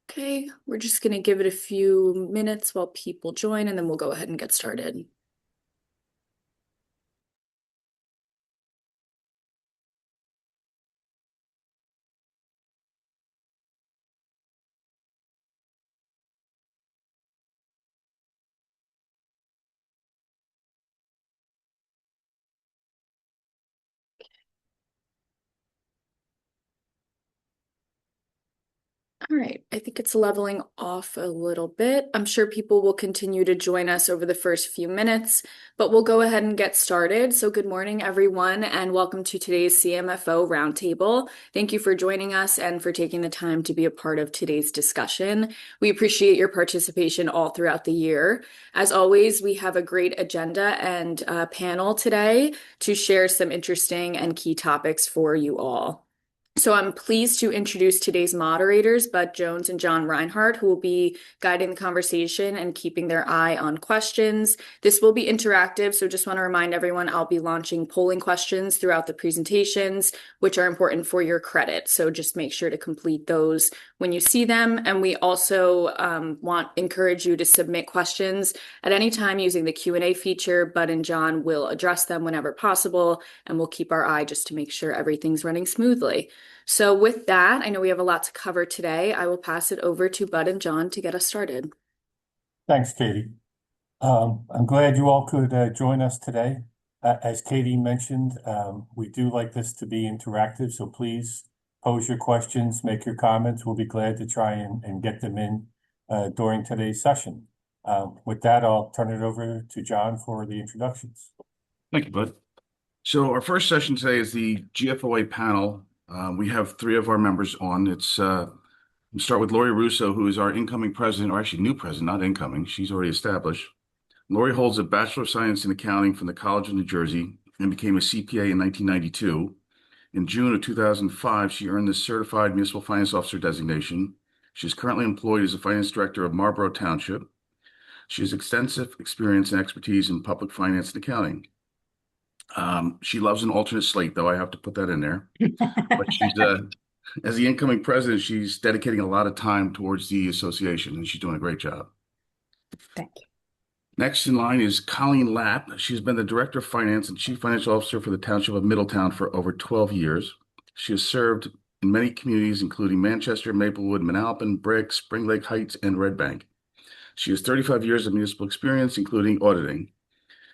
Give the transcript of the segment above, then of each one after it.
Okay, we're just going to give it a few minutes while people join, and then we'll go ahead and get started. All right, I think it's leveling off a little bit. I'm sure people will continue to join us over the first few minutes, but we'll go ahead and get started. So, good morning, everyone, and welcome to today's CMFO Roundtable. Thank you for joining us and for taking the time to be a part of today's discussion. We appreciate your participation all throughout the year. As always, we have a great agenda and panel today to share some interesting and key topics for you all. So I'm pleased to introduce today's moderators, Bud Jones and Jon Rheinhardt, who will be guiding the conversation and keeping their eye on questions. This will be interactive, so just want to remind everyone I'll be launching polling questions throughout the presentations, which are important for your credit. So just make sure to complete those when you see them. And we also encourage you to submit questions at any time using the Q&A feature. Bud and Jon will address them whenever possible, and we'll keep our eye just to make sure everything's running smoothly. So with that, I know we have a lot to cover today. I will pass it over to Bud and Jon to get us started. Thanks, Katie. I'm glad you all could join us today. As Katie mentioned, we do like this to be interactive, so please pose your questions, make your comments. We'll be glad to try and get them in during today's session. With that, I'll turn it over to Jon for the introductions. Thank you, Bud. So our first session today is the GFOA panel. We have three of our members on. We'll start with Lori Russo, who is our incoming president, or actually new president, not incoming. She's already established. Lori holds a Bachelor of Science in Accounting from the College of New Jersey and became a CPA in 1992. In June of 2005, she earned the Certified Municipal Finance Officer designation. She is currently employed as a finance director of Marlborough Township. She has extensive experience and expertise in public finance and accounting. She loves an alternate slate, though. I have to put that in there. But as the incoming president, she's dedicating a lot of time towards the association, and she's doing a great job. Thank you. Next in line is Colleen Lapp. She's been the Director of Finance and Chief Financial Officer for the Township of Middletown for over 12 years. She has served in many communities, including Manchester, Maplewood, Manalapan, Brick, Spring Lake Heights, and Red Bank. She has 35 years of municipal experience, including auditing.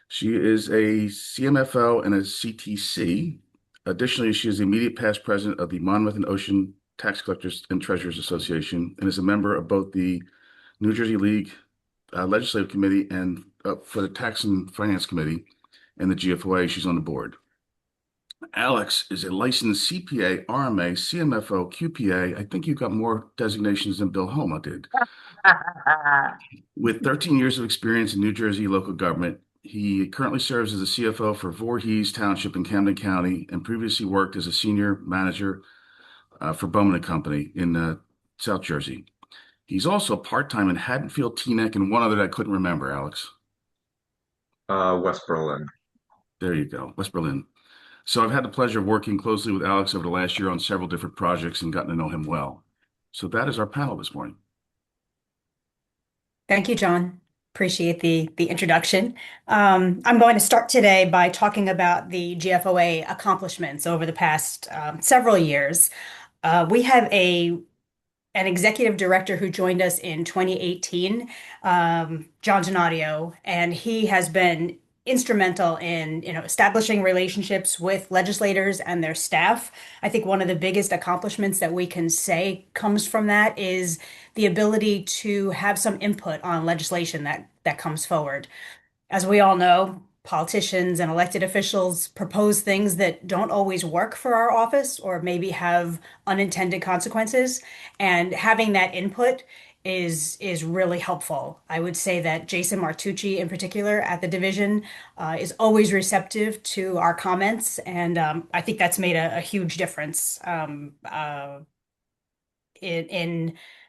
She is a CMFO and a CTC. Additionally, she is the immediate past president of the Monmouth and Ocean Tax Collectors and Treasurers Association and is a member of both the New Jersey League Legislative Committee and for the Tax and Finance Committee and the GFOA. She's on the board. Alex is a licensed CPA, RMA, CMFO, QPA. I think you've got more designations than Bill Homa did. With 13 years of experience in New Jersey local government, he currently serves as a CFO for Voorhees Township in Camden County and previously worked as a senior manager for Bowman & Company in South Jersey. He's also part-time in Haddonfield, Teaneck, and one other that I couldn't remember, Alex. West Berlin. There you go, West Berlin. So I've had the pleasure of working closely with Alex over the last year on several different projects and gotten to know him well. So that is our panel this morning. Thank you, Jon. Appreciate the introduction. I'm going to start today by talking about the GFOA accomplishments over the past several years. We have an executive director who joined us in 2018, John Donadio, and he has been instrumental in establishing relationships with legislators and their staff. I think one of the biggest accomplishments that we can say comes from that is the ability to have some input on legislation that comes forward. As we all know, politicians and elected officials propose things that don't always work for our office or maybe have unintended consequences. And having that input is really helpful. I would say that Jason Martucci, in particular, at the division, is always receptive to our comments, and I think that's made a huge difference in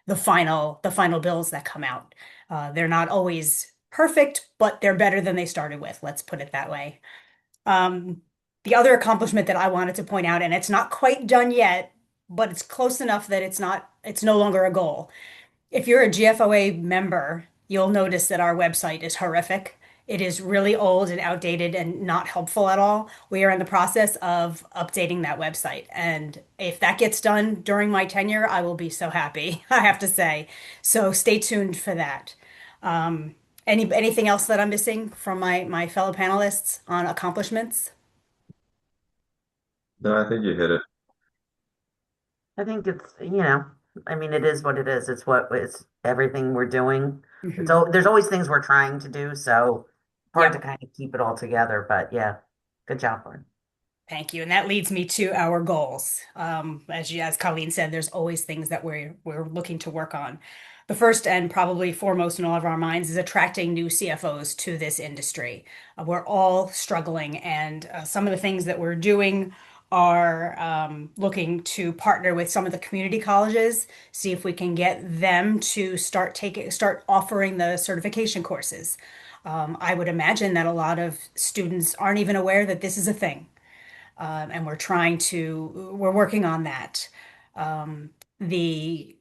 the final bills that come out. They're not always perfect, but they're better than they started with. Let's put it that way. The other accomplishment that I wanted to point out, and it's not quite done yet, but it's close enough that it's no longer a goal, If you're a GFOA member, you'll notice that our website is horrific. It is really old and outdated and not helpful at all. We are in the process of updating that website. And if that gets done during my tenure, I will be so happy, I have to say. So stay tuned for that. Um, anything else that I'm missing from my fellow panelists on accomplishments? No, I think you hit it. I think I mean, it is what it is. It's everything we're doing. Mhm. There's always things we're trying to do, so hard to Yep. kind of keep it all together. But yeah, good job, Lauren. Thank you. And that leads me to our goals. As Colleen said, there's always things that we're looking to work on. The first and probably foremost in all of our minds is attracting new CFOs to this industry. We're all struggling, and some of the things that we're doing are looking to partner with some of the community colleges, see if we can get them to start offering the certification courses. I would imagine that a lot of students aren't even aware that this is a thing, and we're working on that. Um, the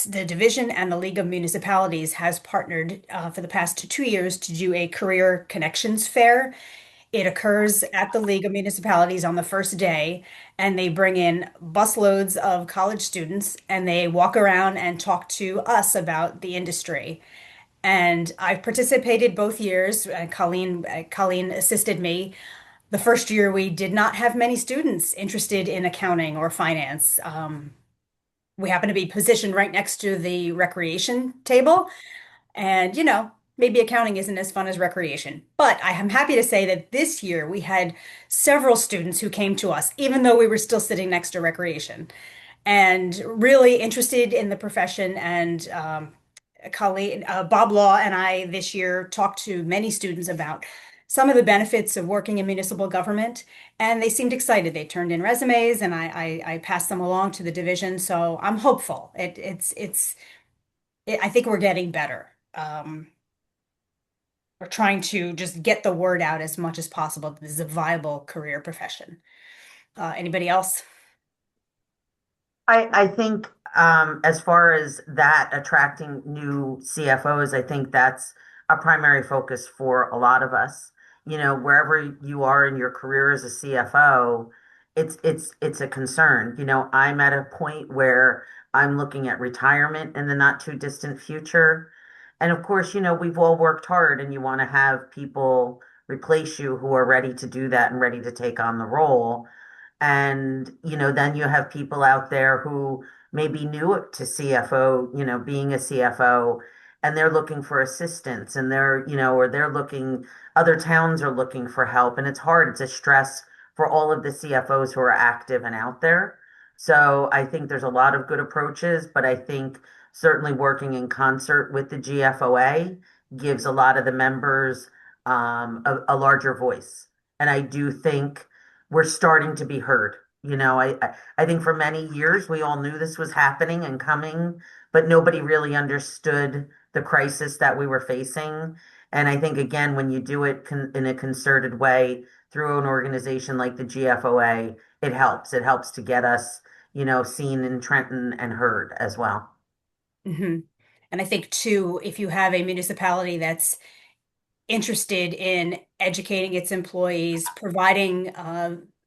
the division and the League of Municipalities has partnered for the past 2 years to do a career connections fair. It occurs at the League of Municipalities on the first day, and they bring in busloads of college students and they walk around and talk to us about the industry. And I've participated both years. Colleen assisted me. The first year, we did not have many students interested in accounting or finance. We happen to be positioned right next to the recreation table. And, maybe accounting isn't as fun as recreation. But I am happy to say that this year we had several students who came to us, even though we were still sitting next to recreation, and really interested in the profession. And colleague Bob Law and I this year talked to many students about some of the benefits of working in municipal government, and they seemed excited. They turned in resumes, and I passed them along to the division. So I'm hopeful. I think we're getting better. We're trying to just get the word out as much as possible that this is a viable career profession. Anybody else? I think as far as that attracting new CFOs, I think that's a primary focus for a lot of us. Wherever you are in your career as a CFO, it's a concern. I'm at a point where I'm looking at retirement in the not too distant future. And of course, we've all worked hard and you want to have people replace you who are ready to do that and ready to take on the role. And, then you have people out there who may be new to CFO, being a CFO, and they're looking for assistance and or they're looking, other towns are looking for help. And it's hard. It's a stress for all of the CFOs who are active and out there. So I think there's a lot of good approaches, but I think certainly working in concert with the GFOA gives a lot of the members a larger voice. And I do think we're starting to be heard. I think for many years we all knew this was happening and coming, but nobody really understood the crisis that we were facing. And I think again, when you do it in a concerted way through an organization like the GFOA, it helps. It helps to get us, seen in Trenton and heard as well. Hmm. And I think too, if you have a municipality that's interested in educating its employees, providing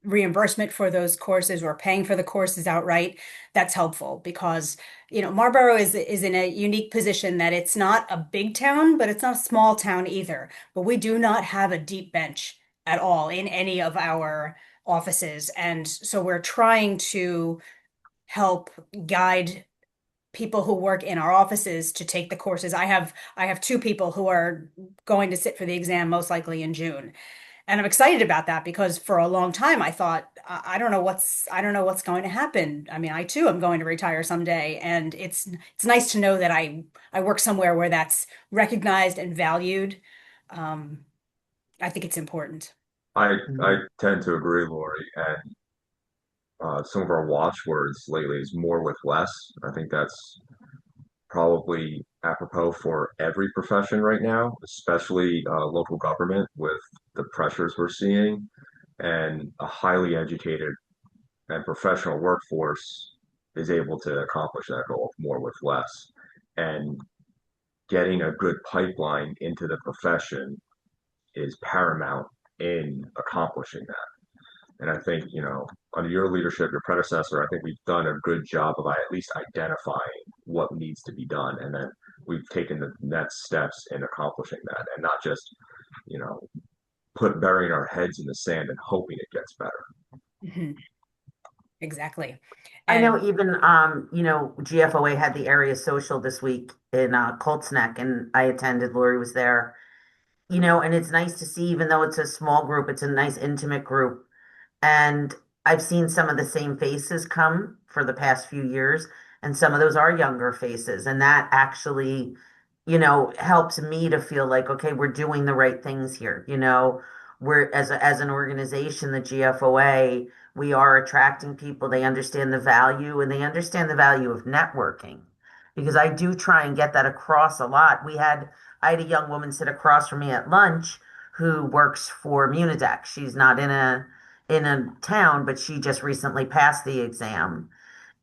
reimbursement for those courses or paying for the courses outright, that's helpful because, Marlboro is in a unique position that it's not a big town, but it's not a small town either. But we do not have a deep bench at all in any of our offices. And so we're trying to help guide people who work in our offices to take the courses. I have two people who are going to sit for the exam most likely in June. And I'm excited about that because for a long time I thought I don't know what's going to happen. I mean, I too am going to retire someday, and it's nice to know that I work somewhere where that's recognized and valued. Um, I think it's important. I tend to agree, Lori. And some of our watchwords lately is more with less. I think that's probably apropos for every profession right now, especially local government with the pressures we're seeing and a highly educated and professional workforce is able to accomplish that goal more with less. and getting a good pipeline into the profession is paramount in accomplishing that. And I think, under your leadership, your predecessor, I think we've done a good job of at least identifying what needs to be done. And then we've taken the next steps in accomplishing that and not just, you know, burying our heads in the sand and hoping it gets better. Mhm. Exactly. I know And even GFOA had the area social this week in Colts Neck, and I attended. Lori was there. And it's nice to see, even though it's a small group, it's a nice intimate group. And I've seen some of the same faces come for the past few years, and some of those are younger faces. And that actually, helps me to feel like, okay, we're doing the right things here. We're as an organization, the GFOA, we are attracting people. They understand the value and they understand the value of networking. Because I do try and get that across a lot. I had a young woman sit across from me at lunch who works for Munideck. She's not in a town, but she just recently passed the exam.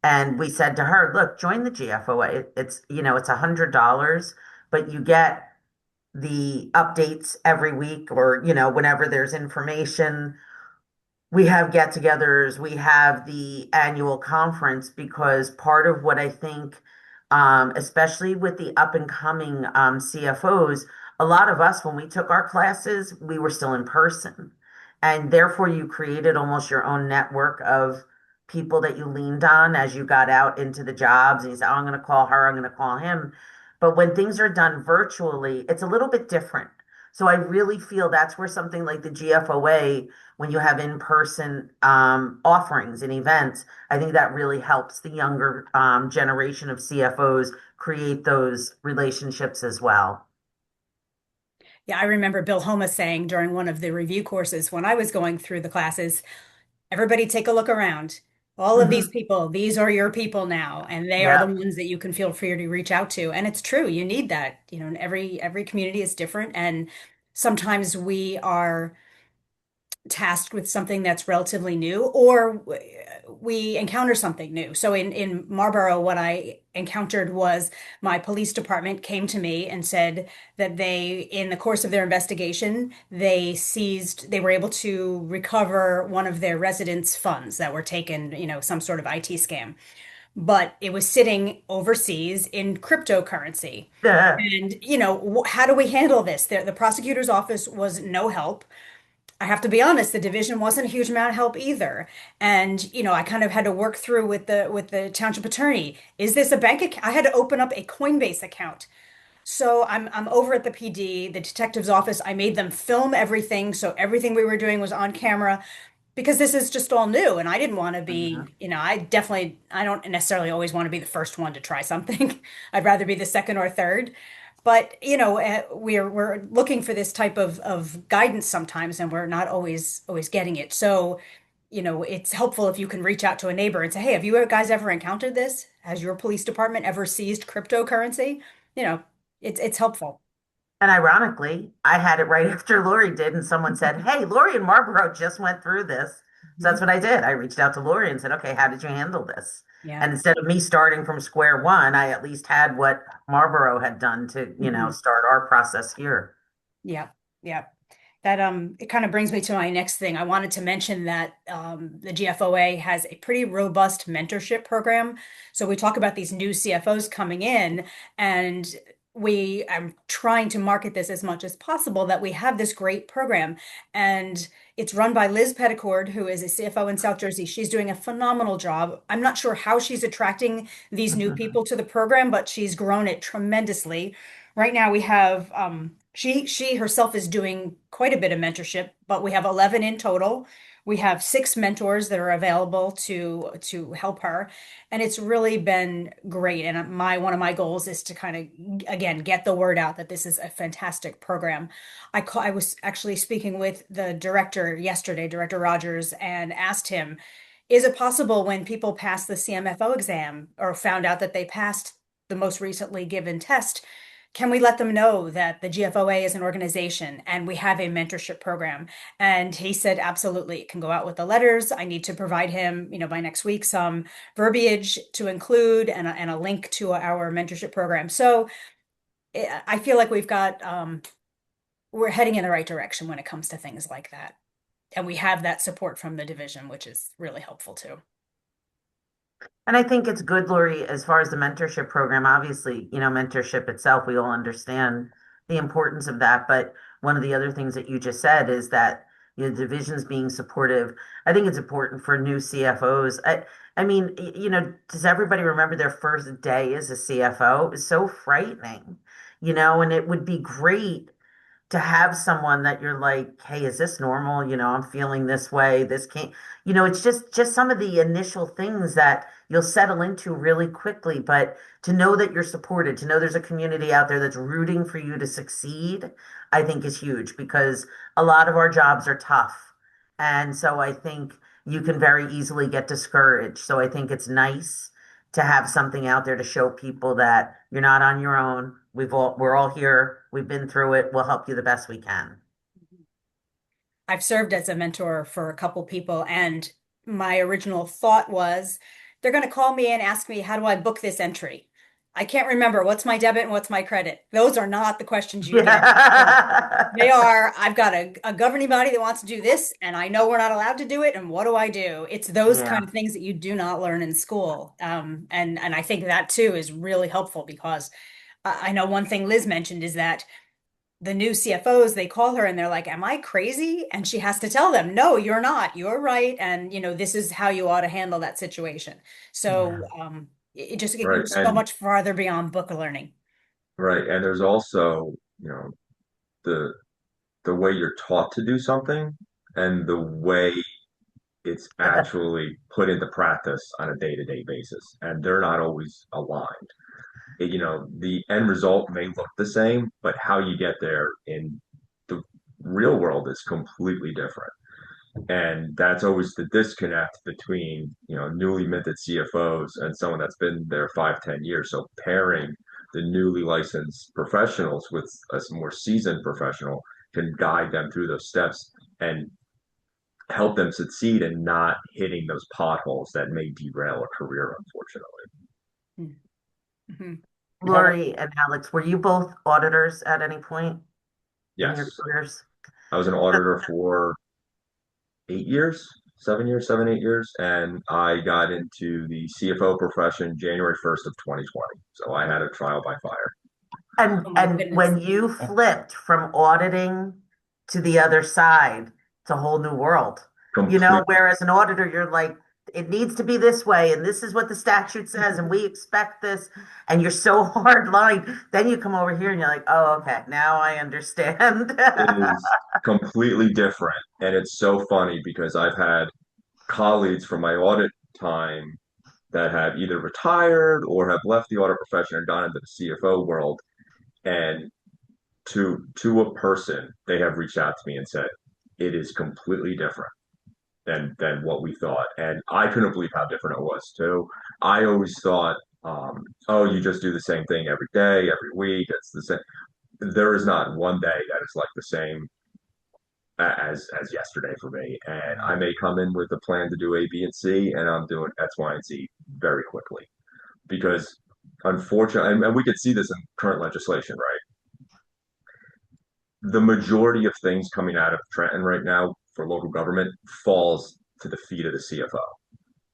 And we said to her, look, join the GFOA. It's $100, but you get the updates every week or, whenever there's information. We have get-togethers, we have the annual conference because part of what I think, especially with the up and coming CFOs, a lot of us, when we took our classes, we were still in person. And therefore, you created almost your own network of people that you leaned on as you got out into the jobs. And you said, oh, I'm going to call her, I'm going to call him. But when things are done virtually, it's a little bit different. So I really feel that's where something like the GFOA, when you have in-person offerings and events, I think that really helps the younger generation of CFOs create those relationships as well. yeah, I remember Bill Homa saying during one of the review courses when I was going through the classes, everybody take a look around. All of these Hmm. people, these are your people now, and they are the Yep. ones that you can feel free to reach out to. And it's true, you need that. And every community is different, and sometimes we are tasked with something that's relatively new, or we encounter something new. So in Marlboro, what I encountered was my police department came to me and said that in the course of their investigation, they were able to recover one of their residents' funds that were taken, some sort of IT scam. But it was sitting overseas in cryptocurrency. And, how do we handle this? The prosecutor's office was no help. I have to be honest, the division wasn't a huge amount of help either. And, I kind of had to work through with the township attorney. Is this a bank account? I had to open up a Coinbase account. So I'm over at the PD, the detective's office. I made them film everything, so everything we were doing was on camera because this is just all new and I didn't want to Mhm. be, I don't necessarily always want to be the first one to try something. I'd rather be the second or third. But, we're looking for this type of guidance sometimes and we're not always getting it. So, it's helpful if you can reach out to a neighbor and say, "Hey, have you guys ever encountered this? Has your police department ever seized cryptocurrency?" You know, it's helpful. And ironically, I had it right after Lori did, and someone said, hey, Lori and Marlboro just went through this. So Mhm. that's what I did. I reached out to Lori and said, okay, how did you handle this? Yeah. And instead of me starting from square one, I at least had what Marlboro had done to, Mhm. start our process here. Yeah. Yeah. That it kind of brings me to my next thing. I wanted to mention that the GFOA has a pretty robust mentorship program. So we talk about these new CFOs coming in, and I'm trying to market this as much as possible that we have this great program. And it's run by Liz Petticord, who is a CFO in South Jersey. She's doing a phenomenal job. I'm not sure how she's attracting these new people to the program, but she's grown it tremendously. Right now we have she herself is doing quite a bit of mentorship, but we have 11 in total. We have 6 mentors that are available to help her, and it's really been great. And my one of my goals is to kind of again get the word out that this is a fantastic program. I was actually speaking with the director yesterday, Director Rogers, and asked him, is it possible when people pass the CMFO exam or found out that they passed the most recently given test can we let them know that the GFOA is an organization and we have a mentorship program? And he said, absolutely, it can go out with the letters. I need to provide him, by next week, some verbiage to include and a link to our mentorship program. So I feel like we're heading in the right direction when it comes to things like that. And we have that support from the division, which is really helpful too. And I think it's good, Lori, as far as the mentorship program. Obviously, mentorship itself, we all understand the importance of that. But one of the other things that you just said is that divisions being supportive. I think it's important for new CFOs. I mean, does everybody remember their first day as a CFO? It was so frightening, and it would be great to have someone that you're like, hey, is this normal? I'm feeling this way. This can't, it's just some of the initial things that you'll settle into really quickly. But to know that you're supported, to know there's a community out there that's rooting for you to succeed, I think is huge because a lot of our jobs are tough. And so I think you can very easily get discouraged. So I think it's nice to have something out there to show people that you're not on your own. We're all here. We've been through it. We'll help you the best we can. I've served as a mentor for a couple people, and my original thought was they're going to call me and ask me, how do I book this entry? I can't remember what's my debit and what's my credit. Those are not the questions you get. They are, I've got a governing body that wants to do this, and I know we're not allowed to do it, and what do I do? It's those kind Yeah. of things that you do not learn in school. And I think that too is really helpful because I know one thing Liz mentioned is that the new CFOs, they call her and they're like, am I crazy? And she has to tell them, no, you're not. You're right. And, this is how you ought to handle that situation. So Yeah. it Right. goes so And much farther beyond book learning. right. And there's also, the the way you're taught to do something and the way it's actually put into practice on a day-to-day basis. And they're not always aligned. The end result may look the same, but how you get there in the real world is completely different. And that's always the disconnect between, newly minted CFOs and someone that's been there 5, 10 years. So pairing the newly licensed professionals with a more seasoned professional can guide them through those steps and help them succeed and not hitting those potholes that may derail a career, unfortunately. Mm-hmm. Lori and Alex, were you both auditors at any point in your Yes, careers? I was an auditor for 8 years, 7 years, 7, 8 years, and I got into the CFO profession January 1st of 2020. So I had a trial by fire. And Oh my and goodness. when you flipped from auditing to the other side, it's a whole new world. Complete. Whereas an auditor, you're like, it needs to be this way, and this is what the statute says, and we expect this, and you're so hard line. Then you come over here and you're like, oh, okay, now I understand. It is completely different. And it's so funny because I've had colleagues from my audit time that have either retired or have left the audit profession and gone into the CFO world. And to a person, they have reached out to me and said, it is completely different than what we thought. And I couldn't believe how different it was too. I always thought, oh, you just do the same thing every day, every week. It's the same. There is not one day that is like the same as yesterday for me. And I may come in with a plan to do A, B, and C, and I'm doing X, Y, and Z very quickly because unfortunately, and we could see this in current legislation, right? The majority of things coming out of Trenton right now for local government falls to the feet of the CFO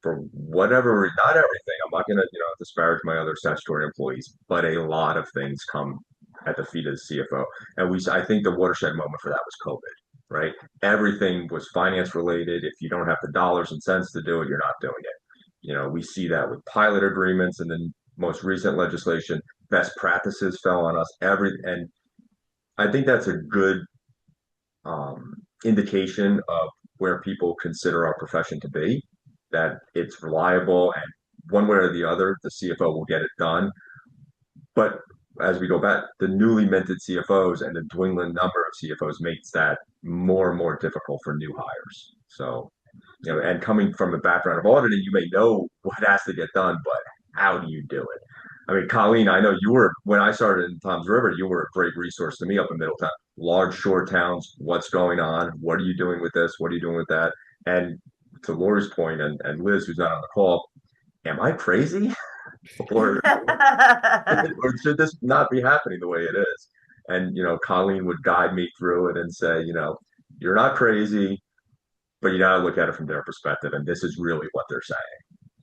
for whatever, not everything. I'm not going to, disparage my other statutory employees, but a lot of things come at the feet of the CFO. And I think the watershed moment for that was COVID, right? Everything was finance related. If you don't have the dollars and cents to do it, you're not doing it. We see that with pilot agreements and then most recent legislation, best practices fell on us. And I think that's a good indication of where people consider our profession to be, that it's reliable and one way or the other, the CFO will get it done. But as we go back, the newly minted CFOs and the dwindling number of CFOs makes that more and more difficult for new hires. So, and coming from a background of auditing, you may know what has to get done, but how do you do it? I mean, Colleen, I know you were, when I started in Tom's River, you were a great resource to me up in Middletown. Large shore towns, what's going on? What are you doing with this? What are you doing with that? And to Lori's point, and Liz, who's not on the call, am I crazy? Or, or should this not be happening the way it is? And, Colleen would guide me through it and say, you're not crazy, but you got to look at it from their perspective. And this is really what they're saying.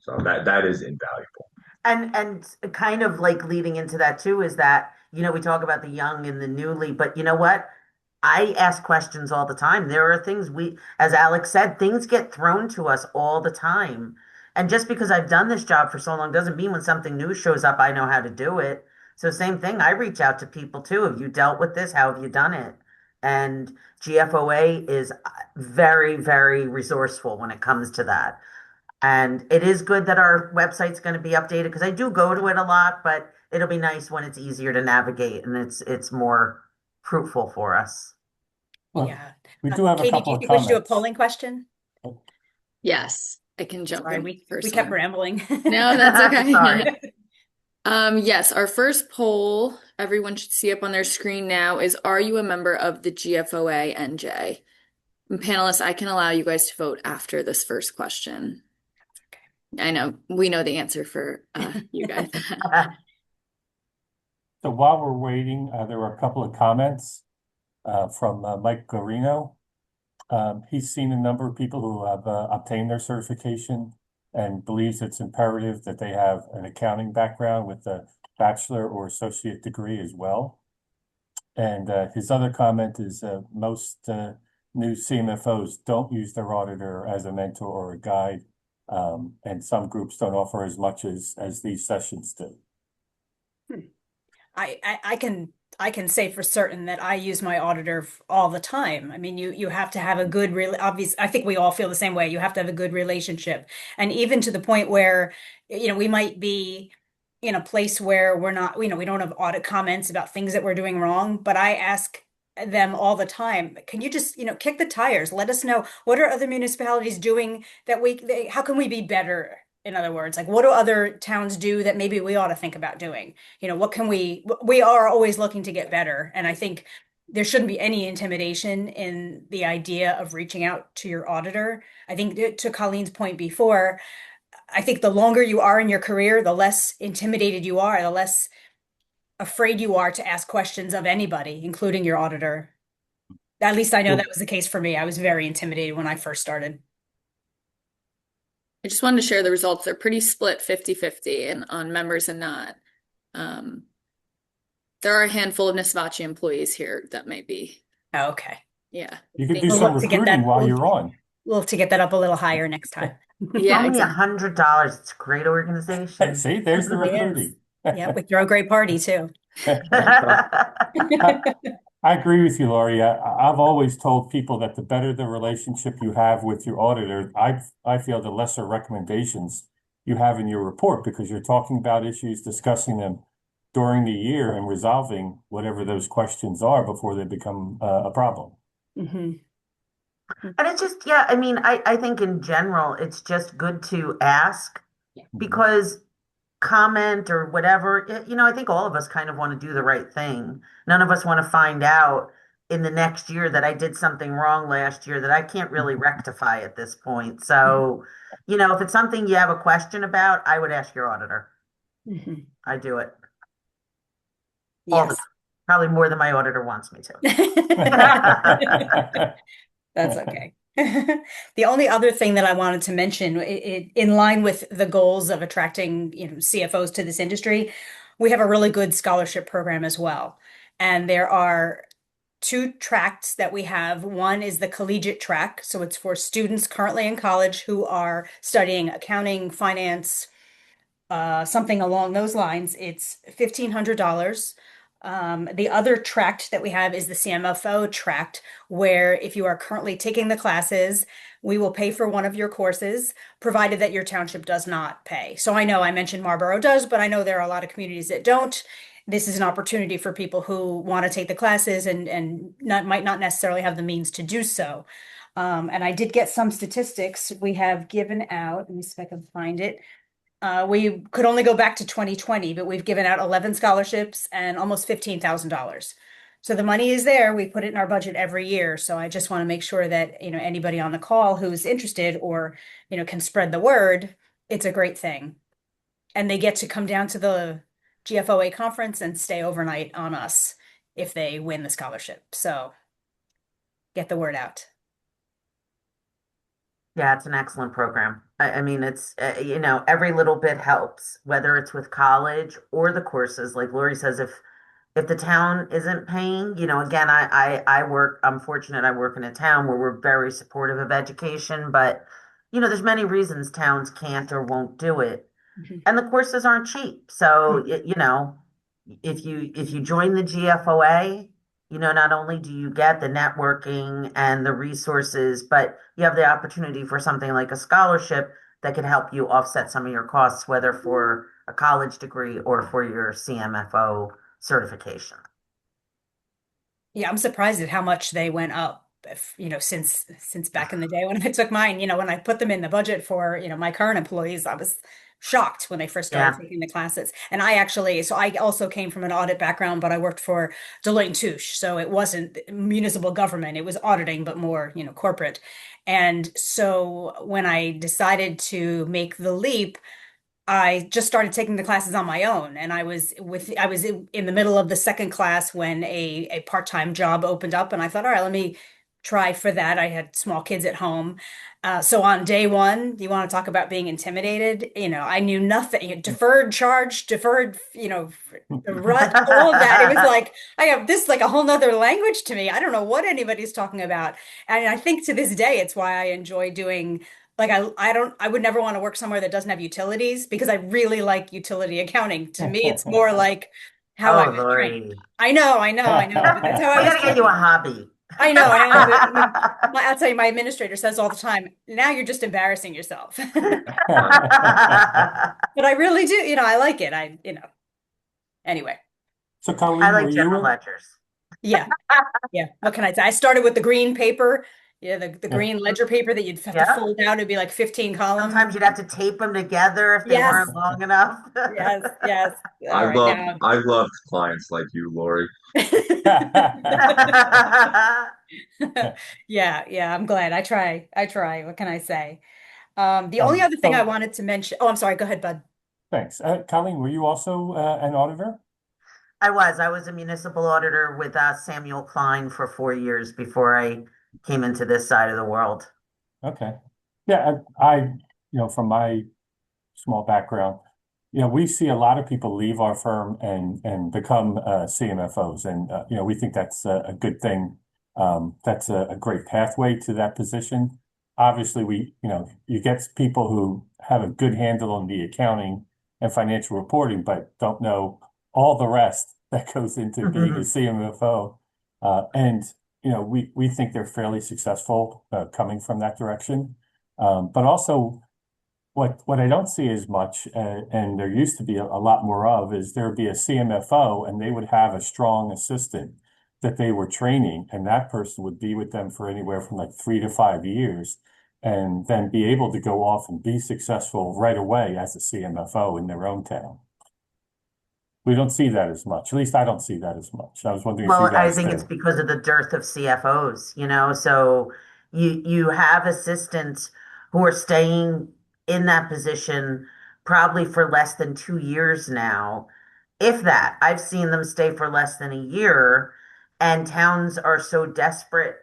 So that is invaluable. And kind of like leading into that too is that, we talk about the young and the newly, but you know what? I ask questions all the time. There are things as Alex said, things get thrown to us all the time. And just because I've done this job for so long doesn't mean when something new shows up, I know how to do it. So same thing, I reach out to people too. Have you dealt with this? How have you done it? And GFOA is very, very resourceful when it comes to that. And it is good that our website's going to be updated because I do go to it a lot, but it'll be nice when it's easier to navigate and it's more fruitful for us. Well, Yeah. we do have a Katie, couple do of you wish to do a comments. polling question? Yes, I can jump Sorry, in we first kept one. rambling. No, that's okay. Sorry. Yes, our first poll, everyone should see up on their screen now, is are you a member of the GFOA NJ? And panelists, I can allow you guys to vote after this first question. I know we know the answer for you guys. So while we're waiting, there were a couple of comments from Mike Garino. He's seen a number of people who have obtained their certification and believes it's imperative that they have an accounting background with a bachelor or associate degree as well. And his other comment is most new CMFOs don't use their auditor as a mentor or a guide, and some groups don't offer as much as these sessions do. I can say for certain that I use my auditor all the time. I mean, you have to have a good obvious. I think we all feel the same way. You have to have a good relationship, and even to the point where, we might be in a place where we're not, we don't have audit comments about things that we're doing wrong, but I ask them all the time, can you just, kick the tires? Let us know what are other municipalities doing that how can we be better? In other words, like what do other towns do that maybe we ought to think about doing? What can we are always looking to get better. And I think there shouldn't be any intimidation in the idea of reaching out to your auditor. I think to Colleen's point before, I think the longer you are in your career, the less intimidated you are, the less afraid you are to ask questions of anybody, including your auditor. At least I know that was the case for me. I was very intimidated when I first started. I just wanted to share the results. They're pretty split 50-50 and on members and not. There are a handful of Nisivoccia employees here that may be. Oh, okay. Yeah. You could do some recruiting while you're on. We'll have to get that up a little higher next time. Yeah, Only exactly. $100. It's a great organization. See, there's the recruiting. Yeah, we throw a great party too. I agree with you, Laurie. I've always told people that the better the relationship you have with your auditor, I feel the lesser recommendations you have in your report because you're talking about issues, discussing them during the year and resolving whatever those questions are before they become a problem. Mm-hmm. And it's just, yeah, I mean, I think in general, it's just good to ask because comment or whatever, I think all of us kind of want to do the right thing. None of us want to find out in the next year that I did something wrong last year that I can't really rectify at this point. So, if it's something you have a question about, I would ask your auditor. Mm-hmm. I do it. All the time. Probably more than my auditor wants me to. That's okay. The only other thing that I wanted to mention, in line with the goals of attracting, CFOs to this industry, we have a really good scholarship program as well. And there are two tracks that we have. One is the collegiate track. So it's for students currently in college who are studying accounting, finance, something along those lines. It's $1,500. The other tract that we have is the CMFO tract, where if you are currently taking the classes, we will pay for one of your courses, provided that your township does not pay. So I know I mentioned Marlboro does, but I know there are a lot of communities that don't. This is an opportunity for people who want to take the classes and might not necessarily have the means to do so. And I did get some statistics we have given out. Let me see if I can find it. We could only go back to 2020, but we've given out 11 scholarships and almost $15,000. So the money is there. We put it in our budget every year. So I just want to make sure that, anybody on the call who's interested or, can spread the word, it's a great thing. And they get to come down to the GFOA conference and stay overnight on us if they win the scholarship. So get the word out. Yeah, it's an excellent program. I mean, it's, every little bit helps, whether it's with college or the courses. Like Lori says, if the town isn't paying, again, I'm fortunate I work in a town where we're very supportive of education, but, there's many reasons towns can't or won't do it. Mhm. And the courses aren't cheap. So, Mhm. if you join the GFOA, not only do you get the networking and the resources, but you have the opportunity for something like a scholarship that could help you offset some of your costs, whether for a college degree or for your CMFO certification. Yeah, I'm surprised at how much they went up, since back in the day when I took mine. When I put them in the budget for, my current employees, I was shocked when they first started Yeah. taking the classes. And I also came from an audit background, but I worked for Deloitte and Touche, so it wasn't municipal government, it was auditing, but more, corporate. And so when I decided to make the leap, I just started taking the classes on my own, and I was in the middle of the second class when a part-time job opened up, and I thought, all right, let me try for that. I had small kids at home. So on day one, you want to talk about being intimidated? I knew nothing. Deferred charge, deferred, the rut, all of that. It was like, I have this like a whole nother language to me. I don't know what anybody's talking about. And I think to this day, it's why I enjoy doing like I would never want to work somewhere that doesn't have utilities because I really like utility accounting. To me, it's more like how I Oh, was trained. Lori. I know, but that's how I We was got to get you a trained. hobby. I know, but I'll tell you, my administrator says all the time, now you're just embarrassing yourself. But I really do, I like it. Anyway, So I Colleen, were like you general in? ledgers. yeah, yeah. What can I say? I started with the green paper, yeah, the Yeah. green ledger paper that you'd have to Yeah. fold out. It'd be like 15 columns. Sometimes you'd have to tape them together if they Yes, weren't long enough. yes, yes. I All right, love now. I loved clients like you, Lori. Yeah, yeah, I'm glad. I try. I try. What can I say? The only Um, other thing I so wanted to mention, oh, I'm sorry. Go ahead, Bud. thanks. Colleen, were you also an auditor? I was a municipal auditor with Samuel Klein for 4 years before I came into this side of the world. Okay. Yeah, from my small background, we see a lot of people leave our firm and become CMFOs, and we think that's a good thing. That's a great pathway to that position. Obviously, you get people who have a good handle on the accounting and financial reporting, but don't know all the rest that goes into being a CMFO. And we think they're fairly successful coming from that direction. But also, what I don't see as much, and there used to be a lot more of, is there'd be a CMFO and they would have a strong assistant that they were training, and that person would be with them for anywhere from like 3 to 5 years, and then be able to go off and be successful right away as a CMFO in their own town. We don't see that as much. At least I don't see that as much. I was wondering if you Well, I guys think it's do. because of the dearth of CFOs, so you have assistants who are staying in that position probably for less than 2 years now. If that, I've seen them stay for less than a year, and towns are so desperate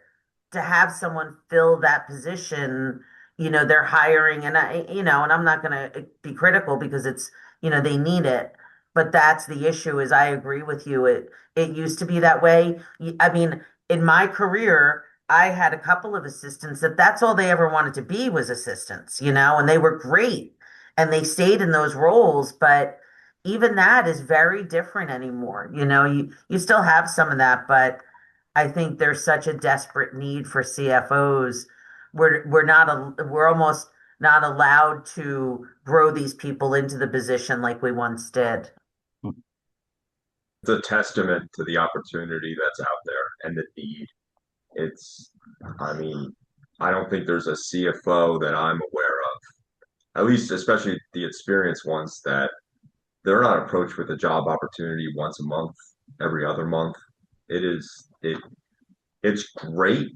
to have someone fill that position, they're hiring, and I'm not going to be critical because they need it. But that's the issue is I agree with you. It used to be that way. I mean, in my career, I had a couple of assistants that's all they ever wanted to be was assistants, and they were great and they stayed in those roles, but even that is very different anymore. You still have some of that, but I think there's such a desperate need for CFOs. We're almost not allowed to grow these people into the position like we once did. It's a testament to the opportunity that's out there and the need. I mean, I don't think there's a CFO that I'm aware of at least especially the experienced ones, that they're not approached with a job opportunity once a month, every other month. It's great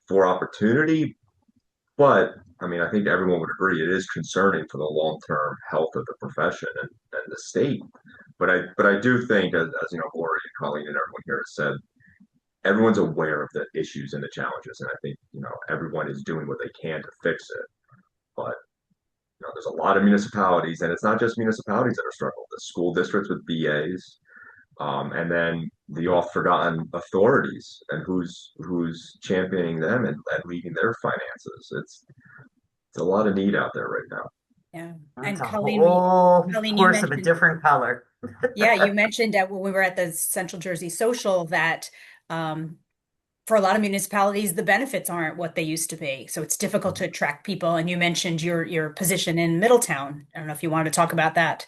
for opportunity, but I mean, I think everyone would agree it is concerning for the long-term health of the profession and the state. But I do think, as you know, Lori and Colleen and everyone here has said, everyone's aware of the issues and the challenges, and I think everyone is doing what they can to fix it. But there's a lot of municipalities, and it's not just municipalities that are struggling. The school districts with BAs, and then the oft-forgotten authorities, and who's championing them and leading their finances. It's a lot of need out there right now. Yeah. That's And a whole Colleen, you horse of a mentioned, different color. yeah, you mentioned that when we were at the Central Jersey Social that for a lot of municipalities, the benefits aren't what they used to be. So it's difficult to attract people. And you mentioned your position in Middletown. I don't know if you wanted to talk about that.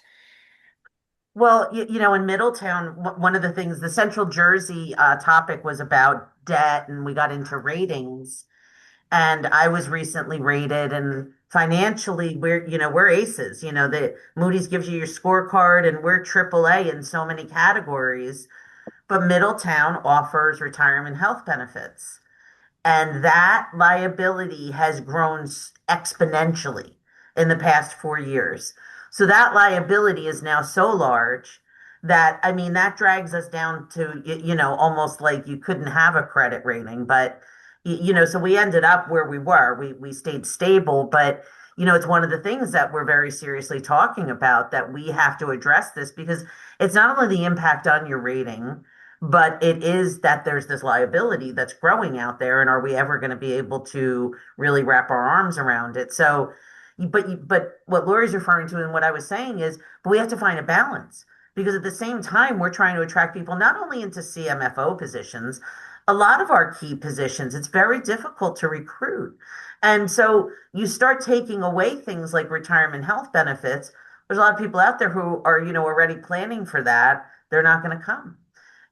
Well, in Middletown, one of the things, the Central Jersey topic was about debt, and we got into ratings. And I was recently rated, and financially, we're aces. The Moody's gives you your scorecard, and we're AAA in so many categories. But Middletown offers retirement health benefits. And that liability has grown exponentially in the past 4 years. So that liability is now so large that, I mean, that drags us down to, almost like you couldn't have a credit rating. But, so we ended up where we were. We stayed stable, but, it's one of the things that we're very seriously talking about, that we have to address this, because it's not only the impact on your rating, but it is that there's this liability that's growing out there, and are we ever going to be able to really wrap our arms around it? So, but what Lori's referring to and what I was saying is, but we have to find a balance, because at the same time we're trying to attract people not only into CMFO positions, a lot of our key positions, it's very difficult to recruit. And so you start taking away things like retirement health benefits. There's a lot of people out there who are, already planning for that. They're not going to come.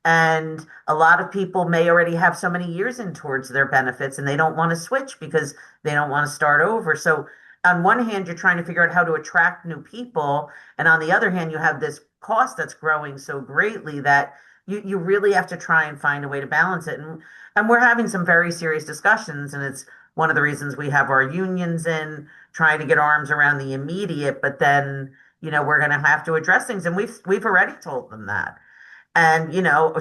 And a lot of people may already have so many years in towards their benefits, and they don't want to switch because they don't want to start over. So on one hand, you're trying to figure out how to attract new people. And on the other hand, you have this cost that's growing so greatly that you really have to try and find a way to balance it. And we're having some very serious discussions. And it's one of the reasons we have our unions in, trying to get arms around the immediate, but then, we're going to have to address things. And we've already told them that. And,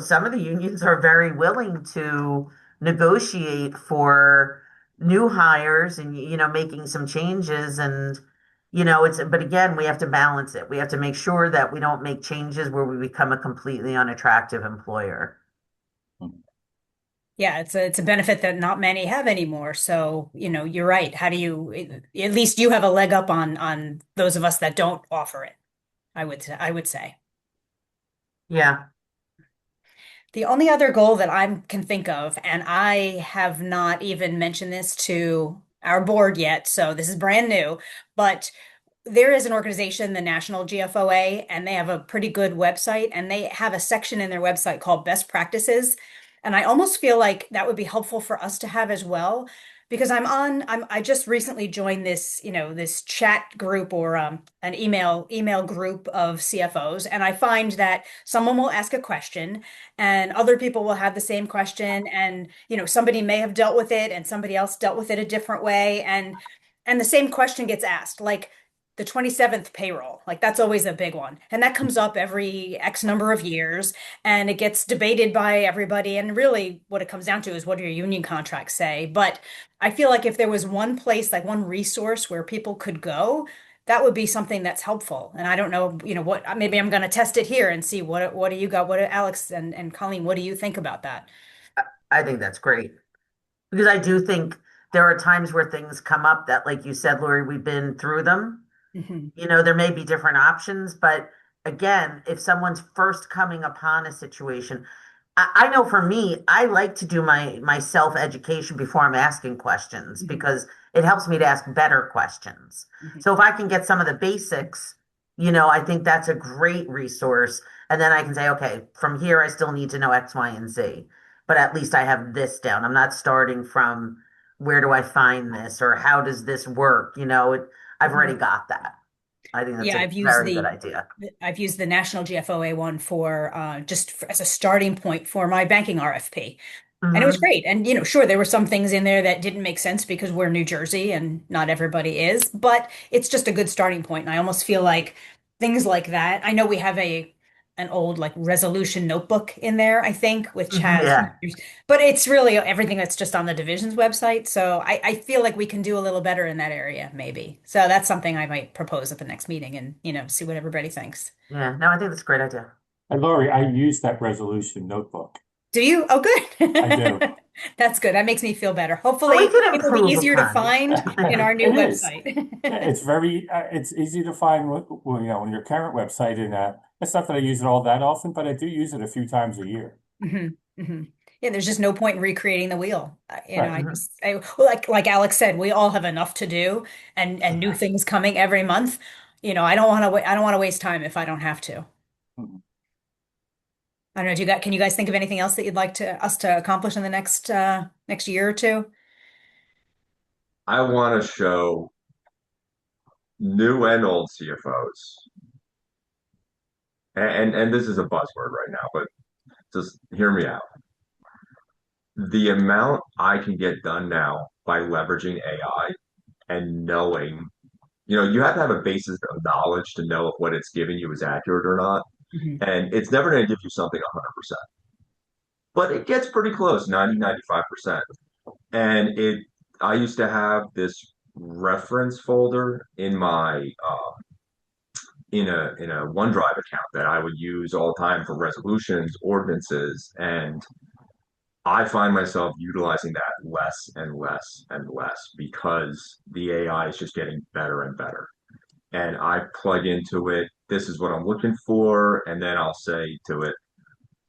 some of the unions are very willing to negotiate for new hires and, making some changes. And, but again, we have to balance it. We have to make sure that we don't make changes where we become a completely unattractive employer. Yeah, it's a benefit that not many have anymore. So, you're right. How do at least you have a leg up on those of us that don't offer it, I would say. Yeah. The only other goal that I can think of, and I have not even mentioned this to our board yet, so this is brand new, but there is an organization, the National GFOA, and they have a pretty good website, and they have a section in their website called Best Practices. And I almost feel like that would be helpful for us to have as well, because I just recently joined this, this chat group or an email group of CFOs, and I find that someone will ask a question and other people will have the same question, and somebody may have dealt with it and somebody else dealt with it a different way, and the same question gets asked, like the 27th payroll. Like that's always a big one. And that comes up every X number of years and it gets debated by everybody. And really what it comes down to is what do your union contracts say? But I feel like if there was one place, like one resource where people could go, that would be something that's helpful. And I don't know, what, maybe I'm going to test it here and see what do you got? What do Alex and Colleen, what do you think about that? I think that's great, because I do think there are times where things come up that, like you said, Lori, we've been through them. Mhm. There may be different options, but again, if someone's first coming upon a situation, I know for me, I like to do my self-education before I'm asking questions, Mhm. because it helps me to ask better questions. Mhm. So if I can get some of the basics, I think that's a great resource. And then I can say, okay, from here, I still need to know X, Y, and Z, but at least I have this down. I'm not starting from where do I find this or how does this work? I've already got that. I think that's Yeah, a very good idea. I've used the National GFOA one for as a starting point for my banking RFP. And it was Hmm. great. And, sure, there were some things in there that didn't make sense because we're New Jersey and not everybody is, but it's just a good starting point. And I almost feel like things like that. I know we have an old like resolution notebook in there, I think, which has, Yeah. but it's really everything that's just on the division's website. So I feel like we can do a little better in that area, maybe. So that's something I might propose at the next meeting and, see what everybody thinks. Yeah. No, I think that's a great idea. And Lori, I use that resolution notebook. Do you? Oh, I do. good. That's good. That makes me feel better. Well, we Hopefully, can it will be improve easier to upon it. find in our new It is. website. It's very, it's easy to find, on your current website, and it's not that I use it all that often, but I do use it a few times a year. hmm hmm Yeah, there's just no point in recreating the wheel. Right. Well, like Alex said, we all have enough to do and new things coming every month. I don't want to waste time if I don't have to. Mhm. I don't know, can you guys think of anything else that you'd like us to accomplish in the next year or two? I want to show new and old CFOs, and this is a buzzword right now, but just hear me out. The amount I can get done now by leveraging AI and knowing, you have to have a basis of knowledge to know if what it's giving you is accurate or not. Mhm. And it's never going to give you something 100%, but it gets pretty close, 90, 95%. And I used to have this reference folder in my in a OneDrive account that I would use all the time for resolutions, ordinances, and I find myself utilizing that less and less and less because the AI is just getting better and better. And I plug into it, this is what I'm looking for, and then I'll say to it,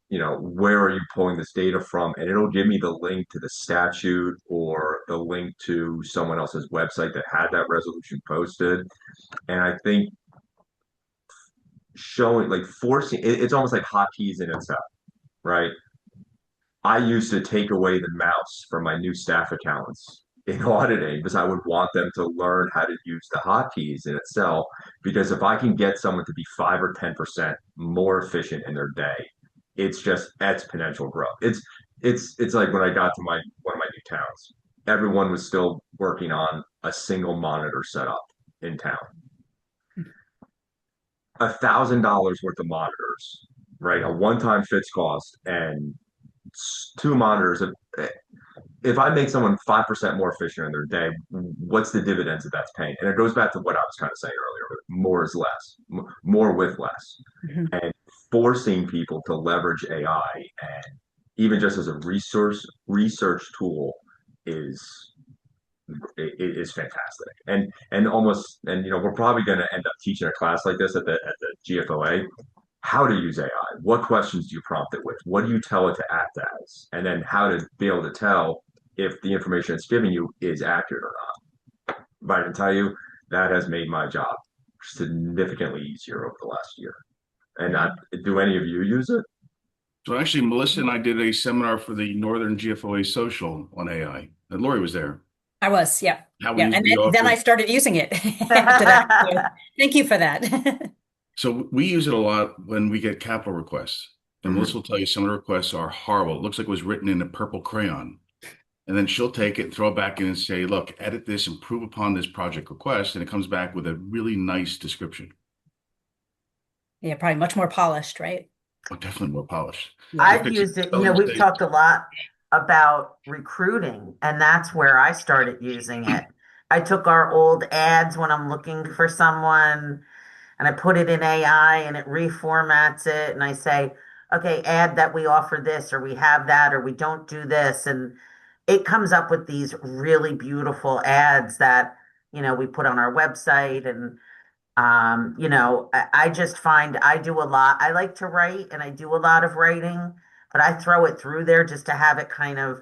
where are you pulling this data from? And it'll give me the link to the statute or the link to someone else's website that had that resolution posted. And I think showing, like forcing, it's almost like hotkeys in itself, right? I used to take away the mouse from my new staff accountants in auditing because I would want them to learn how to use the hotkeys in Excel. Because if I can get someone to be 5 or 10% more efficient in their day, it's just exponential growth. It's like when I got to my one of my new towns, everyone was still working on a single monitor setup in town. $1,000 worth of monitors, right? A one-time fixed cost and two monitors. If I make someone 5% more efficient in their day, what's the dividends that that's paying? And it goes back to what I was kind of saying earlier, more is less, more with less. Mhm. And forcing people to leverage AI and even just as a research tool is is fantastic. And we're probably going to end up teaching a class like this at the GFOA, how to use AI. What questions do you prompt it with? What do you tell it to act as? And then how to be able to tell if the information it's giving you is accurate or not. But I can tell you that has made my job significantly easier over the last year. And do any of you use it? So actually, Melissa and I did a seminar for the Northern GFOA Social on AI, and Lori was there. I was, yeah. How we Yeah. use And the then I office. started using it after that. So thank you for that. So we use it a lot when we get capital requests. And Melissa Mhm. will tell you some of the requests are horrible. It looks like it was written in a purple crayon. And then she'll take it and throw it back in and say, look, edit this, improve upon this project request. And it comes back with a really nice description. Yeah, probably much more polished, right? Oh, definitely more polished. Yeah. She'll I've fix a used it, spelling we've mistake. talked a lot about recruiting, and that's where I started using it. I took our old ads when I'm looking for someone and I put it in AI and it reformats it. And I say, okay, add that we offer this or we have that or we don't do this. And it comes up with these really beautiful ads that, we put on our website. And I just find I do a lot. I like to write and I do a lot of writing, but I throw it through there just to have it kind of,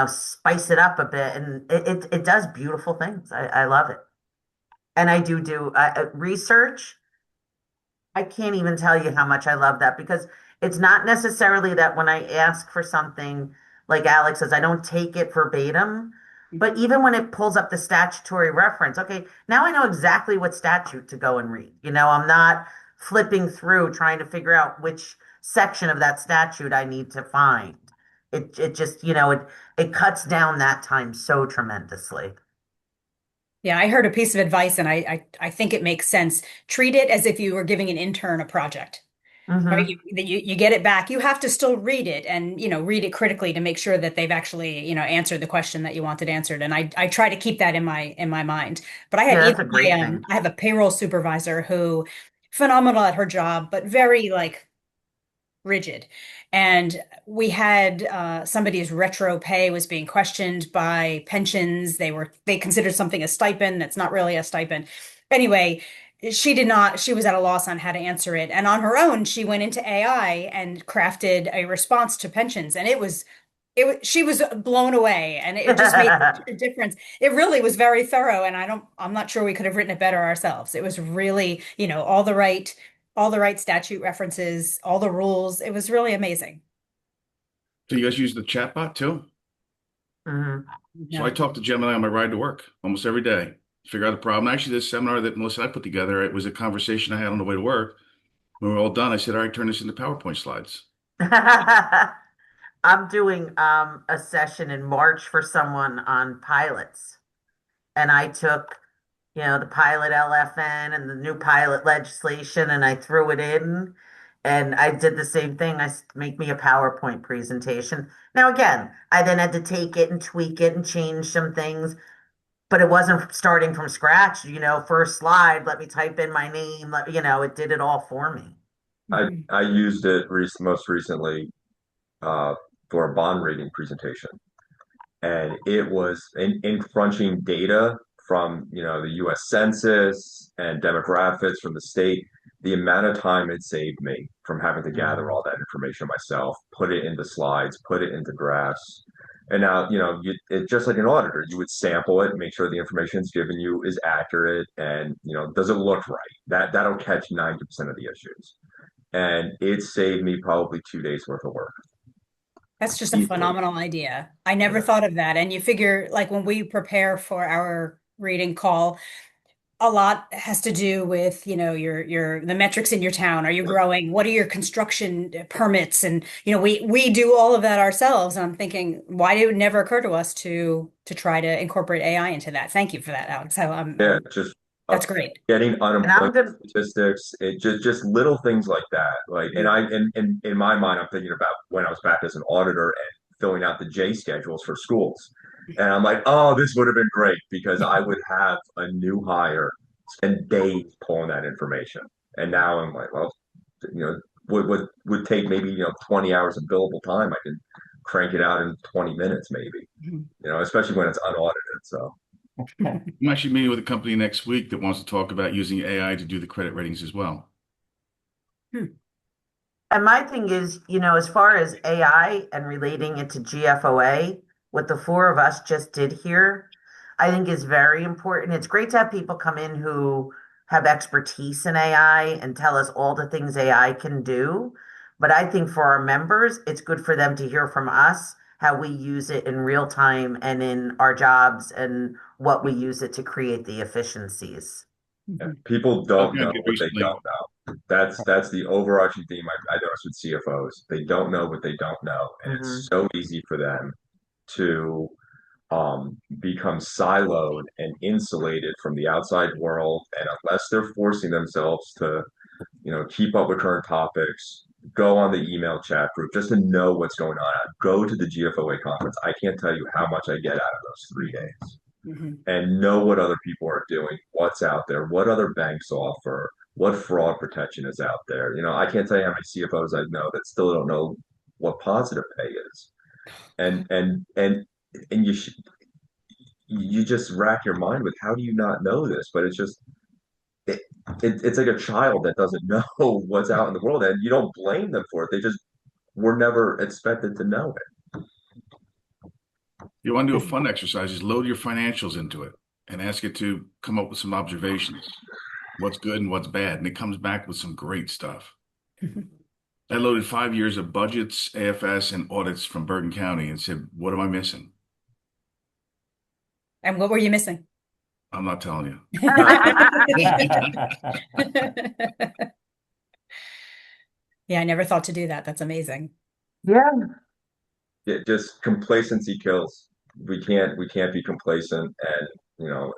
spice it up a bit. And it does beautiful things. I love it. And I do research. I can't even tell you how much I love that because it's not necessarily that when I ask for something, like Alex says, I don't take it verbatim, But even when it pulls up the statutory reference, okay, now I know exactly what statute to go and read. I'm not flipping through trying to figure out which section of that statute I need to find. It just, it cuts down that time so tremendously. Yeah, I heard a piece of advice and I think it makes sense. Treat it as if you were giving an intern a project. Right? Hmm. You get it back. You have to still read it and, read it critically to make sure that they've actually, answered the question that you wanted answered. And I try to keep that in my mind. But I had Yeah, even that's a great thing. I have a payroll supervisor who phenomenal at her job, but very like rigid. And we had somebody's retro pay was being questioned by pensions. They considered something a stipend that's not really a stipend. Anyway, she was at a loss on how to answer it. And on her own, she went into AI and crafted a response to pensions. And she was blown away and it just made such a difference. It really was very thorough. And I'm not sure we could have written it better ourselves. It was really, all the right statute references, all the rules. It was really amazing. So you guys use the chatbot too? Hmm. So I No. talk to Gemini on my ride to work almost every day, figure out the problem. Actually, this seminar that Melissa and I put together, it was a conversation I had on the way to work. When we were all done, I said, all right, turn this into PowerPoint slides. I'm doing a session in March for someone on pilots, and I took, the pilot LFN and the new pilot legislation, and I threw it in, and I did the same thing. Make me a PowerPoint presentation. Now, again, I then had to take it and tweak it and change some things, but it wasn't starting from scratch. First slide, let me type in my name. It did it all for me. Mhm. I used it most recently uh, for a bond rating presentation, and it was in crunching data from the U.S. Census and demographics from the state. The amount of time it saved me from having to gather all that information myself, put it into slides, put it into graphs. And now, it's just like an auditor. You would sample it, make sure the information it's given you is accurate, and does it look right? That'll catch 90% of the issues. And it saved me probably 2 days worth of work That's just a easily. phenomenal idea. I never Yeah. thought of that. And you figure, like, when we prepare for our reading call, a lot has to do with, the metrics in your town. Are you growing? What are your construction permits? And, we do all of that ourselves. And I'm thinking, why did it never occur to us to try to incorporate AI into that? Thank you for that, Alex. Yeah, just That's great. getting And I'm unemployment good. statistics, it just little things like that. Like, and Mhm. I in my mind, I'm thinking about when I was back as an auditor and filling out the J schedules for schools. And I'm like, oh, this would have been great because I would have a new hire spend days pulling that information. And now I'm like, well, you know, would take maybe 20 hours of billable time. I can crank it out in 20 minutes maybe. Especially when it's unaudited. So. I'm actually meeting with a company next week that wants to talk about using AI to do the credit ratings as well. Hmm. And my thing is, as far as AI and relating it to GFOA, what the four of us just did here, I think is very important. It's great to have people come in who have expertise in AI and tell us all the things AI can do. But I think for our members, it's good for them to hear from us how we use it in real time and in our jobs and what we use it to create the efficiencies. Yeah, Mhm. people Something don't I know did what they recently. don't know. That's the overarching theme I noticed with CFOs. They don't know what they don't know, and it's Hmm. so easy for them to become siloed and insulated from the outside world. And unless they're forcing themselves to, keep up with current topics, go on the email chat group just to know what's going on, go to the GFOA conference. I can't tell you how much I get out of those 3 days Mhm. and know what other people are doing, what's out there, what other banks offer, what fraud protection is out there. I can't tell you how many CFOs I know that still don't know what positive pay is. And you just rack your mind with how do you not know this? But it's just it, it's like a child that doesn't know what's out in the world, and you don't blame them for it. They just were never expected to know it. You want to do a fun exercise, is load your financials into it and ask it to come up with some observations, what's good and what's bad. And it comes back with some great stuff. I loaded 5 years of budgets, AFS, and audits from Bergen County and said, what am I missing? And what were you missing? I'm not telling you. Yeah, I never thought to do that. That's amazing. Yeah. Yeah, just complacency kills. We can't be complacent, and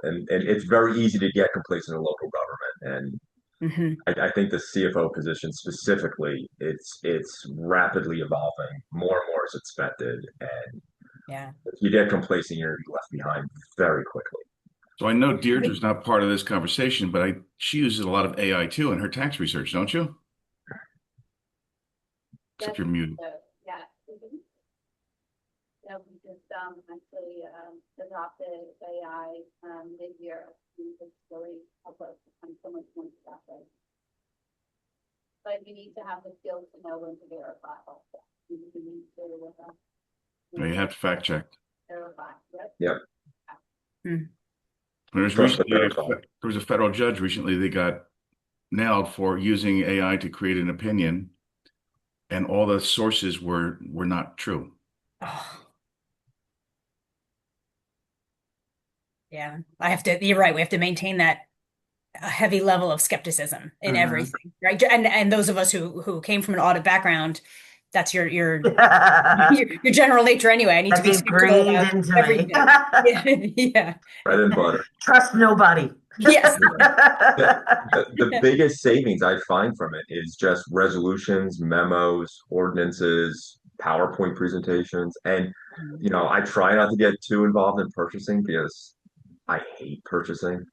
and it's very easy to get complacent in local government. And Hmm. I think the CFO position specifically, it's rapidly evolving. More and more is expected, and Yeah. if you get complacent, you're left behind very quickly. So I know Deirdre's not part of this conversation, but she uses a lot of AI too in her tax research, don't you? Except Yes, you're muted. so, yeah. Yeah, we just actually adopted AI mid-year. It's really help us become so much more effective. But you need to have the skills to know when to verify also. You need to You have to fact check. verify. Yep. Yep. Mm. Trust the verify. There was a federal judge recently that got nailed for using AI to create an opinion, and all the sources were not true. Oh. Yeah, you're right. We have to maintain that a heavy level of skepticism in everything, right? And those of us who came from an audit background, that's your general nature anyway. I need to That's be skeptical ingrained about into me. everything. Yeah, yeah, Bread and butter. Trust nobody. yes. The biggest savings I find from it is just resolutions, memos, ordinances, PowerPoint presentations. And, I try not to get too involved in purchasing because I hate purchasing.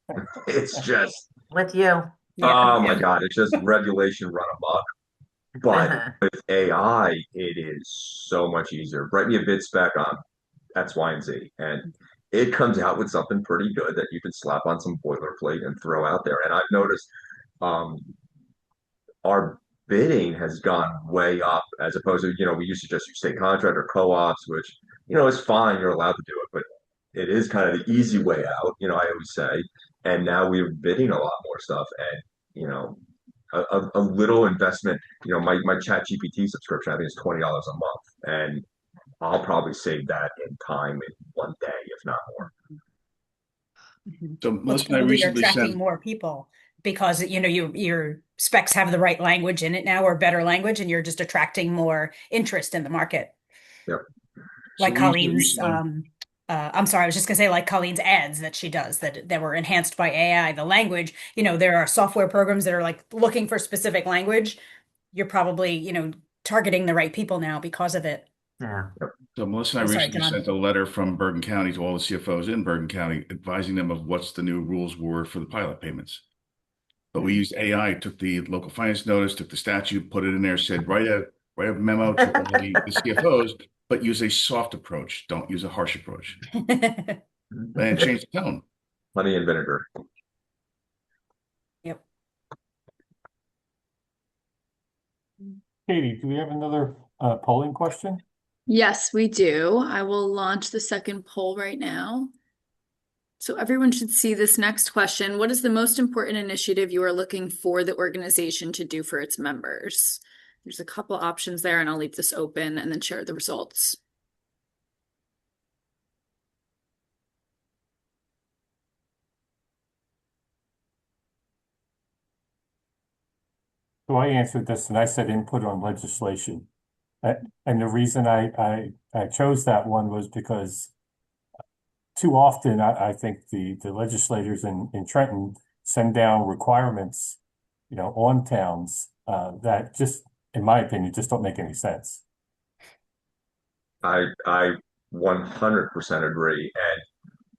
It's just, With you. Yeah, oh my God, it's just regulation run amok. But with AI, it is so much easier. Write me a bid spec on X, Y, and Z. And it comes out with something pretty good that you can slap on some boilerplate and throw out there. And I've noticed um, our bidding has gone way up as opposed to, we used to just use state contract or co-ops, which, is fine. You're allowed to do it, but it is kind of the easy way out, I always say. And now we're bidding a lot more stuff. And, a little investment, my chat GPT subscription, I think is $20 a month. And I'll probably save that in time in one day, if not more. So well, it's Melissa and I probably you're recently attracting sent, more people because your specs have the right language in it now, or better language, and you're just attracting more interest in the market. Yep. Like so we used it Colleen's, recently. I'm sorry, I was just gonna say like Colleen's ads that she does that were enhanced by AI. The language, there are software programs that are like looking for specific language. You're probably, targeting the right people now because of it. Yeah. So Melissa and Oh, I sorry, recently John. sent a letter from Bergen County to all the CFOs in Bergen County, advising them of what's the new rules were for the pilot payments. But we used AI, took the local finance notice, took the statute, put it in there, said write a memo to all the CFOs, but use a soft approach. Don't use a harsh approach. And change the tone. Honey and vinegar. Yep. Katie, do we have another polling question? Yes, we do. I will launch the second poll right now. So everyone should see this next question. What is the most important initiative you are looking for the organization to do for its members? There's a couple options there, and I'll leave this open and then share the results. So I answered this and I said input on legislation. And the reason I chose that one was because too often I think the legislators in Trenton send down requirements, on towns that just, in my opinion, just don't make any sense. I 100% agree. And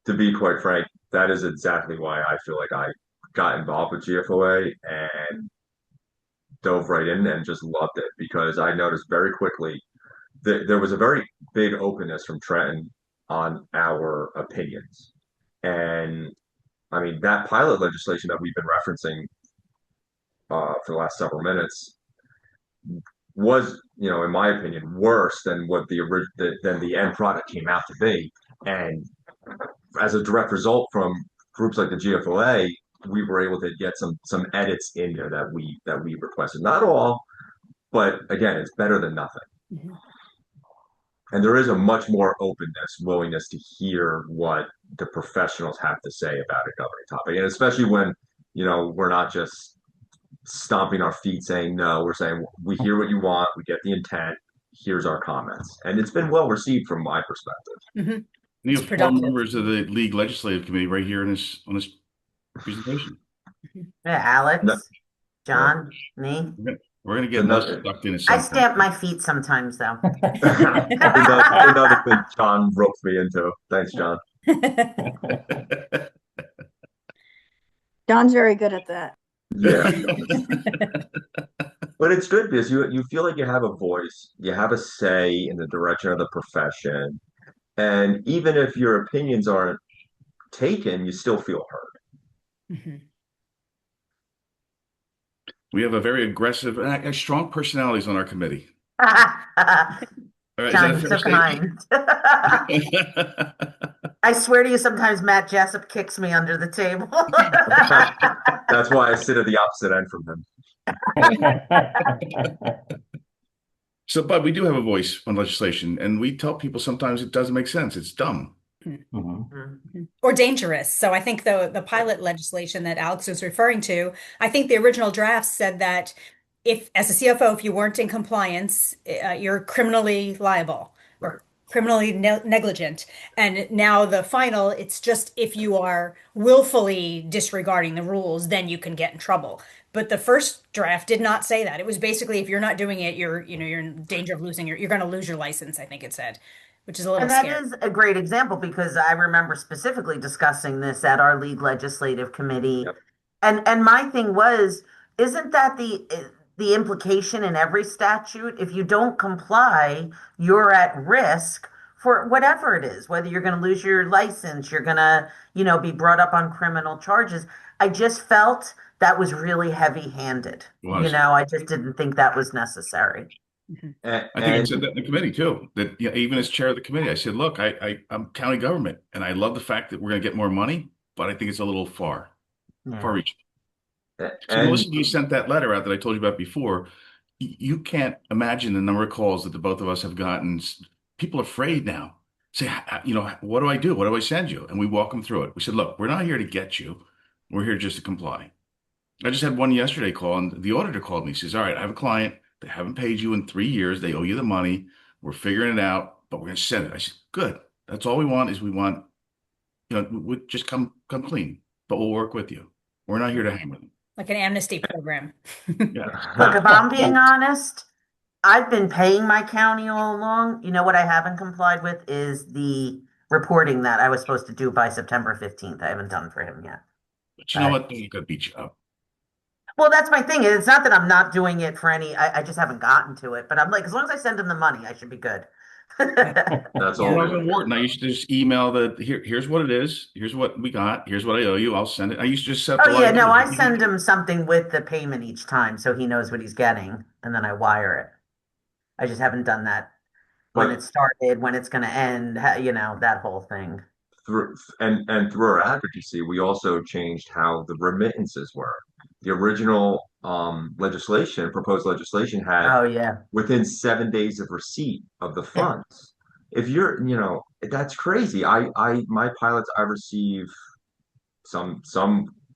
to be quite frank, that is exactly why I feel like I got involved with GFOA and dove right in and just loved it because I noticed very quickly that there was a very big openness from Trenton on our opinions. And I mean, that pilot legislation that we've been referencing for the last several minutes was, in my opinion, worse than what than the end product came out to be. And as a direct result from groups like the GFOA, we were able to get some edits in there that we requested. Not all, but again, it's better than nothing. Mhm. and there is a much more openness, willingness to hear what the professionals have to say about a governing topic. And especially when, we're not just stomping our feet saying no, we're saying we hear what you want, we get the intent, here's our comments. And it's been well received from my perspective. Mm-hmm. You It's have four productive. members of the League Legislative Committee right here on this presentation. Yeah, Alex, No, John, me. We're gonna get most stuck in a I some stamp my feet sometimes, though. another thing John roped me into. Thanks, John. John's very good at that. Yeah. But it's good because you feel like you have a voice, you have a say in the direction of the profession. And even if your opinions aren't taken, you still feel heard. Mhm. We have a very aggressive and strong personalities on our committee. All right, is that John, a you're fair so kind. statement? I swear to you, sometimes Matt Jessup kicks me under the table. That's why I sit at the opposite end from him. So, but we do have a voice on legislation, and we tell people sometimes it doesn't make sense. It's dumb. Mhm. Or dangerous. So I think the pilot legislation that Alex was referring to, I think the original draft said that if, as a CFO, if you weren't in compliance, you're criminally liable Right. or criminally negligent. And now the final, it's just if you are willfully disregarding the rules, then you can get in trouble. But the first draft did not say that. It was basically if you're not doing it, you're in danger of losing you're going to lose your license, I think it said, which is a little And that scary. is a great example because I remember specifically discussing this at our league legislative committee. Yep. And my thing was, isn't that the implication in every statute? If you don't comply, you're at risk for whatever it is, whether you're going to lose your license, you're going to, be brought up on criminal charges. I just felt that was really heavy-handed. It was. I just didn't think that was necessary. Mhm. I think I said that in the committee too. That even as chair of the committee, I said, "Look, I'm county government, and I love the fact that we're going to get more money, but I think it's a little far Yeah. reaching." So, And Melissa, you sent that letter out that I told you about before. You can't imagine the number of calls that the both of us have gotten. People are afraid now. Say, what do I do? What do I send you? And we walk them through it. We said, look, we're not here to get you. We're here just to comply. I just had one yesterday call, and the auditor called me. He says, all right, I have a client. They haven't paid you in 3 years. They owe you the money. We're figuring it out, but we're going to send it. I said, good. That's all we want is we just come clean, but we'll work with you. We're not here to hang with them. Like an amnesty program. Yeah. Look, if I'm being honest, I've been paying my county all along. You know what I haven't complied with is the reporting that I was supposed to do by September 15th. I haven't done for him yet. But you know what? They could beat you up. Well, that's my thing. It's not that I'm not doing it for I just haven't gotten to it. But I'm like, as long as I send him the money, I should be good. that's all. Well, Wharton, I used to just email here's what it is. Here's what we got. Here's what I owe you. I'll send it. I used to just set the Oh, yeah. No, I liability. send him something with the payment each time so he knows what he's getting. And then I wire it. I just haven't done that when But it started, when it's going to end, that whole thing. through our advocacy, we also changed how the remittances were. The original proposed legislation had Oh, yeah. within 7 days of receipt of the funds. If you're, that's crazy. My pilots, I receive some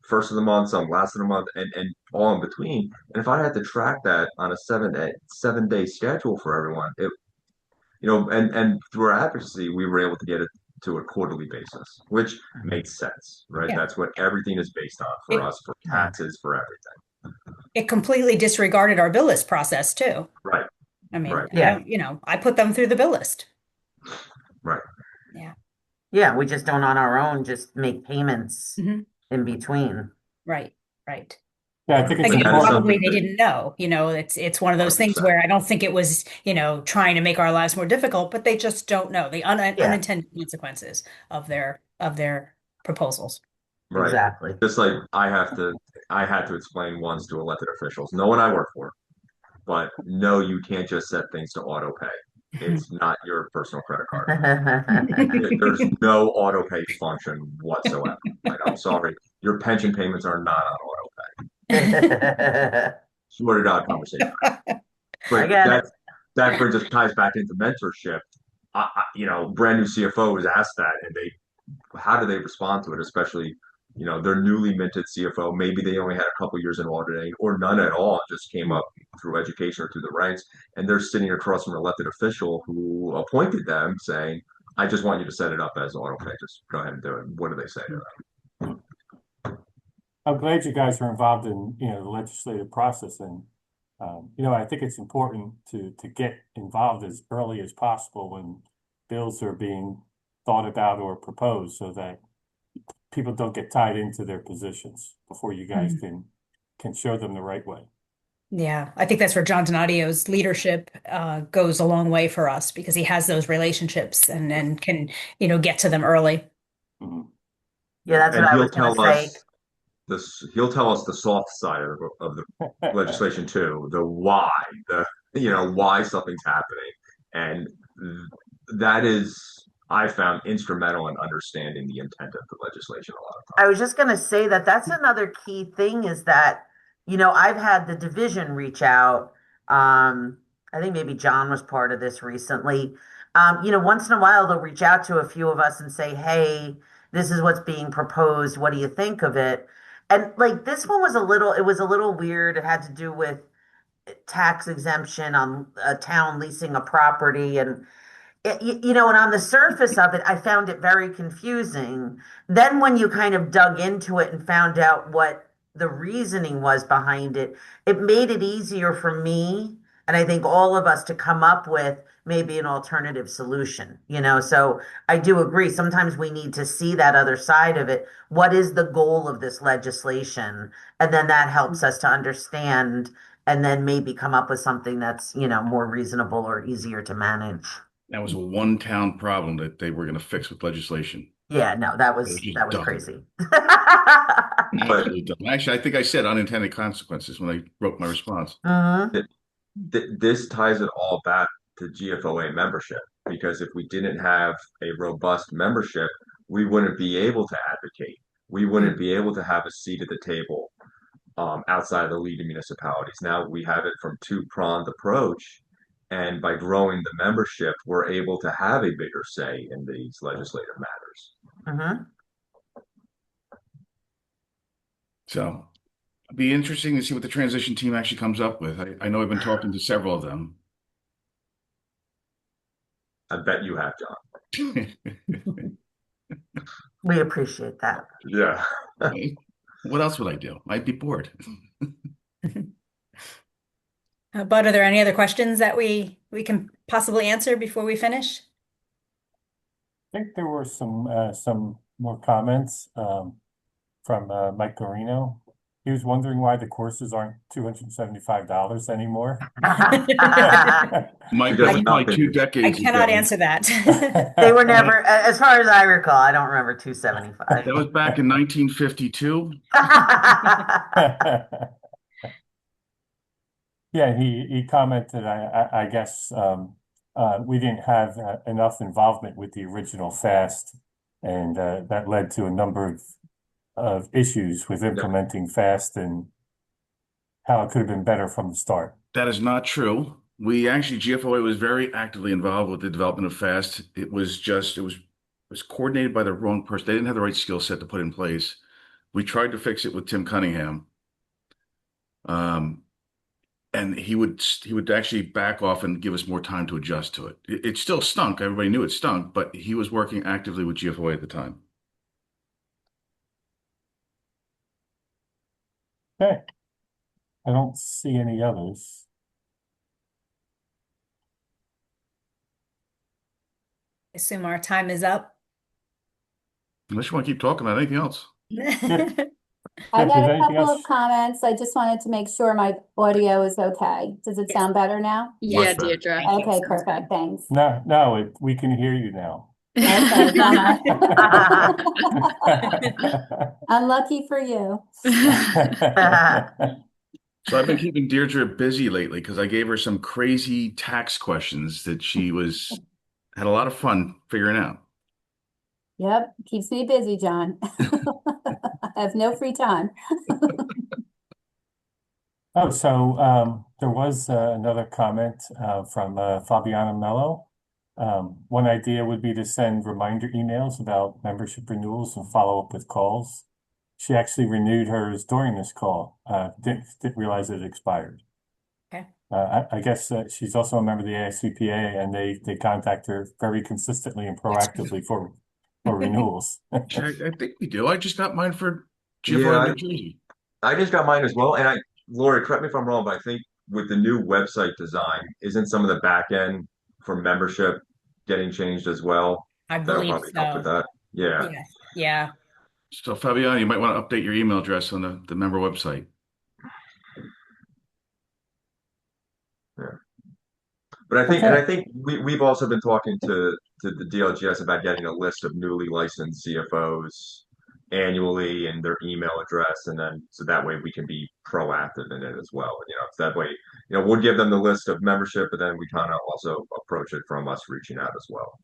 first of the month, some last of the month, and all in between. And if I had to track that on a 7 day schedule for everyone, and through our advocacy, we were able to get it to a quarterly basis, which makes sense, right? Yeah. That's what everything is based on for us, for taxes, for everything. It completely disregarded our bill list process too. Right. I mean, Right. Yeah. I put them through the bill list. Right. Yeah. Yeah, we just don't on our own just make payments Mhm. in between. Right. Right. Yeah, I think it's Again, That is important. probably something they that- didn't know, it's one of those things 100%. where I don't think it was, trying to make our lives more difficult, but they just don't know the unintended consequences of their proposals. Right. Exactly. Just like I had to explain once to elected officials, no one I work for, but no, you can't just set things to auto pay. It's not your personal credit card. There's no auto pay function whatsoever. Like, I'm sorry, your pension payments are not on auto pay. Sorted out conversation. I But get it. that ties back into mentorship. brand new CFO was asked that, and how do they respond to it? Especially, their newly minted CFO. Maybe they only had a couple years in auditing, or none at all, just came up through education or through the ranks, and they're sitting across from an elected official who appointed them, saying, "I just want you to set it up as auto pay. Just go ahead and do it." What do they say to I'm glad you guys are involved in, the legislative process, and I think it's important to get involved as early as possible when bills are being thought about or proposed, so that people don't get tied into their positions before you guys can show them the right way. Yeah, I think that's where John Donadio's leadership goes a long way for us because he has those relationships and can, get to them early. Mhm. Yeah, that's And what I he'll was going to tell say. us he'll tell us the soft side of the legislation too, the why, why something's happening. And that is, I found, instrumental in understanding the intent of the legislation a lot of I times. was just going to say that that's another key thing is that, I've had the division reach out. I think maybe John was part of this recently. Once in a while they'll reach out to a few of us and say, "Hey, this is what's being proposed. What do you think of it?" And like this one it was a little weird. It had to do with tax exemption on a town leasing a property and and on the surface of it, I found it very confusing. Then when you kind of dug into it and found out what the reasoning was behind it, it made it easier for me and I think all of us to come up with maybe an alternative solution, So I do agree. Sometimes we need to see that other side of it. What is the goal of this legislation? And then that helps us to understand and then maybe come up with something that's, more reasonable or easier to manage. That was a one town problem that they were going to fix with legislation. Yeah, no, that It was was just dumb. crazy. But Absolutely dumb. Actually, I think I said unintended consequences when I wrote my response. Hmm. this ties it all back to GFOA membership, because if we didn't have a robust membership, we wouldn't be able to advocate. We wouldn't be able to have a seat at the table outside of the leading municipalities. Now we have it from two-pronged approach, and by growing the membership, we're able to have a bigger say in these legislative matters. Hmm. So it'd be interesting to see what the transition team actually comes up with. I know I've been talking to several of them. I bet you have, John. We appreciate that. Yeah. What else would I do? I'd be bored. But are there any other questions that we can possibly answer before we finish? I think there were some more comments from Mike Garino. He was wondering why the courses aren't $275 anymore. Mike, Because that's of probably nothing. 2 decades I cannot ago. answer that. They were never, as far as I recall, I don't remember 275. That was back in 1952. Yeah, he commented, I guess we didn't have enough involvement with the original FAST, and that led to a number of issues with implementing FAST and how it could have been better from the start. That is not true. We actually, GFOA was very actively involved with the development of FAST. It was coordinated by the wrong person. They didn't have the right skill set to put in place. We tried to fix it with Tim Cunningham. And he would actually back off and give us more time to adjust to it. It still stunk. Everybody knew it stunk, but he was working actively with GFOA at the time. Okay. I don't see any others. I assume our time is up. Unless you want to keep talking about anything else. I Is got there a anything couple else? of comments. I just wanted to make sure my audio is okay. Does it sound better now? Yeah, Much better. Deirdre. Okay, perfect. Thanks. No, we can hear you now. Okay, bummer. Unlucky for you. So I've been keeping Deirdre busy lately because I gave her some crazy tax questions that she had a lot of fun figuring out. Yep, keeps me busy, John. I have no free time. Oh, so there was another comment from Fabiana Mello. One idea would be to send reminder emails about membership renewals and follow up with calls. She actually renewed hers during this call. Didn't realize it expired. Okay. I guess she's also a member of the ASCPA, and they contact her very consistently and That's proactively for renewals. I think we do. I just got mine for GFO in Yeah, New Jersey. I just got mine as well. And Lori, correct me if I'm wrong, but I think with the new website design, isn't some of the back end for membership getting changed as well? I That'll believe probably help with so. that. Yeah. Yeah. Yeah. So Fabian, you might want to update your email address on the member website. Yeah. But Okay. I think we've also been talking to the DLGS about getting a list of newly licensed CFOs annually and their email address, and then so that way we can be proactive in it as well. So that way, we'll give them the list of membership, but then we kind of also approach it from us reaching out as well.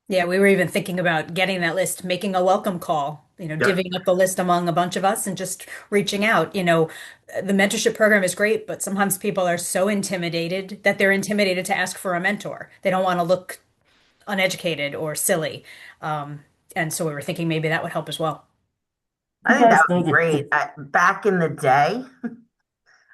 Yeah, we were even thinking about getting that list, making a welcome call, Yeah. divvying up the list among a bunch of us and just reaching out. The mentorship program is great, but sometimes people are so intimidated that they're intimidated to ask for a mentor. They don't want to look uneducated or silly. And so we were thinking maybe that would help as well. I You think that guys know would be great. Back in the day,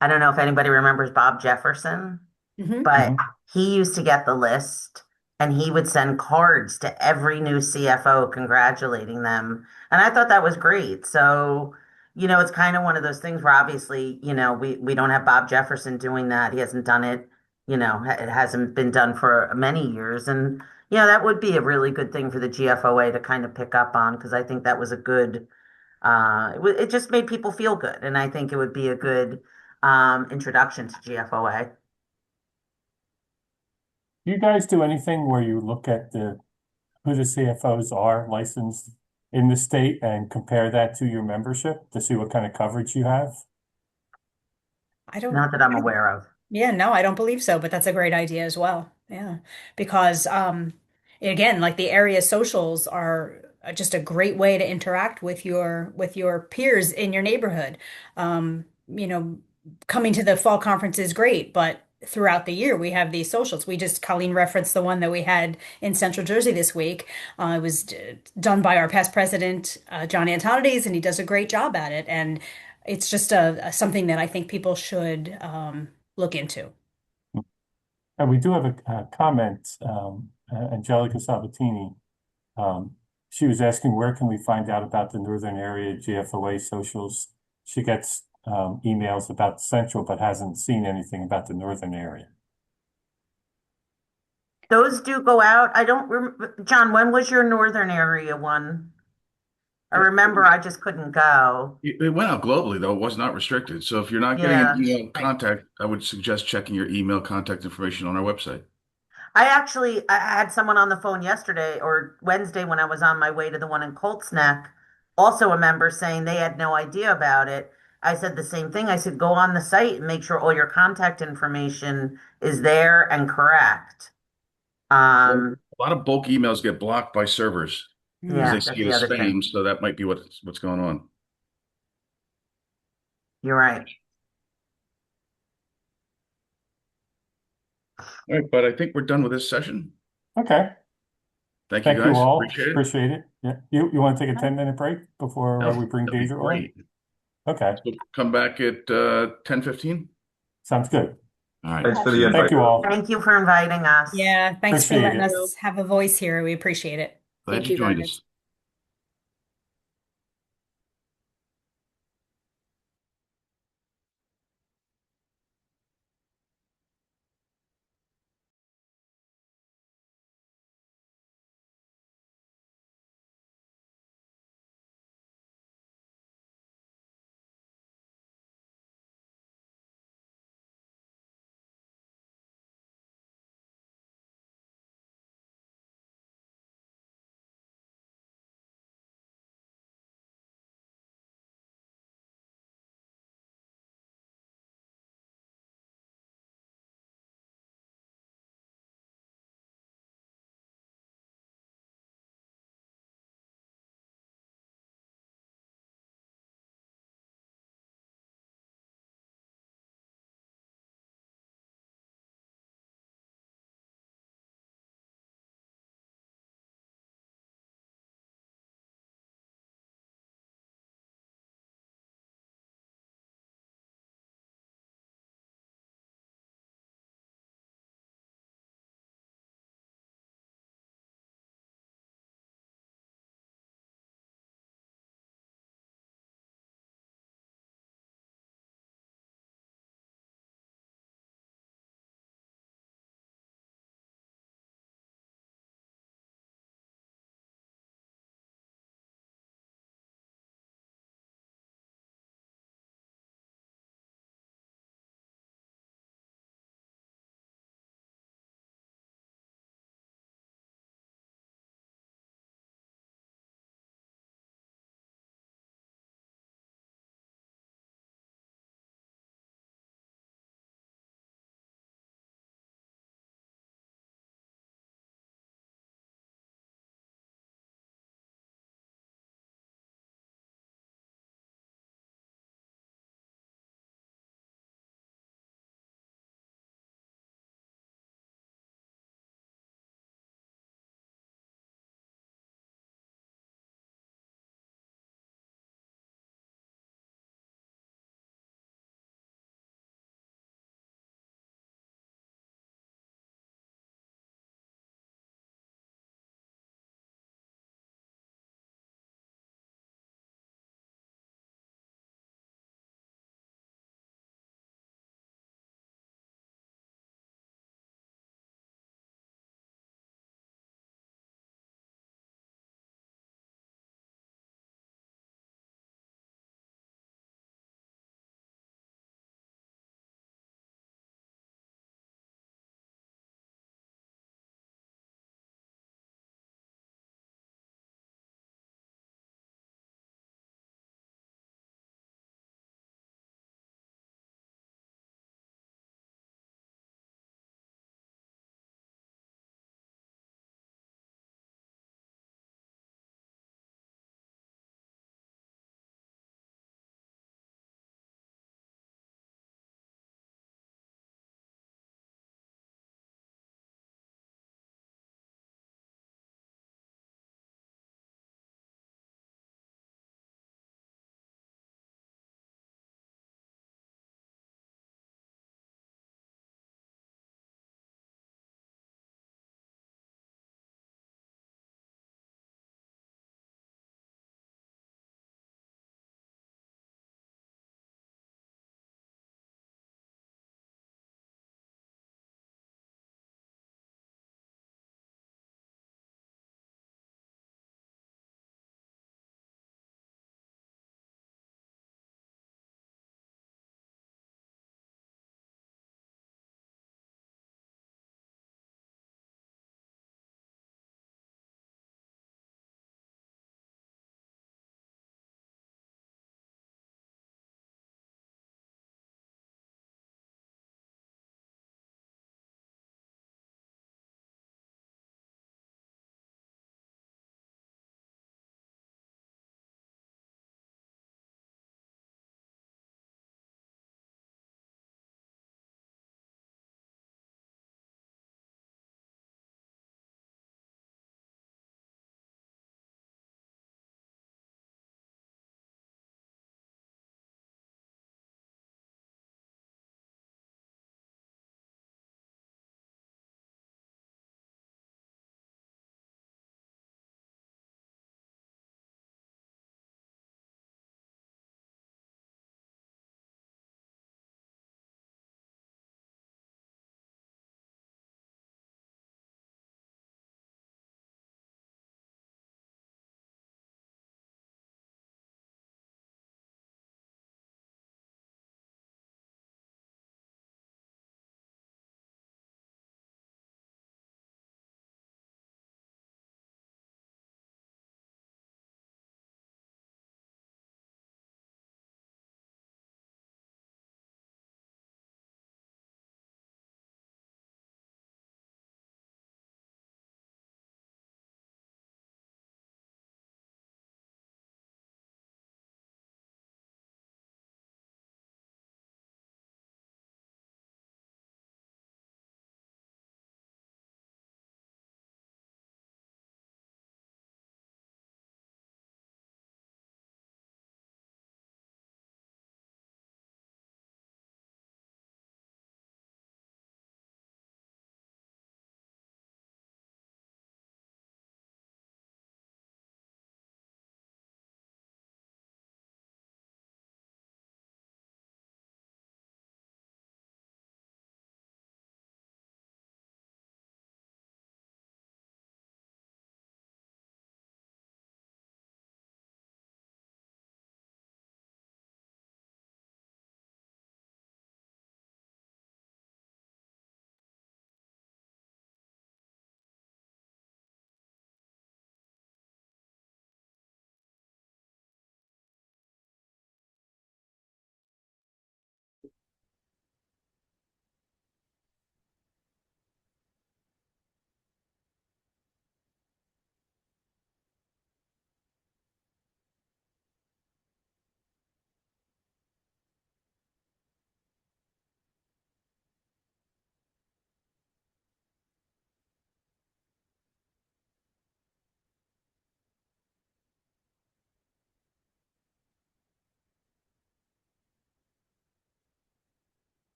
I don't know if anybody remembers Bob Jefferson, Hmm. but Mhm. he used to get the list and he would send cards to every new CFO congratulating them. And I thought that was great. So, it's kind of one of those things where obviously, we don't have Bob Jefferson doing that. He hasn't done it, it hasn't been done for many years. And, that would be a really good thing for the GFOA to kind of pick up on because I think that was a good, it just made people feel good. And I think it would be a good introduction to GFOA. Do you guys do anything where you look at who the CFOs are licensed in the state and compare that to your membership to see what kind of coverage you have? I don't, Not that I'm aware of. yeah, no, I don't believe so, but that's a great idea as well. Yeah. Because again, like the area socials are just a great way to interact with your peers in your neighborhood. Um, you know, coming to the fall conference is great, but throughout the year we have these socials. Colleen referenced the one that we had in Central Jersey this week. It was done by our past president, John Antonides, and he does a great job at it. And it's just something that I think people should look into. And we do have a comment, Angelica Sabatini. Um, she was asking where can we find out about the Northern Area GFOA socials? She gets emails about Central, but hasn't seen anything about the Northern area. Those do go out. I don't rem John, when was your northern area one? I remember I just couldn't go. It went out globally, though. It was not restricted. So if you're not getting an Yeah. email Right. contact, I would suggest checking your email contact information on our website. I had someone on the phone yesterday or Wednesday when I was on my way to the one in Colts Neck, also a member saying they had no idea about it. I said the same thing. I said, go on the site and make sure all your contact information is there and correct. Well, Um, a lot of bulk emails get blocked by servers because Mm. they yeah, see that's it the as other thing. spam. So that might be what's going on. You're right. All right, but I think we're done with this session. Okay, Thank you, thank you guys. all. Appreciate it. Appreciate it. Yeah, you want to take a 10-minute break before No, we bring that'd be Deidre on? great. Okay, So come back at 10:15. sounds good. All right. Thanks for the See you. Thank invite. you all. Thank you for inviting us. Yeah, thanks for Appreciate letting it. us have a voice here. We appreciate it. Glad Thank you you, joined guys. us.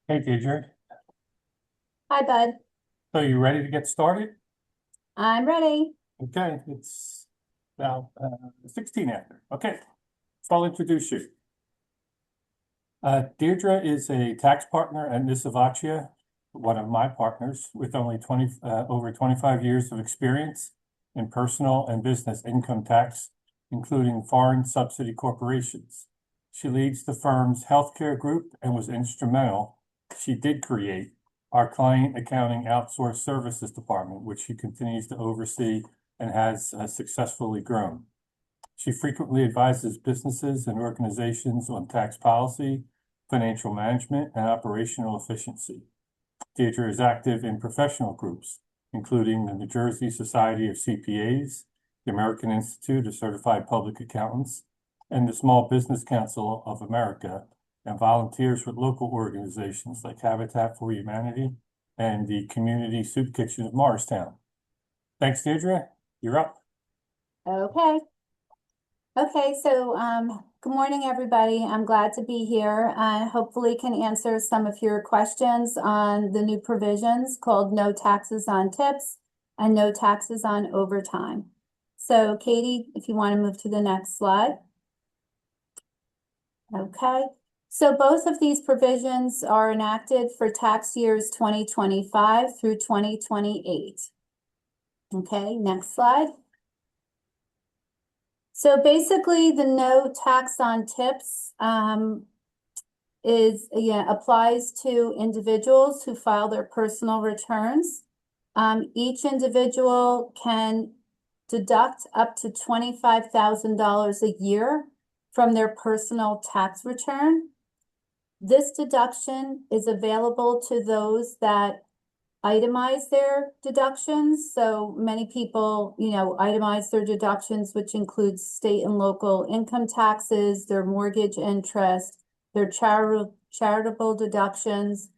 Hey, Deirdre. Hi, bud. So you ready to get started? I'm ready. Okay, it's now 16 after. Okay, so I'll introduce you. Deirdre is a tax partner at Nisivoccia, one of my partners with only over 25 years of experience in personal and business income tax, including foreign subsidy corporations. She leads the firm's healthcare group and was instrumental. She did create our client accounting outsourced services department, which she continues to oversee and has successfully grown. She frequently advises businesses and organizations on tax policy, financial management, and operational efficiency. Deirdre is active in professional groups, including the New Jersey Society of CPAs, the American Institute of Certified Public Accountants, and the Small Business Council of America, and volunteers with local organizations like Habitat for Humanity and the Community Soup Kitchen of Morristown. Thanks, Deirdre. You're up. Okay. Okay, so good morning, everybody. I'm glad to be here. Hopefully can answer some of your questions on the new provisions called no taxes on tips and no taxes on overtime. So Katie, if you want to move to the next slide. Okay, so both of these provisions are enacted for tax years 2025 through 2028. Okay, next slide. So basically, the no tax on tips applies to individuals who file their personal returns. Each individual can deduct up to $25,000 a year from their personal tax return. This deduction is available to those that itemize their deductions. So many people, itemize their deductions, which includes state and local income taxes, their mortgage interest, their charitable deductions.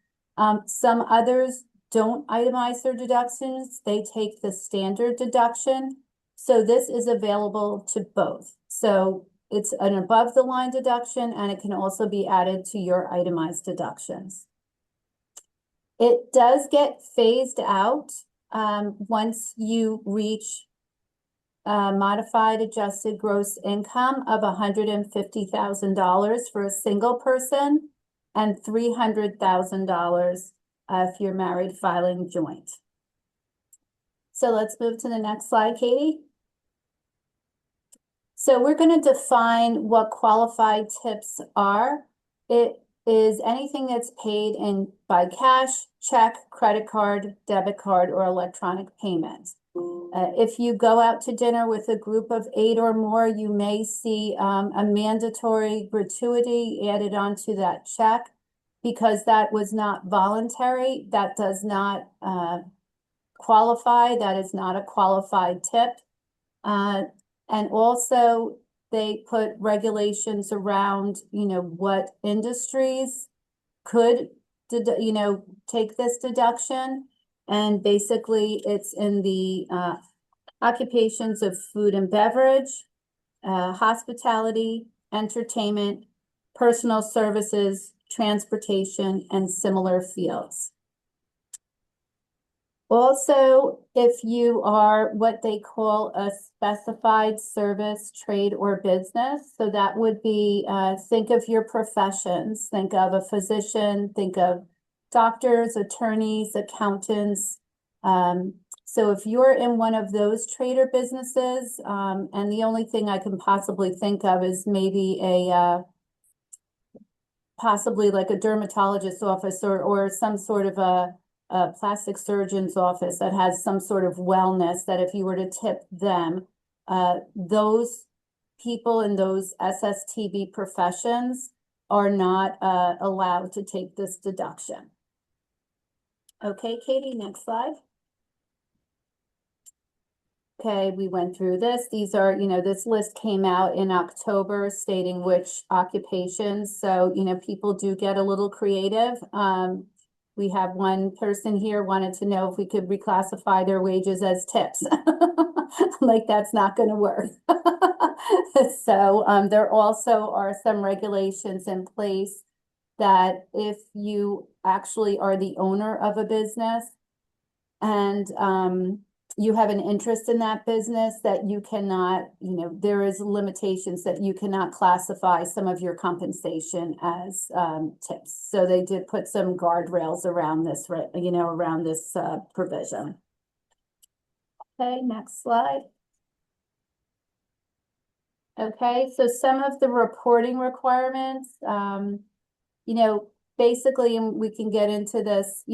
Some others don't itemize their deductions. They take the standard deduction. So this is available to both. So it's an above the line deduction, and it can also be added to your itemized deductions. It does get phased out once you reach modified adjusted gross income of $150,000 for a single person and $300,000 if you're married filing joint. So let's move to the next slide, Katie. So we're going to define what qualified tips are. It is anything that's paid in by cash, check, credit card, debit card, or electronic payment. If you go out to dinner with a group of 8 or more, you may see a mandatory gratuity added onto that check because that was not voluntary. That does not qualify. That is not a qualified tip. And also they put regulations around, what industries could, take this deduction. And basically it's in the occupations of food and beverage, hospitality, entertainment, personal services, transportation, and similar fields. Also, if you are what they call a specified service, trade, or business, so that would be, think of your professions, think of a physician, think of doctors, attorneys, accountants. So if you're in one of those trade or businesses, and the only thing I can possibly think of is maybe possibly like a dermatologist's office or some sort of a plastic surgeon's office that has some sort of wellness, that if you were to tip them, those people in those SSTB professions are not allowed to take this deduction. Okay, Katie, next slide. Okay, we went through this. These are, this list came out in October stating which occupations. So, people do get a little creative. We have one person here wanted to know if we could reclassify their wages as tips. Like that's not going to work. So there also are some regulations in place that if you actually are the owner of a business and you have an interest in that business, that you cannot, there is limitations that you cannot classify some of your compensation as tips. So they did put some guardrails around this, around this provision. Okay, next slide. Okay, so some of the reporting requirements, basically, and we can get into this,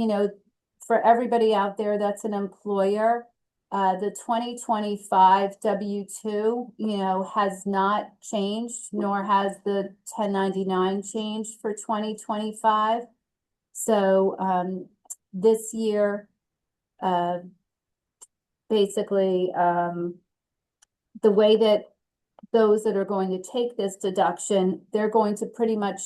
for everybody out there that's an employer, the 2025 W-2, has not changed, nor has the 1099 changed for 2025. So this year, basically, the way that those that are going to take this deduction, they're going to pretty much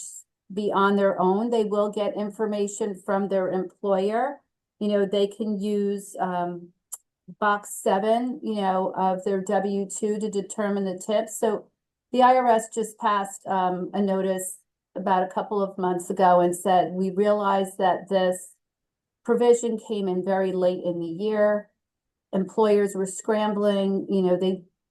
be on their own. They will get information from their employer. They can use box 7, of their W-2 to determine the tips. So the IRS just passed a notice about a couple of months ago and said, we realized that this provision came in very late in the year. Employers were scrambling,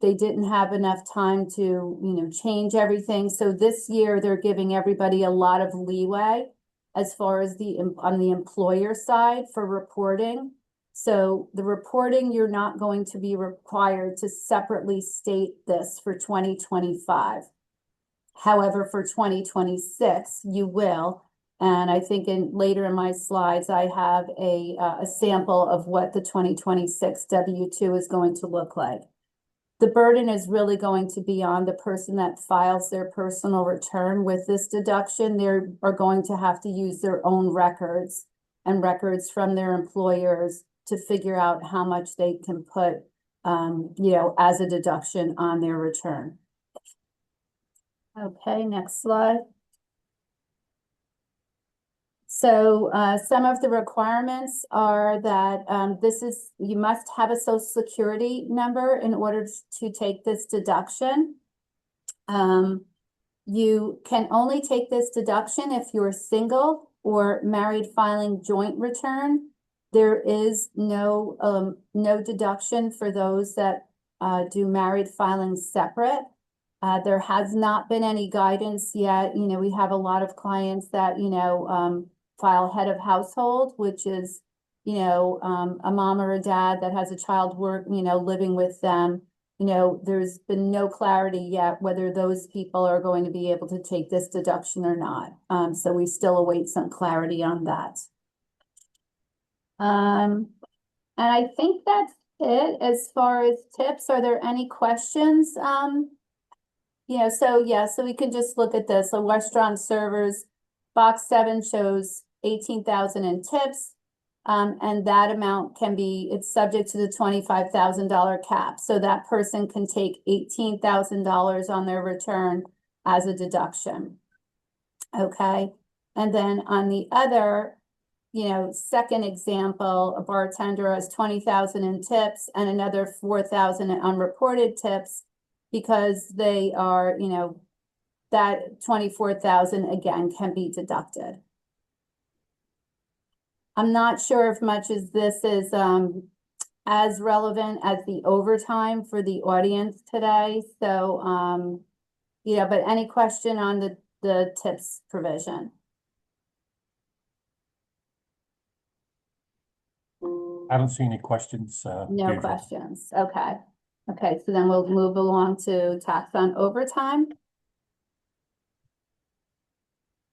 they didn't have enough time to, change everything. So this year they're giving everybody a lot of leeway as far as on the employer side for reporting. So the reporting, you're not going to be required to separately state this for 2025. However, for 2026, you will. And I think later in my slides, I have a sample of what the 2026 W-2 is going to look like. The burden is really going to be on the person that files their personal return with this deduction. They are going to have to use their own records and records from their employers to figure out how much they can put, as a deduction on their return. Okay, next slide. So some of the requirements are that you must have a Social Security number in order to take this deduction. You can only take this deduction if you're single or married filing joint return. There is no deduction for those that do married filing separate. There has not been any guidance yet. We have a lot of clients that, file head of household, which is, a mom or a dad that has a child living with them. There's been no clarity yet whether those people are going to be able to take this deduction or not. So we still await some clarity on that. And I think that's it as far as tips. Are there any questions? So we can just look at this. So restaurant servers, box 7 shows 18,000 in tips. And that amount it's subject to the $25,000 cap. So that person can take $18,000 on their return as a deduction. Okay. And then on the other, second example, a bartender has 20,000 in tips and another 4,000 in unreported tips because they are, that 24,000 again can be deducted. I'm not sure if much as this is as relevant as the overtime for the audience today. So, but any question on the tips provision? I don't see any questions. No Deirdre. questions. Okay. Okay, so then we'll move along to tax on overtime.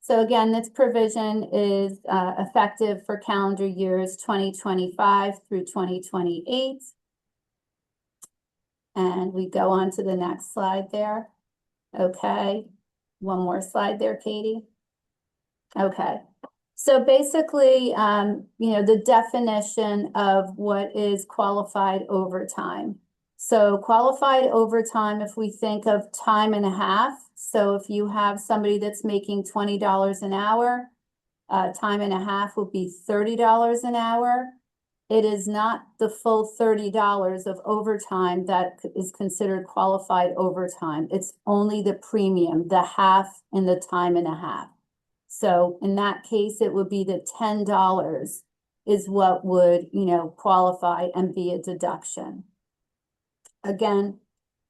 So again, this provision is effective for calendar years 2025 through 2028. And we go on to the next slide there. Okay, one more slide there, Katie. Okay, so basically, the definition of what is qualified overtime. So qualified overtime, if we think of time and a half, so if you have somebody that's making $20 an hour, time and a half would be $30 an hour. It is not the full $30 of overtime that is considered qualified overtime. It's only the premium, the half and the time and a half. So in that case, it would be the $10 is what would, qualify and be a deduction. Again,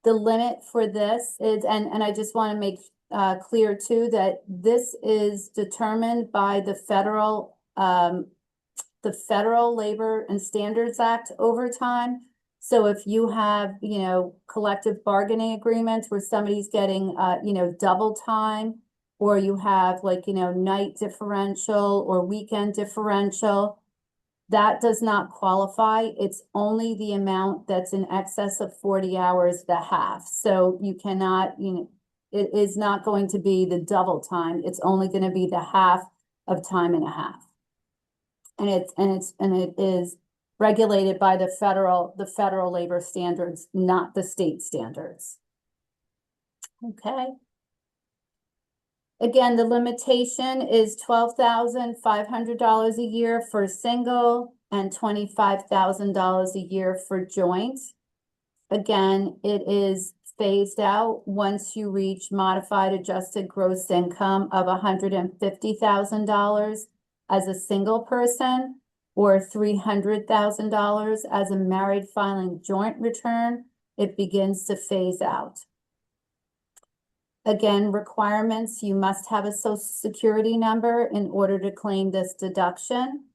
the limit for this is, and I just want to make clear too, that this is determined by the federal Labor and Standards Act overtime. So if you have, collective bargaining agreements where somebody's getting, double time, or you have night differential or weekend differential, that does not qualify. It's only the amount that's in excess of 40 hours, the half. So you cannot, it is not going to be the double time. It's only going to be the half of time and a half. And it is regulated by the federal labor standards, not the state standards. Okay. Again, the limitation is $12,500 a year for single and $25,000 a year for joint. Again, it is phased out once you reach modified adjusted gross income of $150,000 as a single person or $300,000 as a married filing joint return. It begins to phase out. Again, requirements, you must have a Social Security number in order to claim this deduction.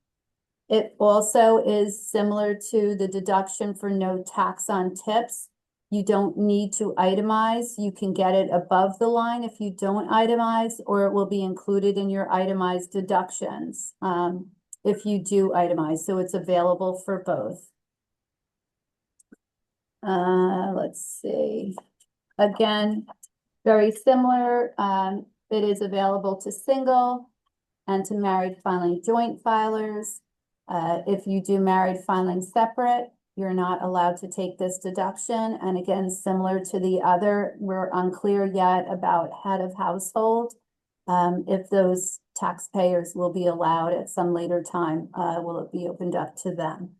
It also is similar to the deduction for no tax on tips. You don't need to itemize. You can get it above the line if you don't itemize, or it will be included in your itemized deductions if you do itemize. So it's available for both. Let's see. Again, very similar. It is available to single and to married filing joint filers. If you do married filing separate, you're not allowed to take this deduction. And again, similar to the other, we're unclear yet about head of household. If those taxpayers will be allowed at some later time, will it be opened up to them?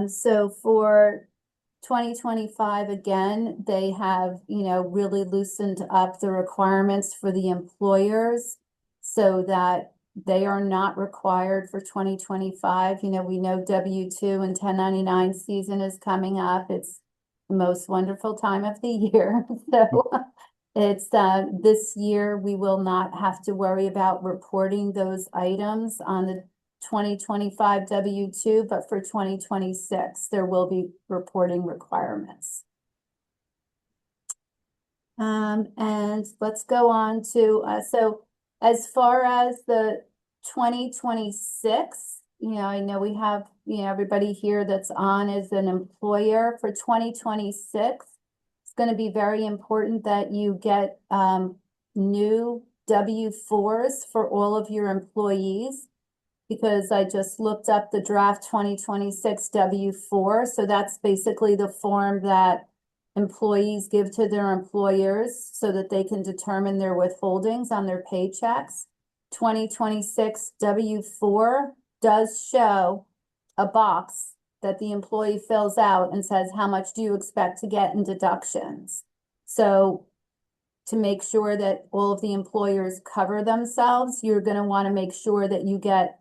So for 2025, again, they have, really loosened up the requirements for the employers so that they are not required for 2025. We know W-2 and 1099 season is coming up. It's the most wonderful time of the year. So it's this year we will not have to worry about reporting those items on the 2025 W-2, but for 2026, there will be reporting requirements. And let's go on to, so as far as the 2026, I know we have, everybody here that's on as an employer for 2026. It's going to be very important that you get new W-4s for all of your employees, because I just looked up the draft 2026 W-4. So that's basically the form that employees give to their employers so that they can determine their withholdings on their paychecks. 2026 W-4 does show a box that the employee fills out and says, how much do you expect to get in deductions? So to make sure that all of the employers cover themselves, you're going to want to make sure that you get,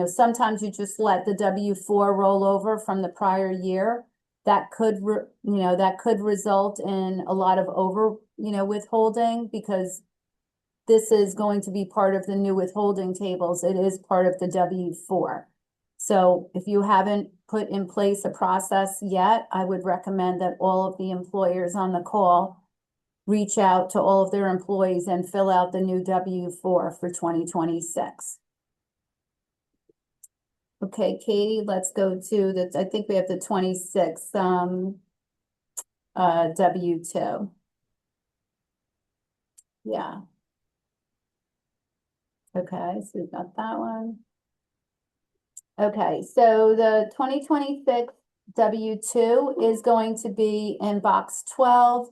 sometimes you just let the W-4 roll over from the prior year. That could, result in a lot of withholding, because this is going to be part of the new withholding tables. It is part of the W-4. So if you haven't put in place a process yet, I would recommend that all of the employers on the call reach out to all of their employees and fill out the new W-4 for 2026. Okay, Katie, let's go to the, I think we have the 26 W-2. Yeah. Okay, so we've got that one. Okay, so the 2026 W-2 is going to be in box 12.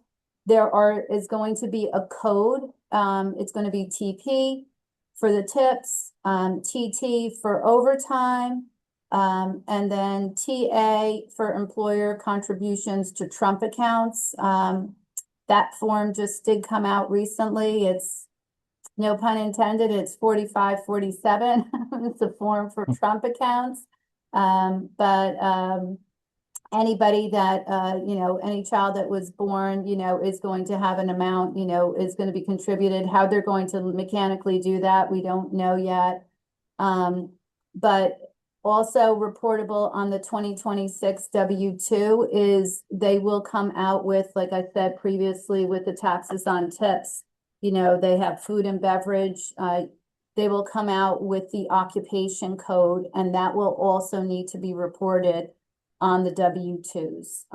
Is going to be a code. It's going to be TP for the tips, TT for overtime, and then TA for employer contributions to Trump accounts. That form just did come out recently. It's, no pun intended, it's 4547. It's a form for Trump accounts. Anybody that, any child that was born, is going to have an amount, is going to be contributed. How they're going to mechanically do that, we don't know yet. But also reportable on the 2026 W-2 is they will come out with, like I said previously, with the taxes on tips. They have food and beverage. They will come out with the occupation code, and that will also need to be reported on the W-2s.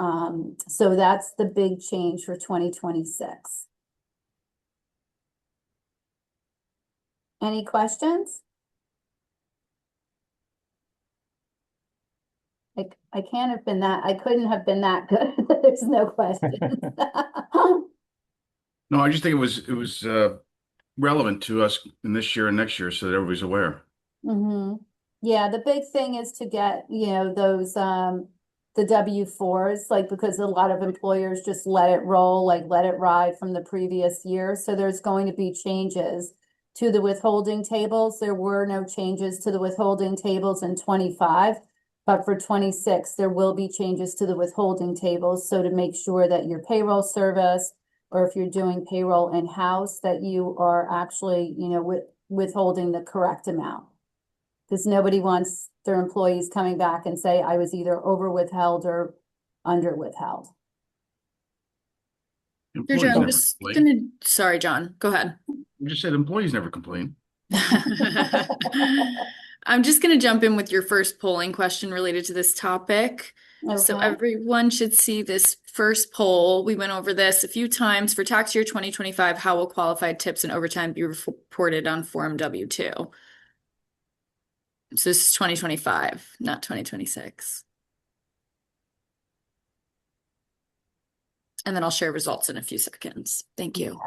So that's the big change for 2026. Any questions? I couldn't have been that good. There's no question. No, I just think it was relevant to us in this year and next year so that everybody's aware. Mm-hmm. Yeah, the big thing is to get, those, the W-4s, because a lot of employers just let it roll, let it ride from the previous year. So there's going to be changes to the withholding tables. There were no changes to the withholding tables in 25, but for 26, there will be changes to the withholding tables. So to make sure that your payroll service, or if you're doing payroll in-house, that you are actually, withholding the correct amount. Because nobody wants their employees coming back and say, I was either over withheld or under withheld. Employees I'm never just complain. sorry, John, go ahead. You just said employees never complain. I'm just going to jump in with your first polling question related to this topic. So Okay. everyone should see this first poll. We went over this a few times. For tax year 2025, how will qualified tips and overtime be reported on Form W-2? So this is 2025, not 2026. And then I'll share results in a few seconds. Thank you.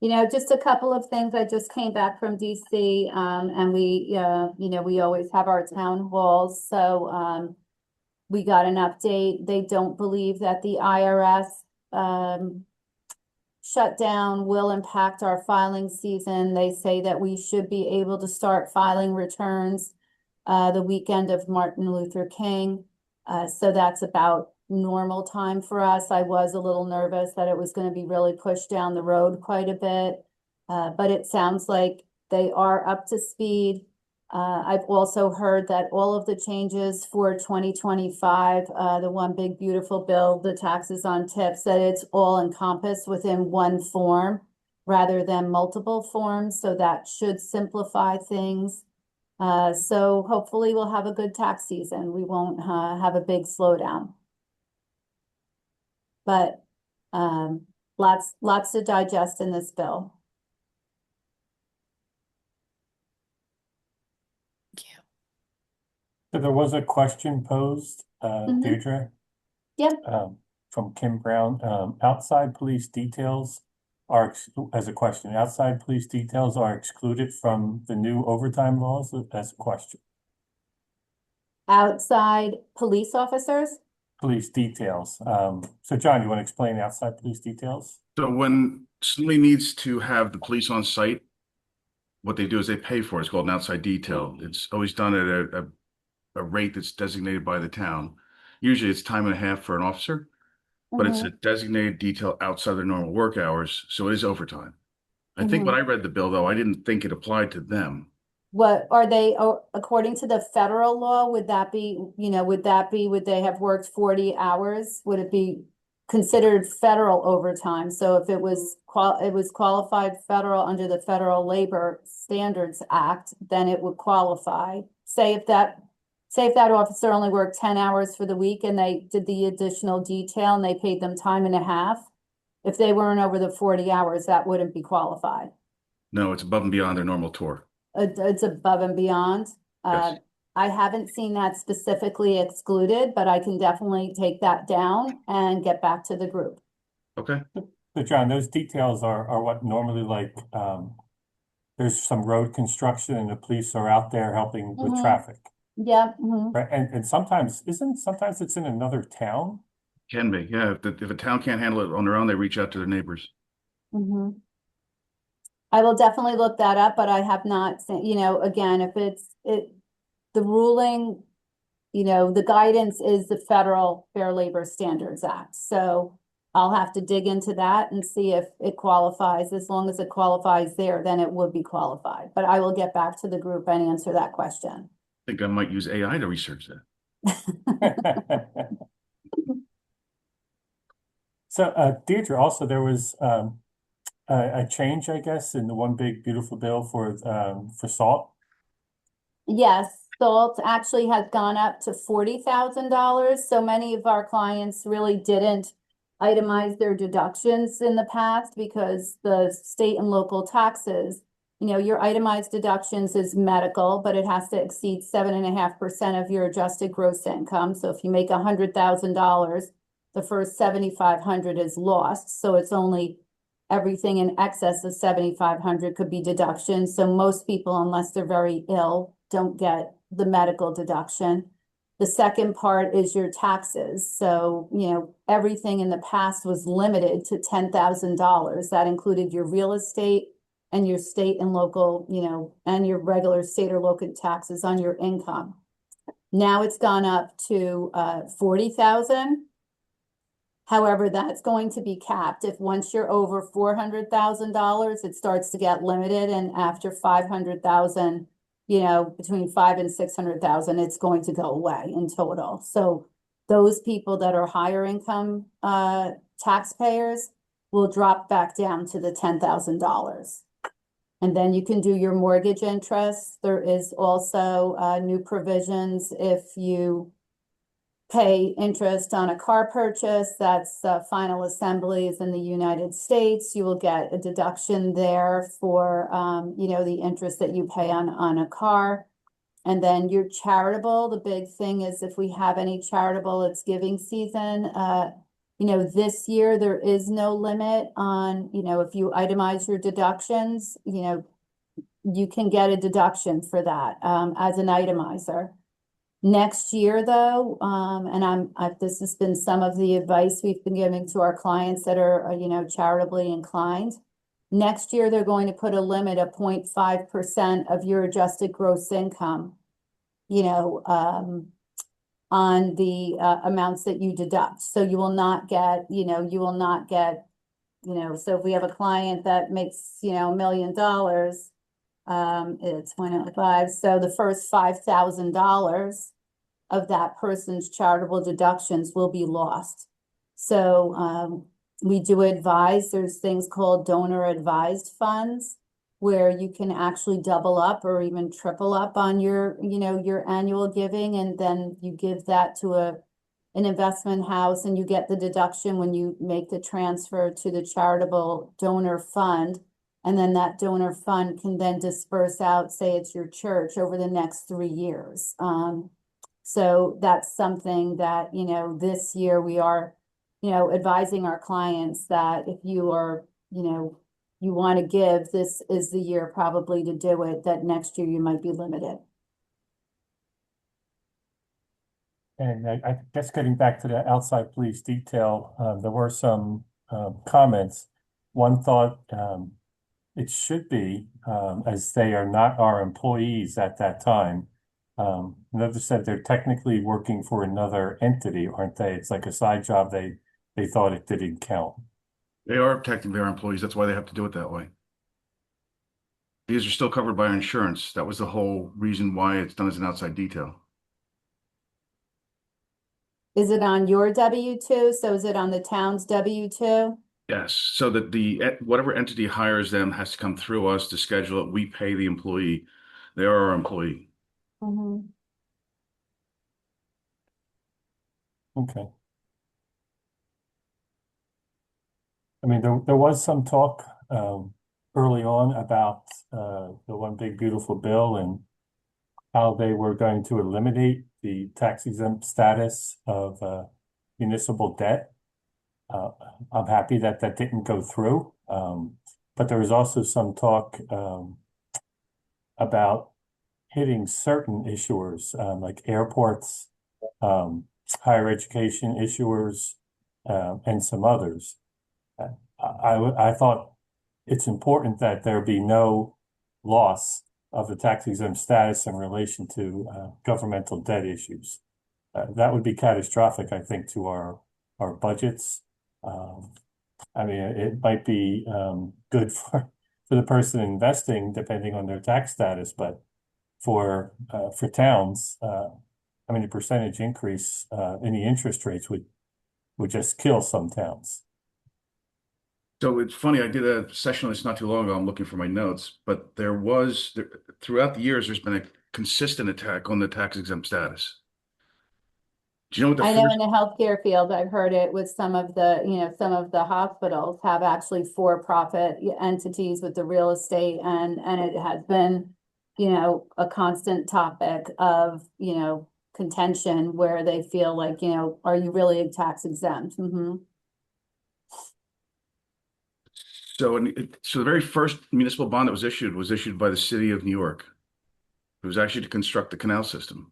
You know, just a couple of things. I just came back from DC, and we always have our town halls. So, we got an update. They don't believe that the IRS, shutdown will impact our filing season. They say that we should be able to start filing returns, the weekend of Martin Luther King. So that's about normal time for us. I was a little nervous that it was going to be really pushed down the road quite a bit. But it sounds like they are up to speed. I've also heard that all of the changes for 2025, the one big beautiful bill, the taxes on tips, that it's all encompassed within one form rather than multiple forms. So that should simplify things. So hopefully we'll have a good tax season. We won't have a big slowdown. But lots to digest in this bill. So there was a question posed, Mhm. Deirdre, Yep. from Kim Brown. Outside police details are, as a question, outside police details are excluded from the new overtime laws as a question. Outside police officers? Police details. So John, you want to explain outside police details? So when somebody needs to have the police on site, what they do is they pay for it. It's called an outside detail. It's always done at a rate that's designated by the town. Usually it's time and a half for an officer, but it's a designated detail outside their normal work hours, so it is overtime. I think when I read the bill, though, I didn't think it applied to them. What are they, according to the federal law, would that be, would they have worked 40 hours? Would it be considered federal overtime? So if it was qualified federal under the Federal Labor Standards Act, then it would qualify. Say if that officer only worked 10 hours for the week and they did the additional detail and they paid them time and a half. If they weren't over the 40 hours, that wouldn't be qualified. No, it's above and beyond their normal tour. It's above and beyond. Yes. I haven't seen that specifically excluded, but I can definitely take that down and get back to the group. Okay. So John, those details are what normally like, there's some road construction and the police are out there helping with traffic. Yeah. Right. And sometimes it's in another town. Can be, yeah. If a town can't handle it on their own, they reach out to their neighbors. I will definitely look that up, but I have not seen, again, if the ruling, the guidance is the Federal Fair Labor Standards Act. So I'll have to dig into that and see if it qualifies. As long as it qualifies there, then it would be qualified. But I will get back to the group and answer that question. I think I might use AI to research that. So, Deirdre, also there was a change, I guess, in the one big beautiful bill for salt. Yes, salt actually has gone up to $40,000. So many of our clients really didn't itemize their deductions in the past because the state and local taxes, your itemized deductions is medical, but it has to exceed 7.5% of your adjusted gross income. So if you make $100,000, the first 7,500 is lost. So it's only everything in excess of 7,500 could be deductions. So most people, unless they're very ill, don't get the medical deduction. The second part is your taxes. So, everything in the past was limited to $10,000. That included your real estate and your state and local, and your regular state or local taxes on your income. Now it's gone up to 40,000. However, that's going to be capped. If once you're over $400,000, it starts to get limited, and after 500,000, between 500,000 and 600,000, it's going to go away in total. So those people that are higher income taxpayers will drop back down to the $10,000. And then you can do your mortgage interest. There is also new provisions if you pay interest on a car purchase, that's final assemblies in the United States. You will get a deduction there for, the interest that you pay on a car. And then your charitable, the big thing is if we have any charitable, it's giving season. This year there is no limit on, if you itemize your deductions, you can get a deduction for that as an itemizer. Next year, though, this has been some of the advice we've been giving to our clients that are, charitably inclined. Next year, they're going to put a limit of 0.5% of your adjusted gross income, on the amounts that you deduct. So you will not get, so if we have a client that makes, $1 million, it's 0.05. So the first $5,000 of that person's charitable deductions will be lost. So we do advise, there's things called donor advised funds where you can actually double up or even triple up on your, your annual giving, and then you give that to an investment house and you get the deduction when you make the transfer to the charitable donor fund. And then that donor fund can then disperse out, say it's your church, over the next 3 years. So that's something that, this year we are, advising our clients that if you are, you want to give, this is the year probably to do it, that next year you might be limited. And I guess getting back to the outside police detail, there were some comments. One thought, it should be, as they are not our employees at that time. Another said they're technically working for another entity, aren't they? It's like a side job. They thought it didn't count. They are technically our employees. That's why they have to do it that way. These are still covered by our insurance. That was the whole reason why it's done as an outside detail. Is it on your W-2? So is it on the town's W-2? Yes. So that whatever entity hires them has to come through us to schedule it. We pay the employee. They are our employee. Mm-hmm. Okay. I mean, there was some talk early on about the one big beautiful bill and how they were going to eliminate the tax exempt status of municipal debt. I'm happy that that didn't go through, but there was also some talk about hitting certain issuers like airports, higher education issuers, and some others. I thought it's important that there be no loss of the tax exempt status in relation to governmental debt issues. That would be catastrophic, I think, to our budgets. I mean, it might be good for the person investing, depending on their tax status, but for towns, I mean, the percentage increase in the interest rates would just kill some towns. So it's funny, I did a session on this not too long ago. I'm looking for my notes, but throughout the years, there's been a consistent attack on the tax exempt status. Do you know what I know in the healthcare field, I've heard it with some of the hospitals have actually for-profit entities with the real estate, and it has been, a constant topic of, contention where they feel like, are you really tax exempt? Mm-hmm. So the very first municipal bond that was issued by the city of New York. It was actually to construct the canal system.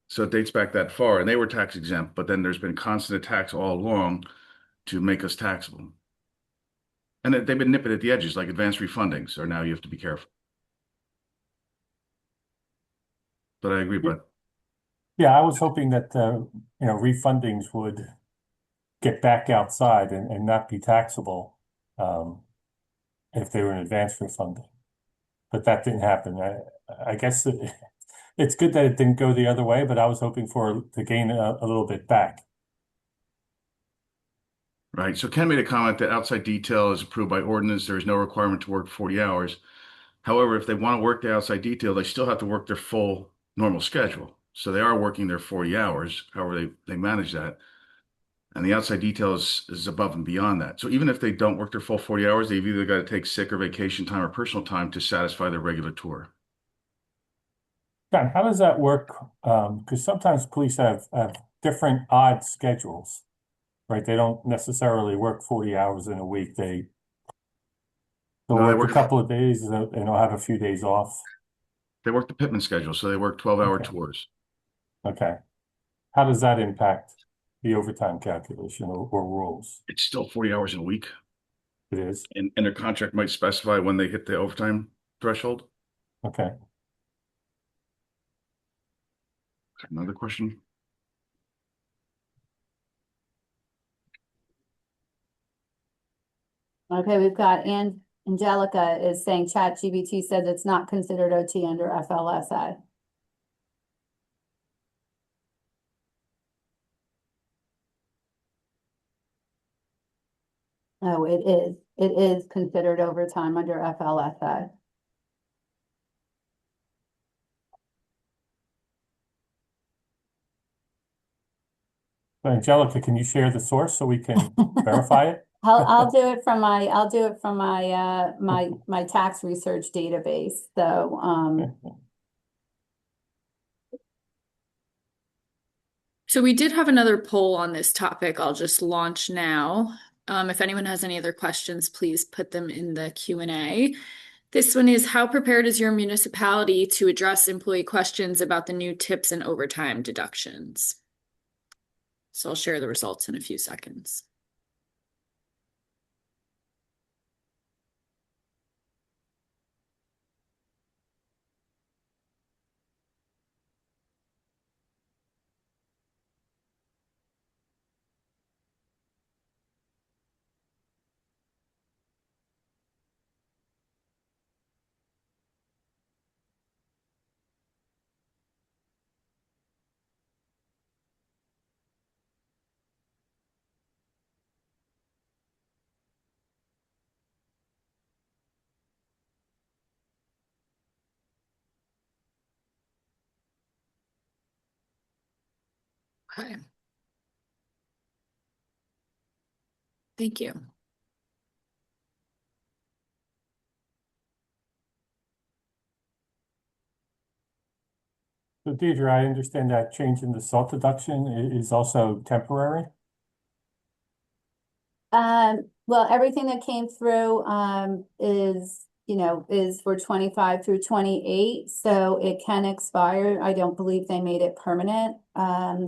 So it dates back that far, and they were tax exempt, but then there's been constant attacks all along to make us taxable. And they've been nipping at the edges, like advanced refunding. So now you have to be careful. But I agree, Bud. Yeah, I was hoping that refundings would get back outside and not be taxable if they were an advanced refunding. But that didn't happen. I guess it's good that it didn't go the other way, but I was hoping to gain a little bit back. right? So Ken made a comment that outside detail is approved by ordinance. There is no requirement to work 40 hours. However, if they want to work the outside detail, they still have to work their full normal schedule. So they are working their 40 hours, however they manage that. And the outside detail is above and beyond that. So even if they don't work their full 40 hours, they've either got to take sick or vacation time or personal time to satisfy their regular tour. John, how does that work? Because sometimes police have different odd schedules, right? They don't necessarily work 40 hours in a week. They'll No, work a couple of days and they'll have a few days off. they work the Pittman schedule, so they work 12-hour Okay. tours. Okay. How does that impact the overtime calculation or rules? It's still 40 hours in a week. It is. And their contract might specify when they hit the overtime threshold. Okay. Another question? Okay, we've got Angelica is saying ChatGPT said it's not considered OT under FLSA. Oh, it is. It is considered overtime under FLSA. Angelica, can you share the source so we can verify it? I'll do it from my my tax research database. So So we did have another poll on this topic. I'll just launch now. If anyone has any other questions, please put them in the Q&A. This one is, how prepared is your municipality to address employee questions about the new tips and overtime deductions? So I'll share the results in a few seconds. Okay. Thank you. So Deidre, I understand that change in the salt deduction is also temporary? well, everything that came through is, is for 25 through 28, so it can expire. I don't believe they made it permanent.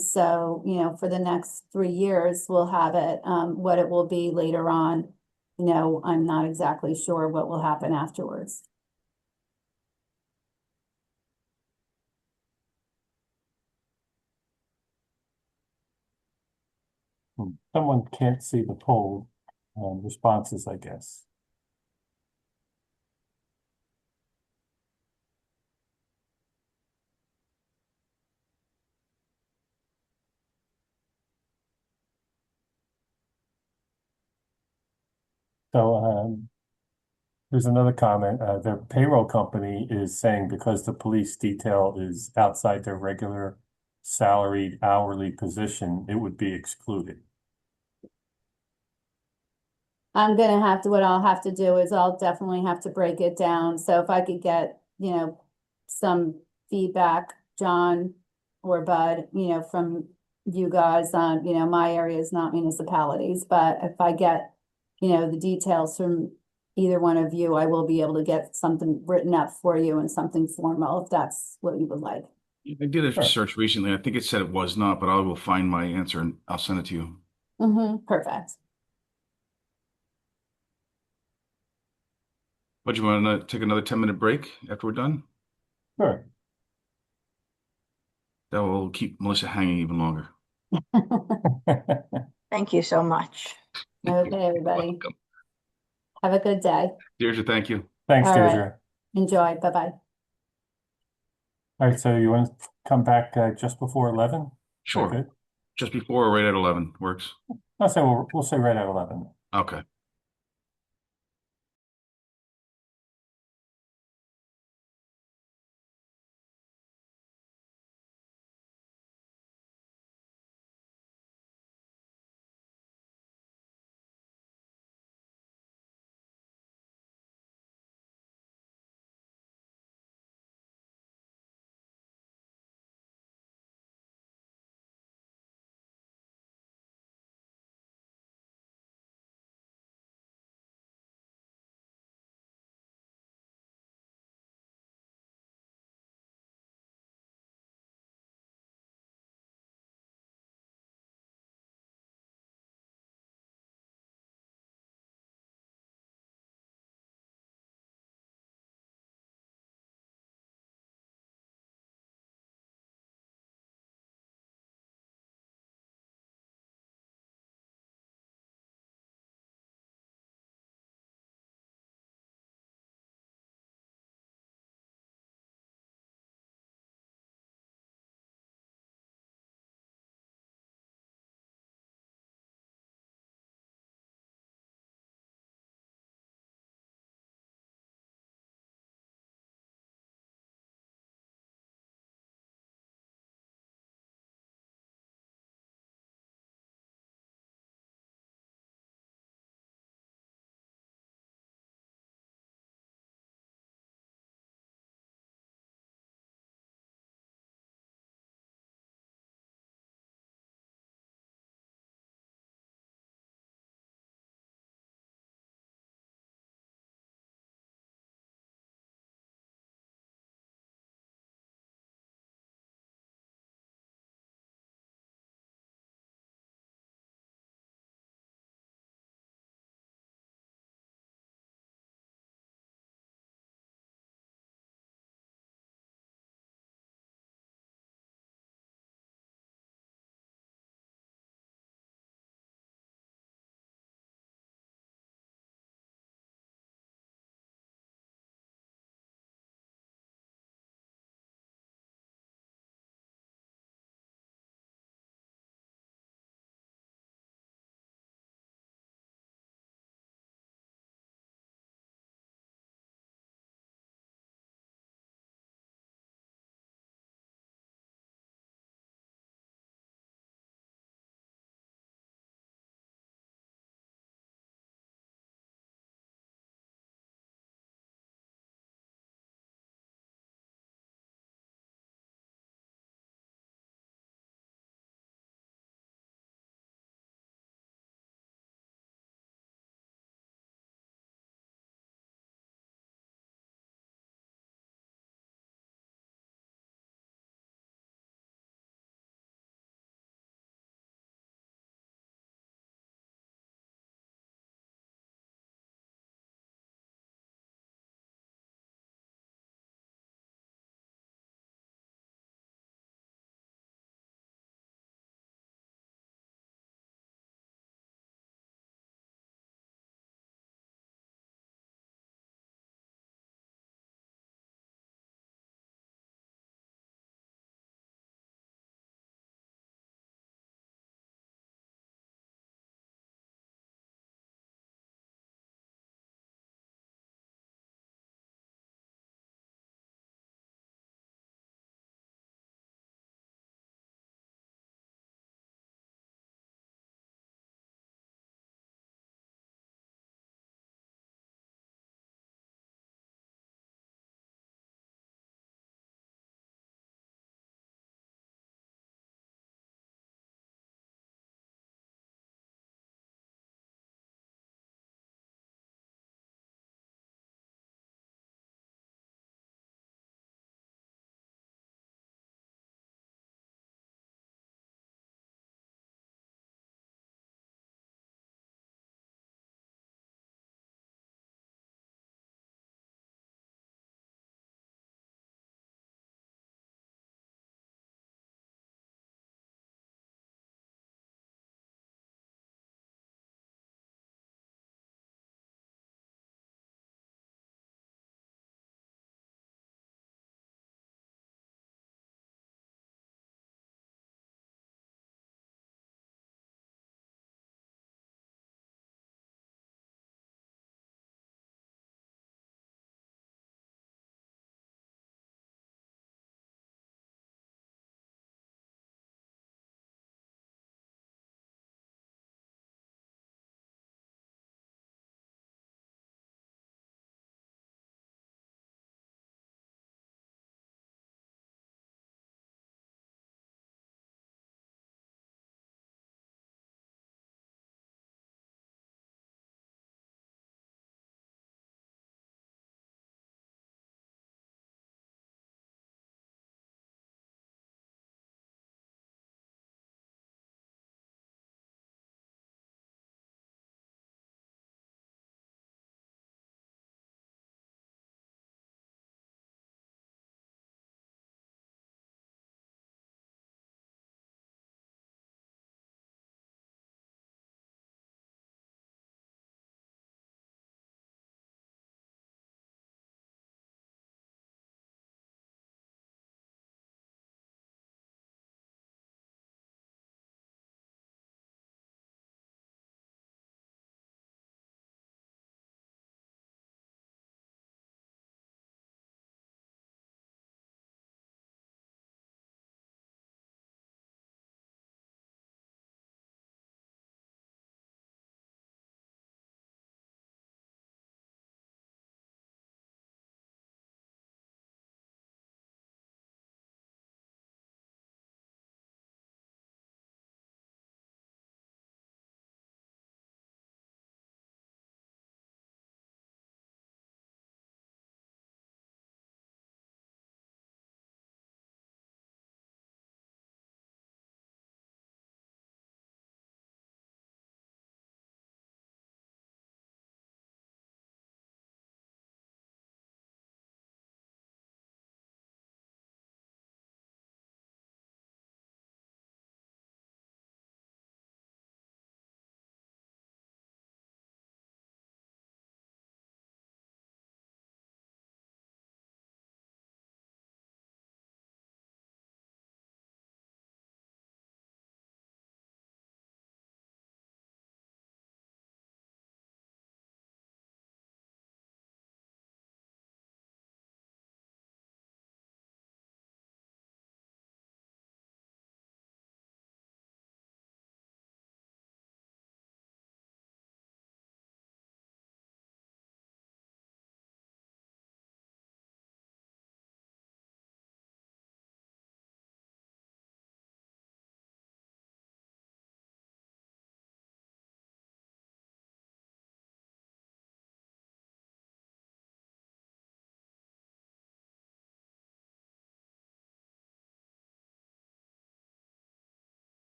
So, for the next 3 years, we'll have it. What it will be later on, I'm not exactly sure what will happen afterwards. Someone can't see the poll responses, I guess. So there's another comment. The payroll company is saying because the police detail is outside their regular salaried hourly position, it would be excluded. What I'll have to do is I'll definitely have to break it down. So if I could get, some feedback, John or Bud, from you guys on, my area is not municipalities, but if I get, the details from either one of you, I will be able to get something written up for you and something formal if that's what you would like. I did a search recently. I think it said it was not, but I will find my answer and I'll send it to you. Perfect. But you want to take another 10-minute break after we're done? Sure. That will keep Melissa hanging even longer. Thank you so much. Okay, everybody. Have a good day. Deirdre, thank you. Thanks, All right. Deirdre. Enjoy. Bye-bye. All right, so you want to come back just before 11? Sure. Good. Just before or right at 11 works. I'll say we'll say right at 11. Okay.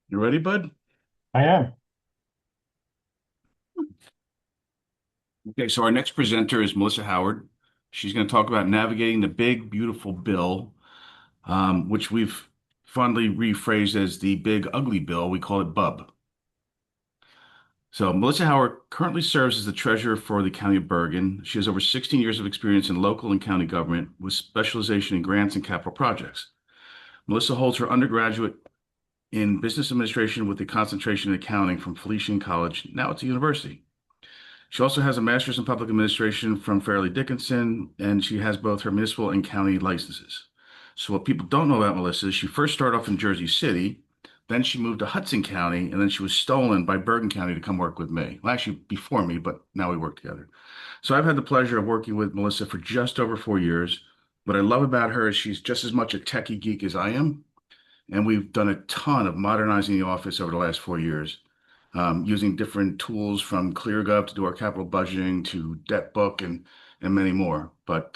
You ready, bud? I am. Okay, so our next presenter is Melissa Howard. She's going to talk about navigating the big, beautiful bill, which we've fondly rephrased as the big, ugly bill. We call it BUB. So Melissa Howard currently serves as the treasurer for the County of Bergen. She has over 16 years of experience in local and county government with specialization in grants and capital projects. Melissa holds her undergraduate in business administration with a concentration in accounting from Felician College, now it's a university. She also has a master's in public administration from Fairleigh Dickinson, and she has both her municipal and county licenses. So what people don't know about Melissa is she first started off in Jersey City, then she moved to Hudson County, and then she was stolen by Bergen County to come work with me. Well, actually before me, but now we work together. So I've had the pleasure of working with Melissa for just over 4 years. What I love about her is she's just as much a techie geek as I am, and we've done a ton of modernizing the office over the last 4 years, using different tools from ClearGov to do our capital budgeting to debt book and many more. But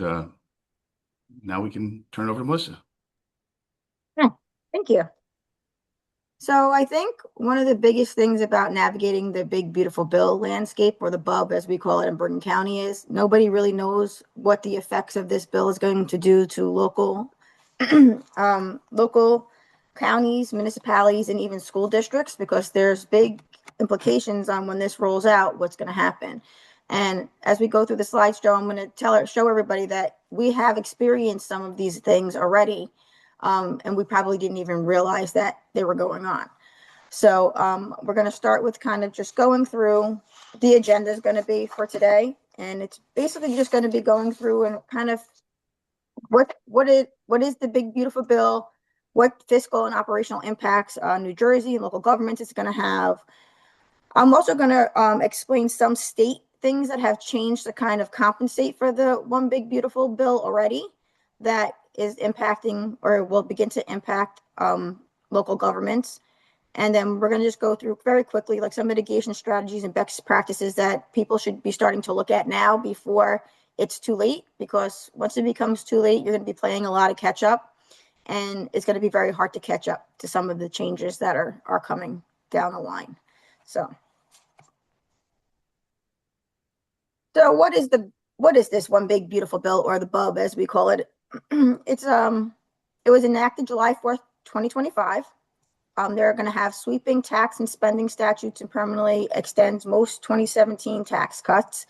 now we can turn it over to Melissa. Thank you. So I think one of the biggest things about navigating the big, beautiful bill landscape, or the BUB as we call it in Bergen County, is nobody really knows what the effects of this bill is going to do to local local counties, municipalities, and even school districts, because there's big implications on when this rolls out, what's going to happen. And as we go through the slideshow, I'm going to show everybody that we have experienced some of these things already. And we probably didn't even realize that they were going on. So we're going to start with kind of just going through the agenda is going to be for today. And it's basically just going to be going through and kind of what is the big, beautiful bill, what fiscal and operational impacts on New Jersey and local governments it's going to have. I'm also going to explain some state things that have changed to kind of compensate for the one big, beautiful bill already that is impacting or will begin to impact local governments. And then we're going to just go through very quickly like some mitigation strategies and best practices that people should be starting to look at now before it's too late, because once it becomes too late, you're going to be playing a lot of catch up, and it's going to be very hard to catch up to some of the changes that are coming down the line. So what is this one big, beautiful bill, or the BUB as we call it? It was enacted July 4th, 2025. They're going to have sweeping tax and spending statutes and permanently extends most 2017 tax cuts.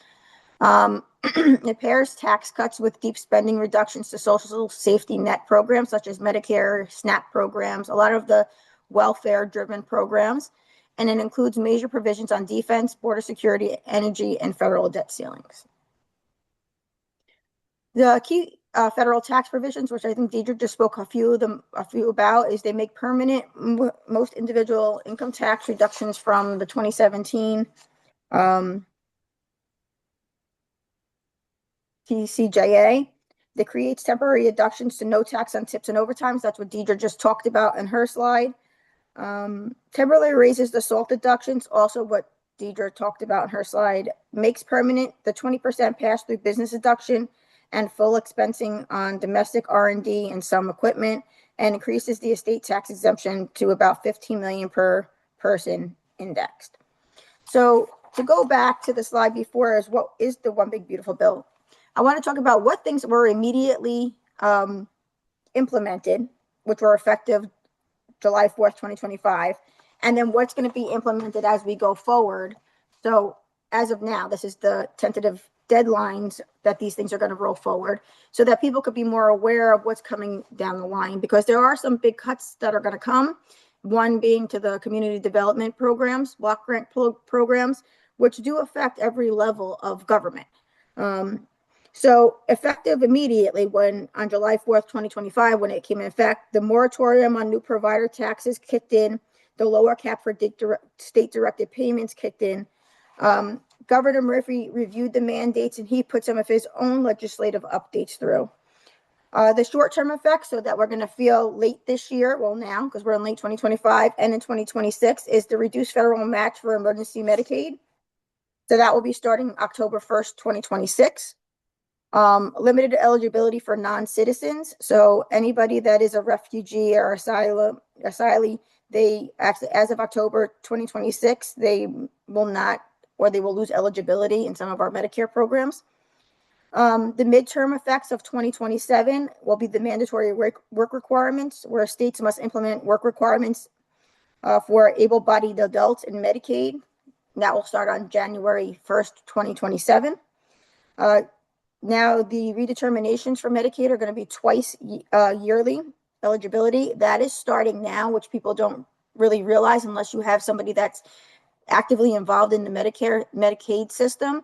It pairs tax cuts with deep spending reductions to social safety net programs such as Medicare, SNAP programs, a lot of the welfare-driven programs, and it includes major provisions on defense, border security, energy, and federal debt ceilings. The key federal tax provisions, which I think Deidre just spoke a few about, is they make permanent most individual income tax reductions from the 2017 TCJA. That creates temporary deductions to no tax on tips and overtimes. That's what Deidre just talked about in her slide. Temporarily raises the SALT deductions, also what Deidre talked about in her slide. Makes permanent the 20% pass-through business deduction and full expensing on domestic R&D and some equipment, and increases the estate tax exemption to about $15 million per person indexed. So to go back to the slide before, is what is the one big, beautiful bill? I want to talk about what things were immediately implemented, which were effective July 4th, 2025, and then what's going to be implemented as we go forward. So as of now, this is the tentative deadlines that these things are going to roll forward, so that people could be more aware of what's coming down the line, because there are some big cuts that are going to come. One being to the community development programs, block grant programs, which do affect every level of government. So effective immediately on July 4th, 2025, when it came in effect, the moratorium on new provider taxes kicked in, the lower cap for state directed payments kicked in. Governor Murphy reviewed the mandates, and he put some of his own legislative updates through. The short-term effects, so that we're going to feel late this year, well now, because we're in late 2025, and in 2026, is the reduced federal match for emergency Medicaid. So that will be starting October 1st, 2026. Limited eligibility for non-citizens. So anybody that is a refugee or asylee They actually, as of October 2026, they will not, or they will lose eligibility in some of our Medicare programs. The midterm effects of 2027 will be the mandatory work requirements, where states must implement work requirements for able-bodied adults in Medicaid. That will start on January 1st, 2027. Now, the redeterminations for Medicaid are going to be twice yearly eligibility. That is starting now, which people don't really realize unless you have somebody that's actively involved in the Medicaid system.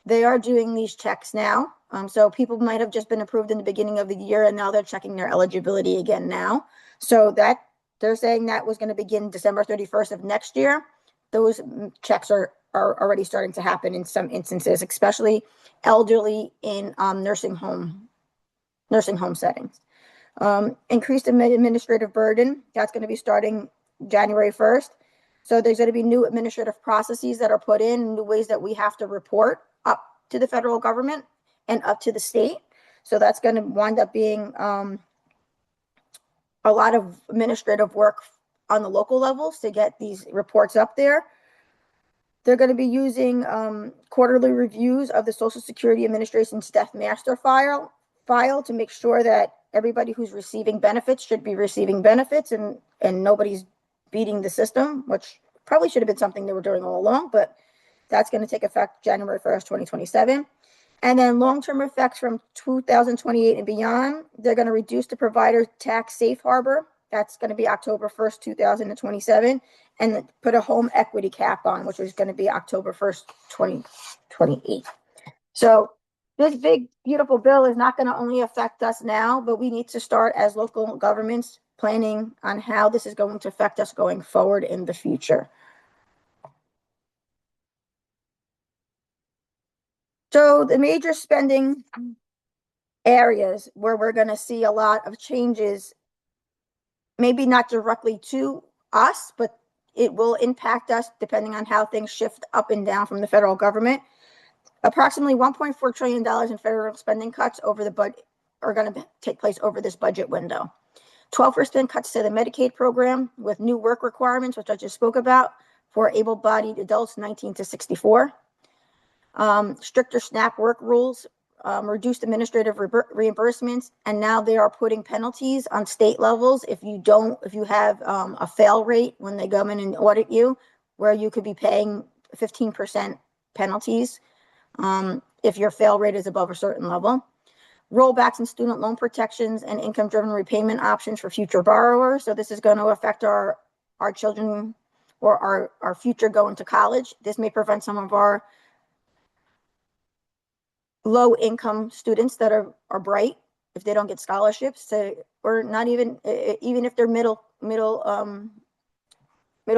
They are doing these checks now. So people might have just been approved in the beginning of the year, and now they're checking their eligibility again now. So that they're saying that was going to begin December 31st of next year. Those checks are already starting to happen in some instances, especially elderly in nursing home settings. Increased administrative burden, that's going to be starting January 1st. So there's going to be new administrative processes that are put in, new ways that we have to report up to the federal government and up to the state. So that's going to wind up being a lot of administrative work on the local levels to get these reports up there. They're going to be using quarterly reviews of the Social Security Administration's Death Master file to make sure that everybody who's receiving benefits should be receiving benefits and nobody's beating the system, which probably should have been something they were doing all along, but that's going to take effect January 1st, 2027. And then long-term effects from 2028 and beyond, they're going to reduce the provider tax safe harbor. That's going to be October 1st, 2027, and put a home equity cap on, which is going to be October 1st, 2028. So this big, beautiful bill is not going to only affect us now, but we need to start as local governments planning on how this is going to affect us going forward in the future. So the major spending areas where we're going to see a lot of changes, maybe not directly to us, but it will impact us depending on how things shift up and down from the federal government. Approximately $1.4 trillion in federal spending cuts over the budget are going to take place over this budget window. 12% cuts to the Medicaid program with new work requirements, which I just spoke about, for able-bodied adults 19 to 64. Stricter SNAP work rules, reduced administrative reimbursements, and now they are putting penalties on state levels if you have a fail rate when they come in and audit you, where you could be paying 15% penalties if your fail rate is above a certain level. Rollbacks in student loan protections and income-driven repayment options for future borrowers. So this is going to affect our children or our future going to college. This may prevent some of our low-income students that are bright, if they don't get scholarships, or not even if they're middle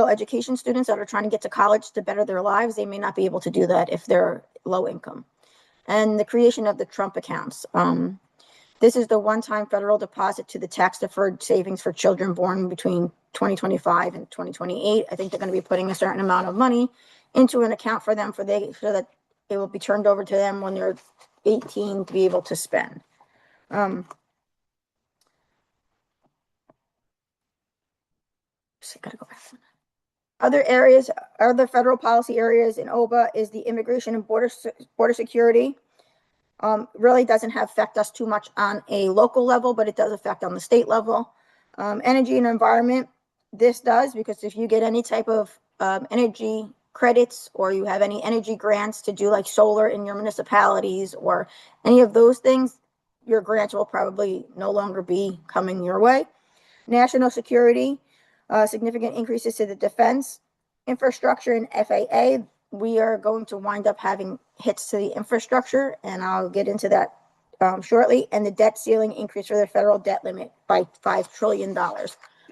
education students that are trying to get to college to better their lives, they may not be able to do that if they're low income. And the creation of the Trump accounts. This is the one-time federal deposit to the tax-deferred savings for children born between 2025 and 2028. I think they're going to be putting a certain amount of money into an account for them so that it will be turned over to them when they're 18 to be able to spend. Gotta go back. Other federal policy areas in OBA is the immigration and border security. Really doesn't affect us too much on a local level, but it does affect on the state level. Energy and environment, this does, because if you get any type of energy credits or you have any energy grants to do like solar in your municipalities or any of those things, your grants will probably no longer be coming your way. National security, significant increases to the defense infrastructure and FAA. We are going to wind up having hits to the infrastructure, and I'll get into that shortly. And the debt ceiling increase for the federal debt limit by $5 trillion,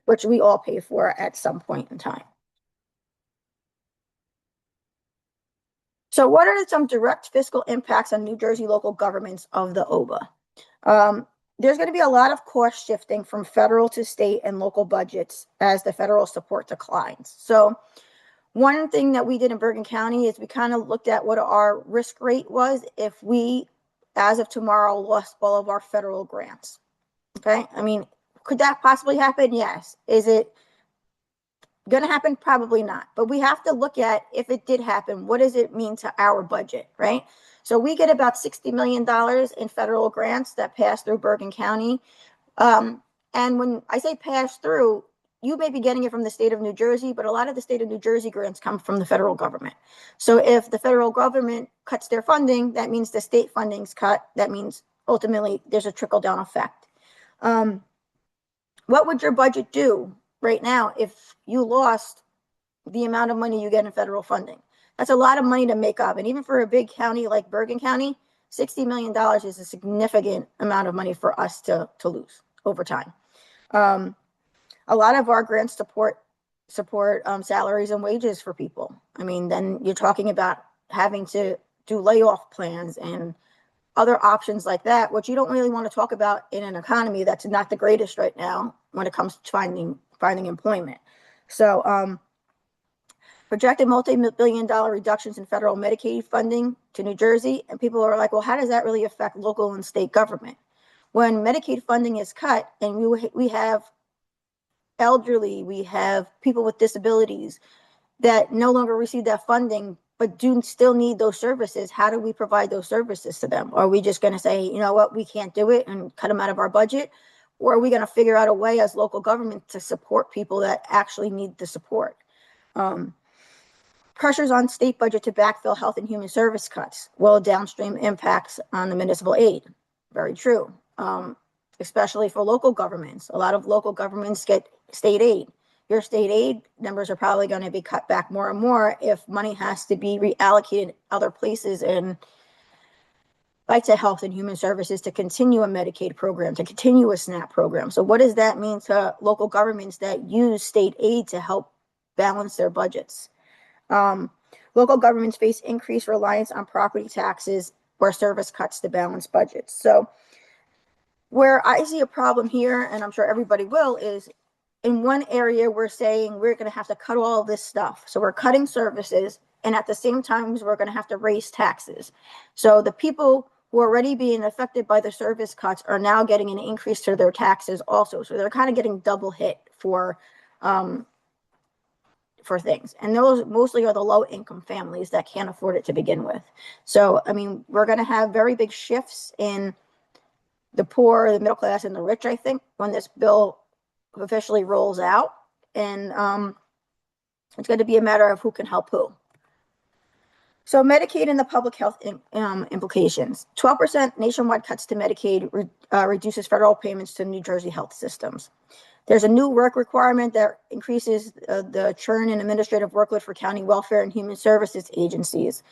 which we all pay for at some point in time. So what are some direct fiscal impacts on New Jersey local governments of the OBA? There's going to be a lot of cost shifting from federal to state and local budgets as the federal support declines. So one thing that we did in Bergen County is we kind of looked at what our risk rate was if we, as of tomorrow, lost all of our federal grants. Okay, I mean, could that possibly happen? Yes. Is it Going to happen? Probably not. But we have to look at, if it did happen, what does it mean to our budget, right? So we get about $60 million in federal grants that pass through Bergen County. And when I say pass through, you may be getting it from the state of New Jersey, but a lot of the state of New Jersey grants come from the federal government. So if the federal government cuts their funding, that means the state funding's cut. That means ultimately there's a trickle down effect. What would your budget do right now if you lost the amount of money you get in federal funding? That's a lot of money to make up. And even for a big county like Bergen County, $60 million is a significant amount of money for us to lose over time. A lot of our grants support salaries and wages for people. I mean, then you're talking about having to do layoff plans and other options like that, which you don't really want to talk about in an economy that's not the greatest right now when it comes to finding employment. So projected multi-billion-dollar reductions in federal Medicaid funding to New Jersey, and people are like, well, how does that really affect local and state government? When Medicaid funding is cut and we have elderly, we have people with disabilities that no longer receive that funding, but do still need those services, how do we provide those services to them? Are we just going to say, you know what, we can't do it and cut them out of our budget? Or are we going to figure out a way as local government to support people that actually need the support? Pressures on state budget to backfill health and human service cuts will downstream impacts on the municipal aid. Very true. Especially for local governments. A lot of local governments get state aid. Your state aid numbers are probably going to be cut back more and more if money has to be reallocated other places, and like to health and human services to continue a Medicaid program, to continue a SNAP program. So what does that mean to local governments that use state aid to help balance their budgets? Local governments face increased reliance on property taxes or service cuts to balance budgets. So where I see a problem here, and I'm sure everybody will, is in one area we're saying we're going to have to cut all this stuff. So we're cutting services, and at the same time we're going to have to raise taxes. So the people who are already being affected by the service cuts are now getting an increase to their taxes also. So they're kind of getting double hit for things. And those mostly are the low income families that can't afford it to begin with. So, I mean, we're going to have very big shifts in the poor, the middle class, and the rich, I think, when this bill officially rolls out. And it's going to be a matter of who can help who. So Medicaid and the public health implications. 12% nationwide cuts to Medicaid reduces federal payments to New Jersey health systems. There's a new work requirement that increases the churn and administrative workload for county welfare and human services agencies.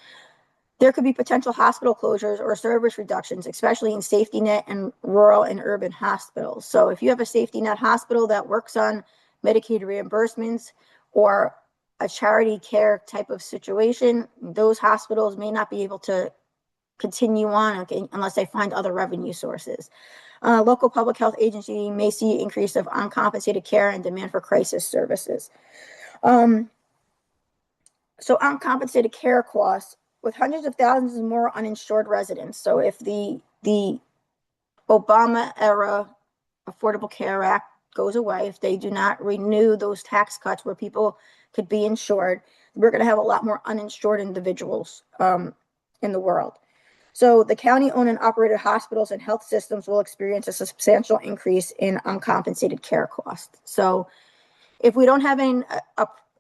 There could be potential hospital closures or service reductions, especially in safety net and rural and urban hospitals. So if you have a safety net hospital that works on Medicaid reimbursements or a charity care type of situation, those hospitals may not be able to continue on unless they find other revenue sources. Local public health agency may see increase of uncompensated care and demand for crisis services. So uncompensated care costs, with hundreds of thousands more uninsured residents. So if the Obama era Affordable Care Act goes away, if they do not renew those tax cuts where people could be insured, we're going to have a lot more uninsured individuals in the world. So the county-owned and operated hospitals and health systems will experience a substantial increase in uncompensated care costs. So if we don't have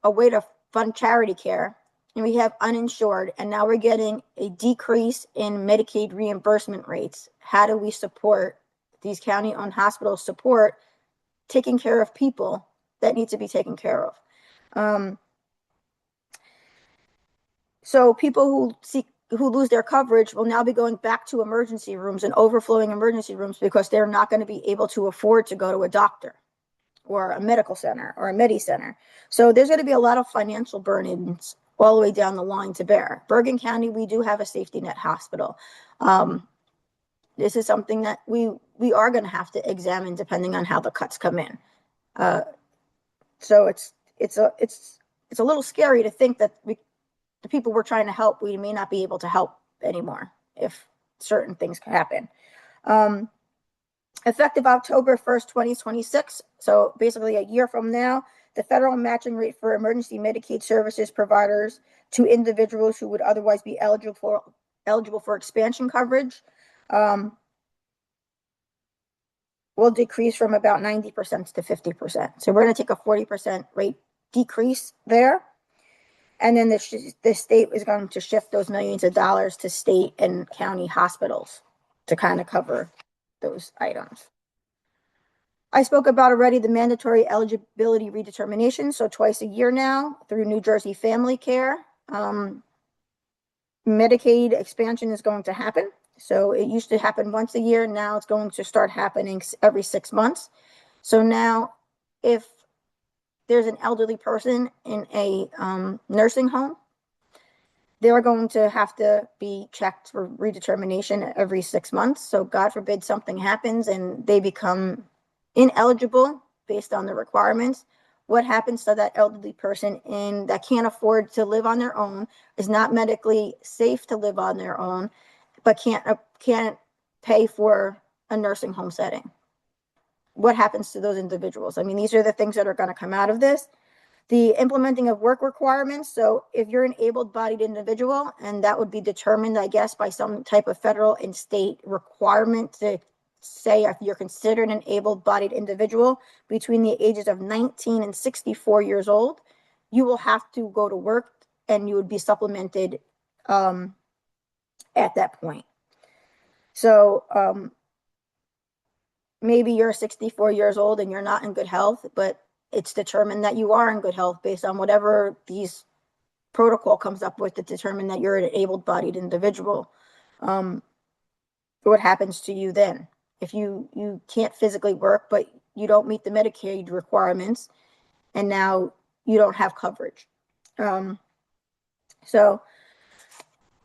a way to fund charity care, and we have uninsured, and now we're getting a decrease in Medicaid reimbursement rates, how do we support these county-owned hospitals support taking care of people that need to be taken care of? So people who lose their coverage will now be going back to emergency rooms and overflowing emergency rooms because they're not going to be able to afford to go to a doctor or a medical center or a Medi Center. So there's going to be a lot of financial burdens all the way down the line to bear. Bergen County, we do have a safety net hospital. This is something that we are going to have to examine depending on how the cuts come in. So it's a little scary to think that the people we're trying to help, we may not be able to help anymore if certain things happen. Effective October 1st, 2026, so basically a year from now, the federal matching rate for emergency Medicaid services providers to individuals who would otherwise be eligible for expansion coverage will decrease from about 90% to 50%. So we're going to take a 40% rate decrease there. And then the state is going to shift those millions of dollars to state and county hospitals to kind of cover those items. I spoke about already the mandatory eligibility redetermination. So twice a year now through New Jersey Family Care. Medicaid expansion is going to happen. So it used to happen once a year. Now it's going to start happening every 6 months. So now if there's an elderly person in a nursing home, they're going to have to be checked for redetermination every 6 months. So God forbid something happens and they become ineligible based on the requirements. What happens to that elderly person that can't afford to live on their own, is not medically safe to live on their own, but can't pay for a nursing home setting? What happens to those individuals? I mean, these are the things that are going to come out of this. The implementing of work requirements. So if you're an able-bodied individual, and that would be determined, I guess, by some type of federal and state requirement to say if you're considered an able-bodied individual between the ages of 19 and 64 years old, you will have to go to work and you would be supplemented at that point. So maybe you're 64 years old and you're not in good health, but it's determined that you are in good health based on whatever these protocol comes up with to determine that you're an able-bodied individual. What happens to you then? If you can't physically work, but you don't meet the Medicaid requirements, and now you don't have coverage. So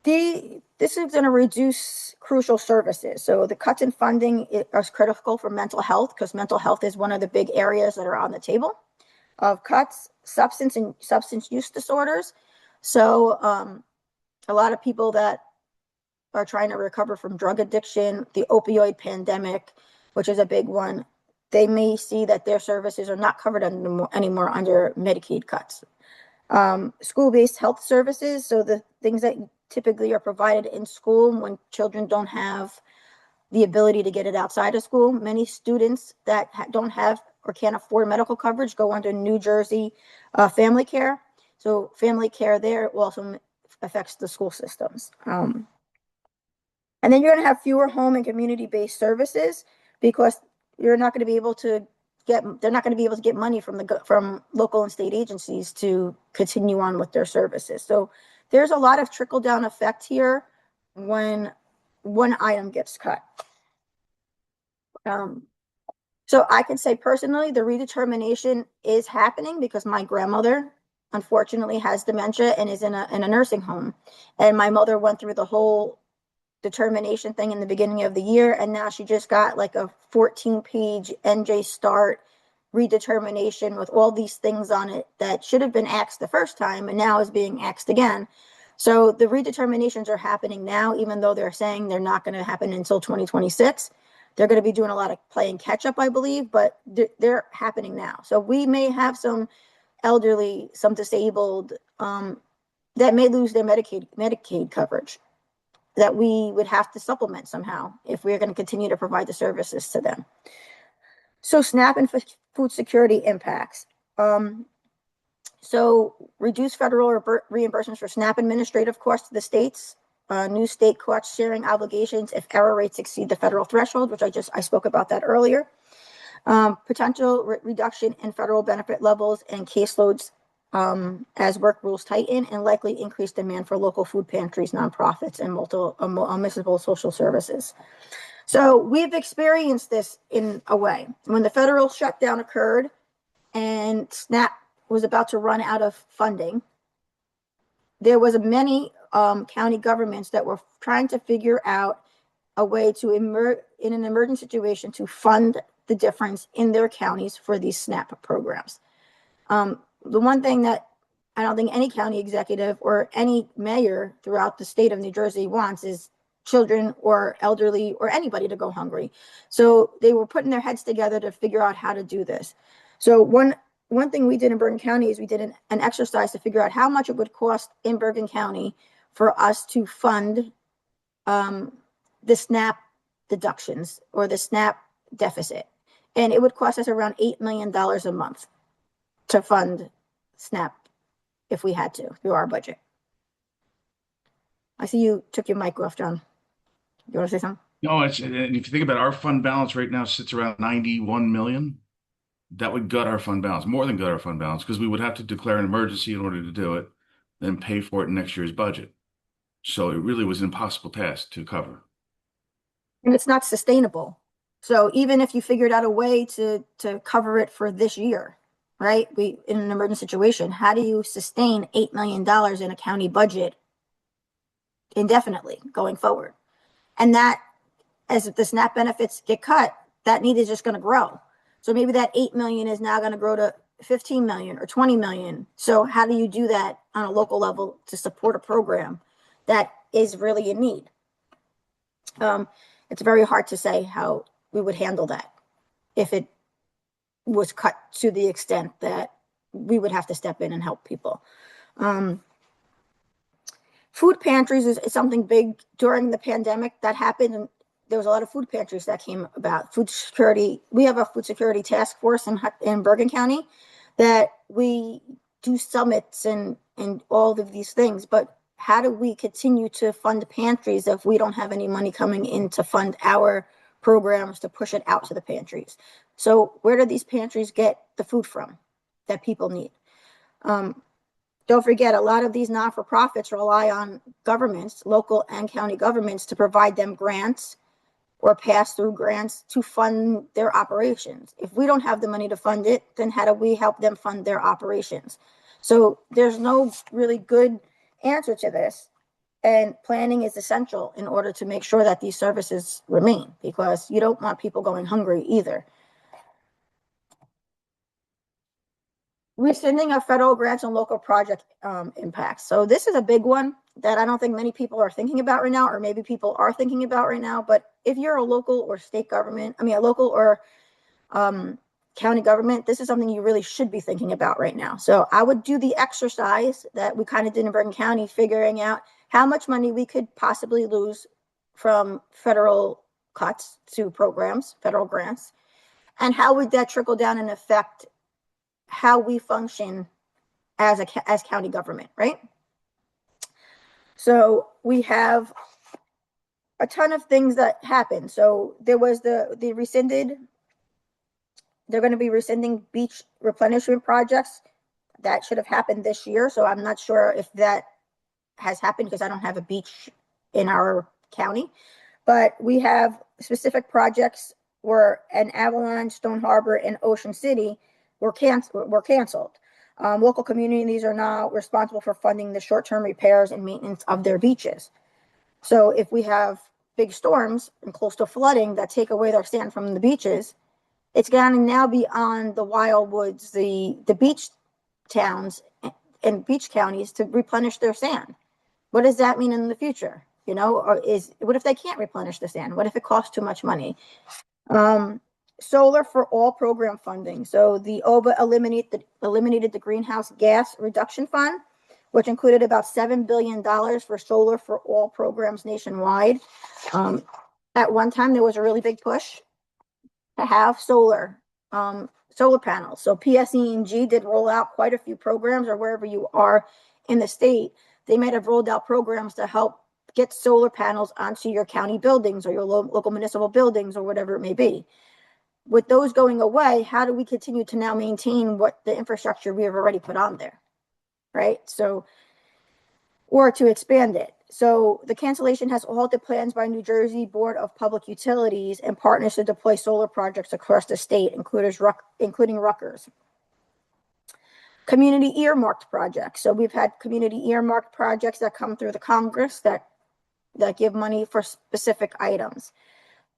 this is going to reduce crucial services. So the cuts in funding are critical for mental health, because mental health is one of the big areas that are on the table of cuts. Substance use disorders. So a lot of people that are trying to recover from drug addiction, the opioid pandemic, which is a big one, they may see that their services are not covered anymore under Medicaid cuts. School-based health services, so the things that typically are provided in school when children don't have the ability to get it outside of school. Many students that don't have or can't afford medical coverage go under New Jersey Family Care. So family care there also affects the school systems. And then you're going to have fewer home and community-based services, because you're not going to be able to they're not going to be able to get money from local and state agencies to continue on with their services. So there's a lot of trickle-down effect here when one item gets cut. So I can say personally, the redetermination is happening because my grandmother, unfortunately, has dementia and is in a nursing home. And my mother went through the whole determination thing in the beginning of the year, and now she just got like a 14-page NJ Start redetermination with all these things on it that should have been axed the first time and now is being axed again. So the redeterminations are happening now, even though they're saying they're not going to happen until 2026. They're going to be doing a lot of playing catch up, I believe, but they're happening now. So we may have some elderly, some disabled that may lose their Medicaid coverage, that we would have to supplement somehow if we're going to continue to provide the services to them. So SNAP and food security impacts. So reduce federal reimbursements for SNAP administrative costs to the states, new state cost sharing obligations if error rates exceed the federal threshold, which I spoke about that earlier. Potential reduction in federal benefit levels and caseloads as work rules tighten, and likely increased demand for local food pantries, nonprofits, and municipal social services. So we've experienced this in a way. When the federal shutdown occurred and SNAP was about to run out of funding, there was many county governments that were trying to figure out a way to in an emergent situation to fund the difference in their counties for these SNAP programs. The one thing that I don't think any county executive or any mayor throughout the state of New Jersey wants is children or elderly or anybody to go hungry. So they were putting their heads together to figure out how to do this. So one one thing we did in Bergen County is we did an exercise to figure out how much it would cost in Bergen County for us to fund the SNAP deductions or the SNAP deficit. And it would cost us around $8 million a month to fund SNAP if we had to through our budget. I see you took your mic off, John. You want to say something? No, and if you think about it, our fund balance right now sits around 91 million. That would gut our fund balance, more than gut our fund balance, because we would have to declare an emergency in order to do it, then pay for it in next year's budget. So it really was an impossible task to cover. And it's not sustainable. So even if you figured out a way to cover it for this year, right? In an emergency situation, how do you sustain $8 million in a county budget indefinitely going forward? And that, as the SNAP benefits get cut, that need is just going to grow. So maybe that 8 million is now going to grow to 15 million or 20 million. So how do you do that on a local level to support a program that is really in need? It's very hard to say how we would handle that if it was cut to the extent that we would have to step in and help people. Food pantries is something big during the pandemic that happened, and there was a lot of food pantries that came about. Food security, we have a food security task force in Bergen County that we do summits and all of these things, but how do we continue to fund pantries if we don't have any money coming in to fund our programs to push it out to the pantries? So where do these pantries get the food from that people need? Don't forget, a lot of these not-for-profits rely on governments, local and county governments, to provide them grants or pass-through grants to fund their operations. If we don't have the money to fund it, then how do we help them fund their operations? So there's no really good answer to this. And planning is essential in order to make sure that these services remain, because you don't want people going hungry either. Rescinding of federal grants and local project impacts. So this is a big one that I don't think many people are thinking about right now, or maybe people are thinking about right now. But if you're a local or state government, a local or county government, this is something you really should be thinking about right now. So I would do the exercise that we kind of did in Bergen County, figuring out how much money we could possibly lose from federal cuts to programs, federal grants, and how would that trickle down and affect how we function as county government, right? So we have a ton of things that happened. So there was the rescinded, they're going to be rescinding beach replenishment projects. That should have happened this year. So I'm not sure if that has happened because I don't have a beach in our county. But we have specific projects where an Avalon, Stone Harbor, and Ocean City were canceled. Local communities are now responsible for funding the short-term repairs and maintenance of their beaches. So if we have big storms and coastal flooding that take away their sand from the beaches, it's going to now be on the wildwoods, the beach towns and beach counties to replenish their sand. What does that mean in the future? You know, or what if they can't replenish the sand? What if it costs too much money? Solar for all program funding. So the OBA eliminated the greenhouse gas reduction fund, which included about $7 billion for solar for all programs nationwide. At one time, there was a really big push to have solar panels. So PSE&G did roll out quite a few programs, or wherever you are in the state, they might have rolled out programs to help get solar panels onto your county buildings or your local municipal buildings or whatever it may be. With those going away, how do we continue to now maintain what the infrastructure we have already put on there, right? So, or to expand it. So the cancellation has halted plans by New Jersey Board of Public Utilities and partners to deploy solar projects across the state, including Rutgers. Community earmarked projects. So we've had community earmarked projects that come through the Congress that give money for specific items.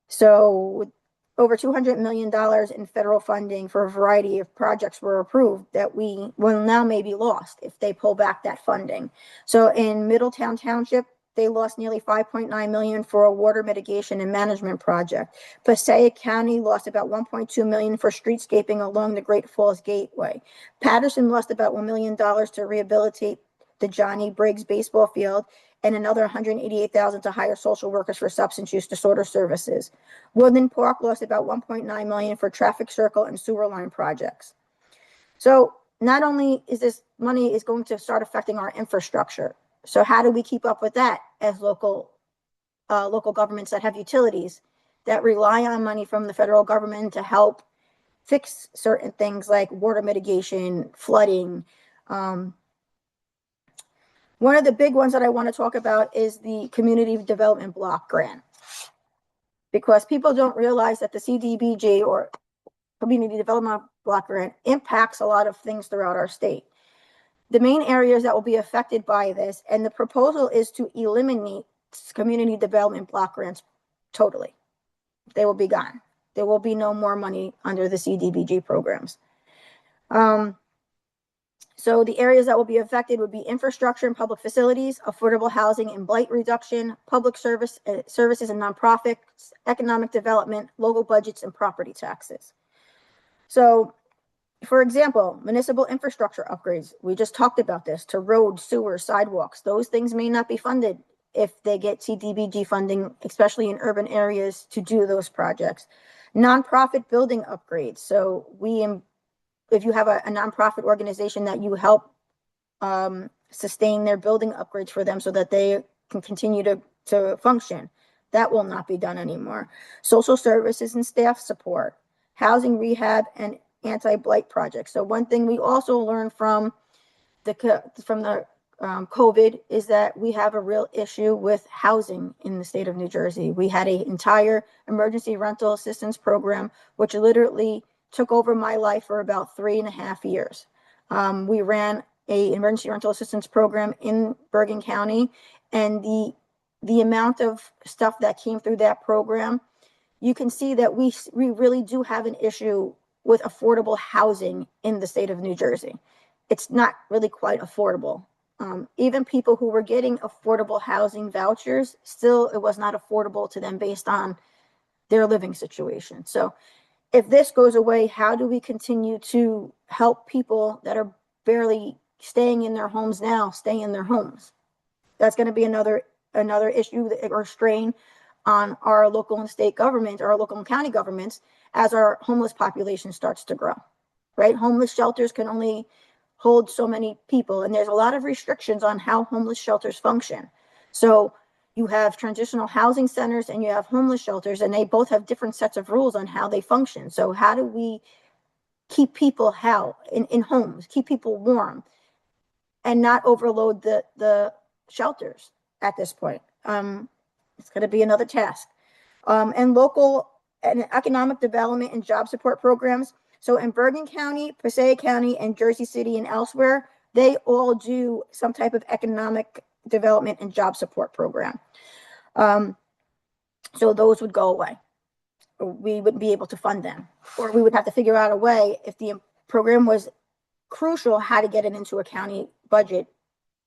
So over $200 million in federal funding for a variety of projects were approved that will now may be lost if they pull back that funding. So in Middletown Township, they lost nearly 5.9 million for a water mitigation and management project. Passaic County lost about 1.2 million for streetscaping along the Great Falls Gateway. Patterson lost about $1 million to rehabilitate the Johnny Briggs baseball field, and another 188,000 to hire social workers for substance use disorder services. Woodland Park lost about 1.9 million for traffic circle and sewer line projects. So not only is this money is going to start affecting our infrastructure, so how do we keep up with that as local governments that have utilities that rely on money from the federal government to help fix certain things like water mitigation, flooding. One of the big ones that I want to talk about is the Community Development Block Grant, because people don't realize that the CDBG, or Community Development Block Grant, impacts a lot of things throughout our state. The main areas that will be affected by this, and the proposal is to eliminate Community Development Block Grants totally. They will be gone. There will be no more money under the CDBG programs. So the areas that will be affected would be infrastructure and public facilities, affordable housing and blight reduction, public services and nonprofits, economic development, local budgets, and property taxes. So, for example, municipal infrastructure upgrades. We just talked about this, to roads, sewers, sidewalks. Those things may not be funded if they get CDBG funding, especially in urban areas, to do those projects. Nonprofit building upgrades. So if you have a nonprofit organization that you help sustain their building upgrades for them so that they can continue to function, that will not be done anymore. Social services and staff support, housing rehab, and anti-blight projects. So one thing we also learned from the COVID is that we have a real issue with housing in the state of New Jersey. We had an entire emergency rental assistance program, which literally took over my life for about 3.5 years. We ran an emergency rental assistance program in Bergen County, and the amount of stuff that came through that program, you can see that we really do have an issue with affordable housing in the state of New Jersey. It's not really quite affordable. Even people who were getting affordable housing vouchers, still it was not affordable to them based on their living situation. So if this goes away, how do we continue to help people that are barely staying in their homes now stay in their homes? That's going to be another issue or strain on our local and state government, or our local and county governments, as our homeless population starts to grow, right? Homeless shelters can only hold so many people, and there's a lot of restrictions on how homeless shelters function. So you have transitional housing centers and you have homeless shelters, and they both have different sets of rules on how they function. So how do we keep people in homes, keep people warm, and not overload the shelters at this point? It's going to be another task. And local and economic development and job support programs. So in Bergen County, Passaic County, and Jersey City and elsewhere, they all do some type of economic development and job support program. So those would go away. We wouldn't be able to fund them, or we would have to figure out a way, if the program was crucial, how to get it into a county budget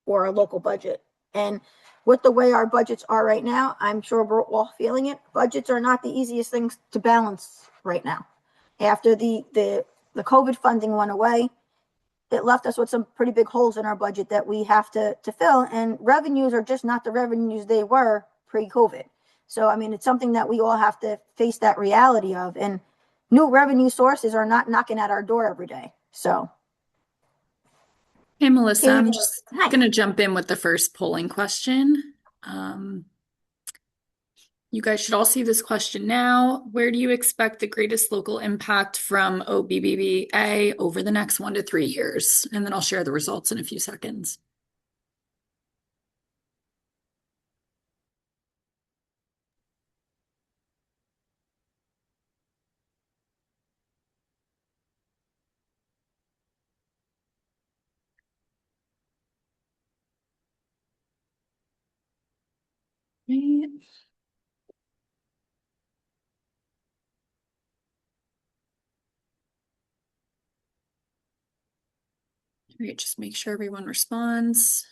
or a local budget. And with the way our budgets are right now, I'm sure we're all feeling it. Budgets are not the easiest things to balance right now. After the COVID funding went away, it left us with some pretty big holes in our budget that we have to fill, and revenues are just not the revenues they were pre-COVID. So, I mean, it's something that we all have to face that reality of, and new revenue sources are not knocking at our door every day. So, Hey, Melissa, I'm Katie, just hi. going to jump in with the first polling question. You guys should all see this question now. Where do you expect the greatest local impact from OBBBA over the next 1 to 3 years? And then I'll share the results in a few seconds. Right. Great, just make sure everyone responds.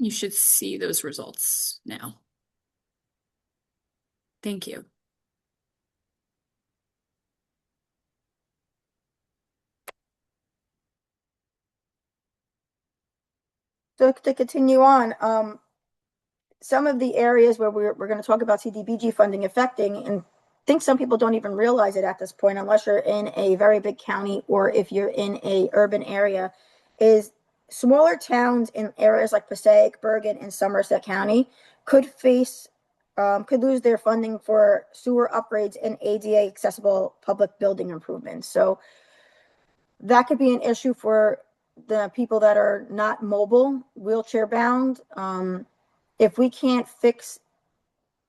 You should see those results now. Thank you. So to continue on, some of the areas where we're going to talk about CDBG funding affecting, and I think some people don't even realize it at this point, unless you're in a very big county or if you're in a urban area, is smaller towns in areas like Passaic, Bergen, and Somerset County could lose their funding for sewer upgrades and ADA accessible public building improvements. So that could be an issue for the people that are not mobile, wheelchair bound. If we can't fix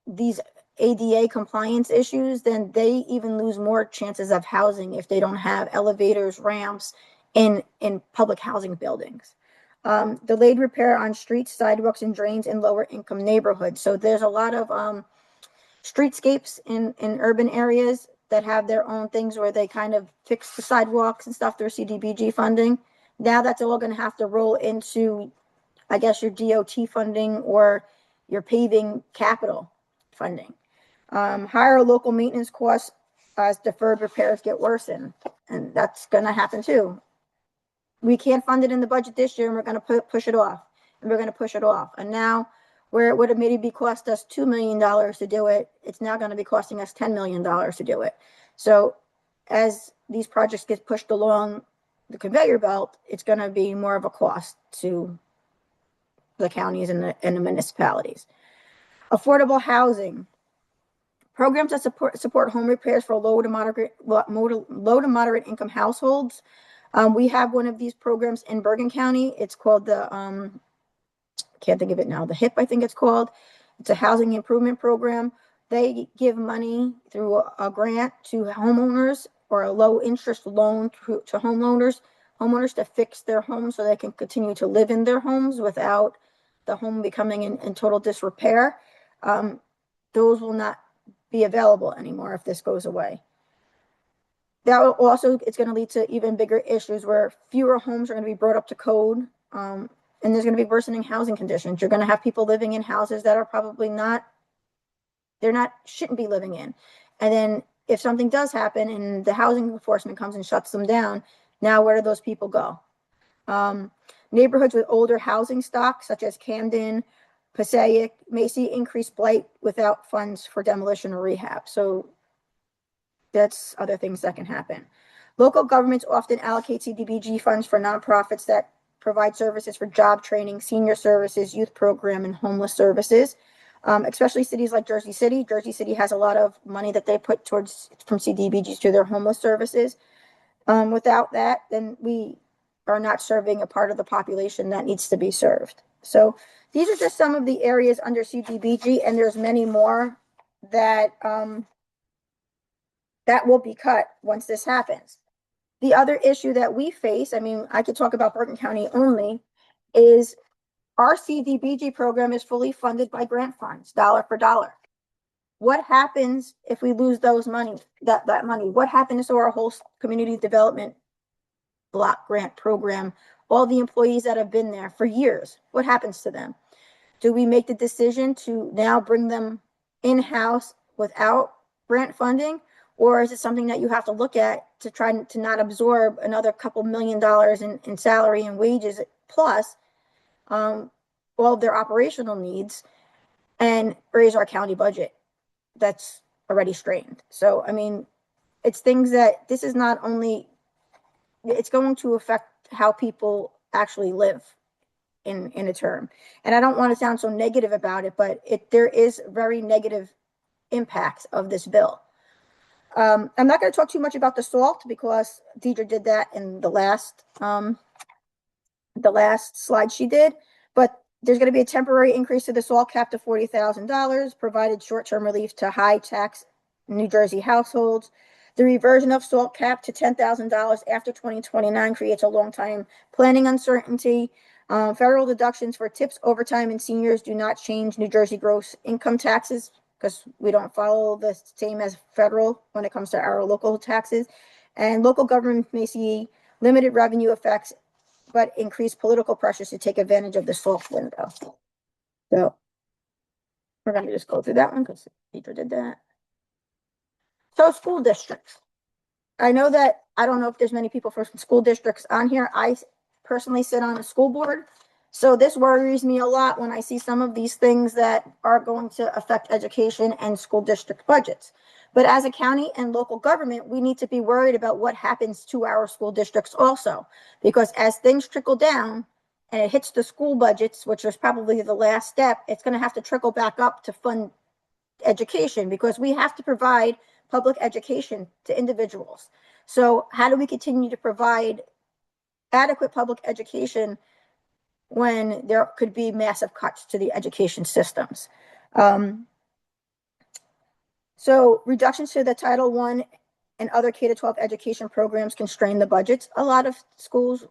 these ADA compliance issues, then they even lose more chances of housing if they don't have elevators, ramps in public housing buildings. Delayed repair on streets, sidewalks, and drains in lower income neighborhoods. So there's a lot of streetscapes in urban areas that have their own things where they kind of fix the sidewalks and stuff through CDBG funding. Now that's all going to have to roll into, I guess, your DOT funding or your paving capital funding. Higher local maintenance costs as deferred repairs get worsened, and that's going to happen too. We can't fund it in the budget this year, and we're going to push it off, and we're going to push it off. And now, where it would have maybe cost us $2 million to do it, it's now going to be costing us $10 million to do it. So as these projects get pushed along the conveyor belt, it's going to be more of a cost to the counties and the municipalities. Affordable housing. Programs that support home repairs for low to moderate income households. We have one of these programs in Bergen County. It's called the, can't think of it now, the HIP, I think it's called. It's a housing improvement program. They give money through a grant to homeowners or a low interest loan to homeowners to fix their homes so they can continue to live in their homes without the home becoming in total disrepair. Those will not be available anymore if this goes away. That will also, it's going to lead to even bigger issues where fewer homes are going to be brought up to code, and there's going to be worsening housing conditions. You're going to have people living in houses that are probably shouldn't be living in. And then if something does happen and the housing enforcement comes and shuts them down, now where do those people go? Neighborhoods with older housing stock, such as Camden, Passaic, may see increased blight without funds for demolition or rehab. So that's other things that can happen. Local governments often allocate CDBG funds for nonprofits that provide services for job training, senior services, youth program, and homeless services. Especially cities like Jersey City. Jersey City has a lot of money that they put towards from CDBGs to their homeless services. Without that, then we are not serving a part of the population that needs to be served. So these are just some of the areas under CDBG, and there's many more that that will be cut once this happens. The other issue that we face, I mean, I could talk about Bergen County only, is our CDBG program is fully funded by grant funds, dollar for dollar. What happens if we lose those money, that money? What happens to our whole community development block grant program? All the employees that have been there for years, what happens to them? Do we make the decision to now bring them in-house without grant funding? Or is it something that you have to look at to try to not absorb another couple $1 million in salary and wages plus all of their operational needs and raise our county budget that's already strained? So, I mean, it's things that this is not only, it's going to affect how people actually live in a term. And I don't want to sound so negative about it, but there is very negative impacts of this bill. I'm not going to talk too much about the SALT because Deidre did that in the last slide she did, but there's going to be a temporary increase to the SALT cap to $40,000, provided short-term relief to high tax New Jersey households. The reversion of SALT cap to $10,000 after 2029 creates a long-time planning uncertainty. Federal deductions for tips, overtime, and seniors do not change New Jersey gross income taxes because we don't follow the same as federal when it comes to our local taxes. And local governments may see limited revenue effects, but increased political pressures to take advantage of the SALT window. So we're going to just go through that one because the teacher did that. So school districts. I know that, I don't know if there's many people from school districts on here. I personally sit on a school board. So this worries me a lot when I see some of these things that are going to affect education and school district budgets. But as a county and local government, we need to be worried about what happens to our school districts also. Because as things trickle down and it hits the school budgets, which is probably the last step, it's going to have to trickle back up to fund education because we have to provide public education to individuals. So how do we continue to provide adequate public education when there could be massive cuts to the education systems? So reductions to the Title I and other K-12 education programs constrain the budgets. A lot of schools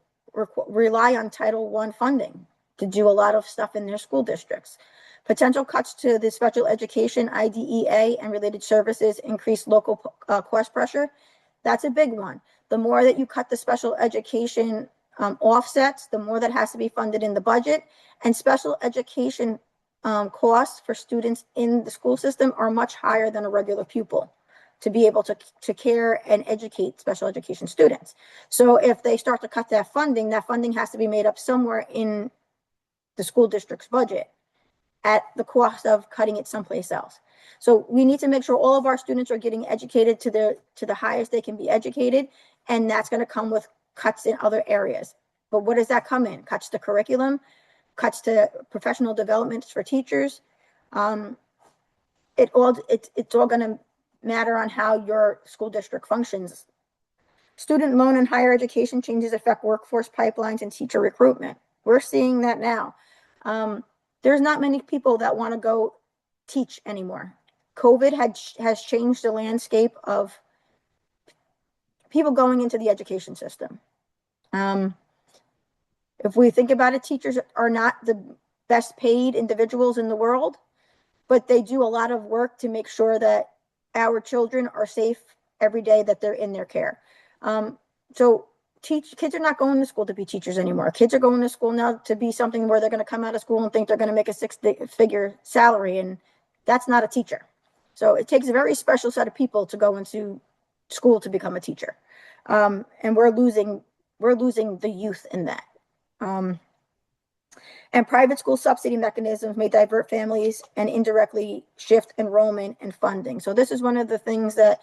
rely on Title I funding to do a lot of stuff in their school districts. Potential cuts to the special education, IDEA, and related services increase local cost pressure. That's a big one. The more that you cut the special education offsets, the more that has to be funded in the budget. And special education costs for students in the school system are much higher than a regular pupil to be able to care and educate special education students. So if they start to cut that funding has to be made up somewhere in the school district's budget at the cost of cutting it someplace else. So we need to make sure all of our students are getting educated to the highest they can be educated, and that's going to come with cuts in other areas. But what does that come in? Cuts to curriculum, cuts to professional development for teachers. It's all going to matter on how your school district functions. Student loan and higher education changes affect workforce pipelines and teacher recruitment. We're seeing that now. There's not many people that want to go teach anymore. COVID has changed the landscape of people going into the education system. If we think about it, teachers are not the best paid individuals in the world, but they do a lot of work to make sure that our children are safe every day that they're in their care. So kids are not going to school to be teachers anymore. Kids are going to school now to be something where they're going to come out of school and think they're going to make a six-figure salary, and that's not a teacher. So it takes a very special set of people to go into school to become a teacher, and we're losing the youth in that. And private school subsidy mechanisms may divert families and indirectly shift enrollment and funding. So this is one of the things that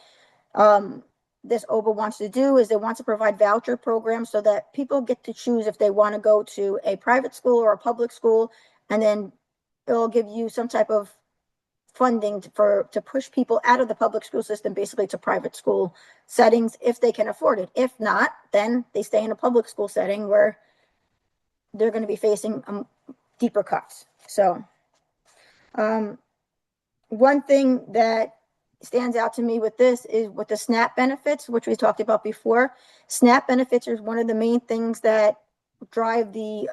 this OBA wants to do, is they want to provide voucher programs so that people get to choose if they want to go to a private school or a public school, and then it'll give you some type of funding to push people out of the public school system, basically to private school settings if they can afford it. If not, then they stay in a public school setting where they're going to be facing deeper cuts. So one thing that stands out to me with this is with the SNAP benefits, which we talked about before. SNAP benefits is one of the main things that drive the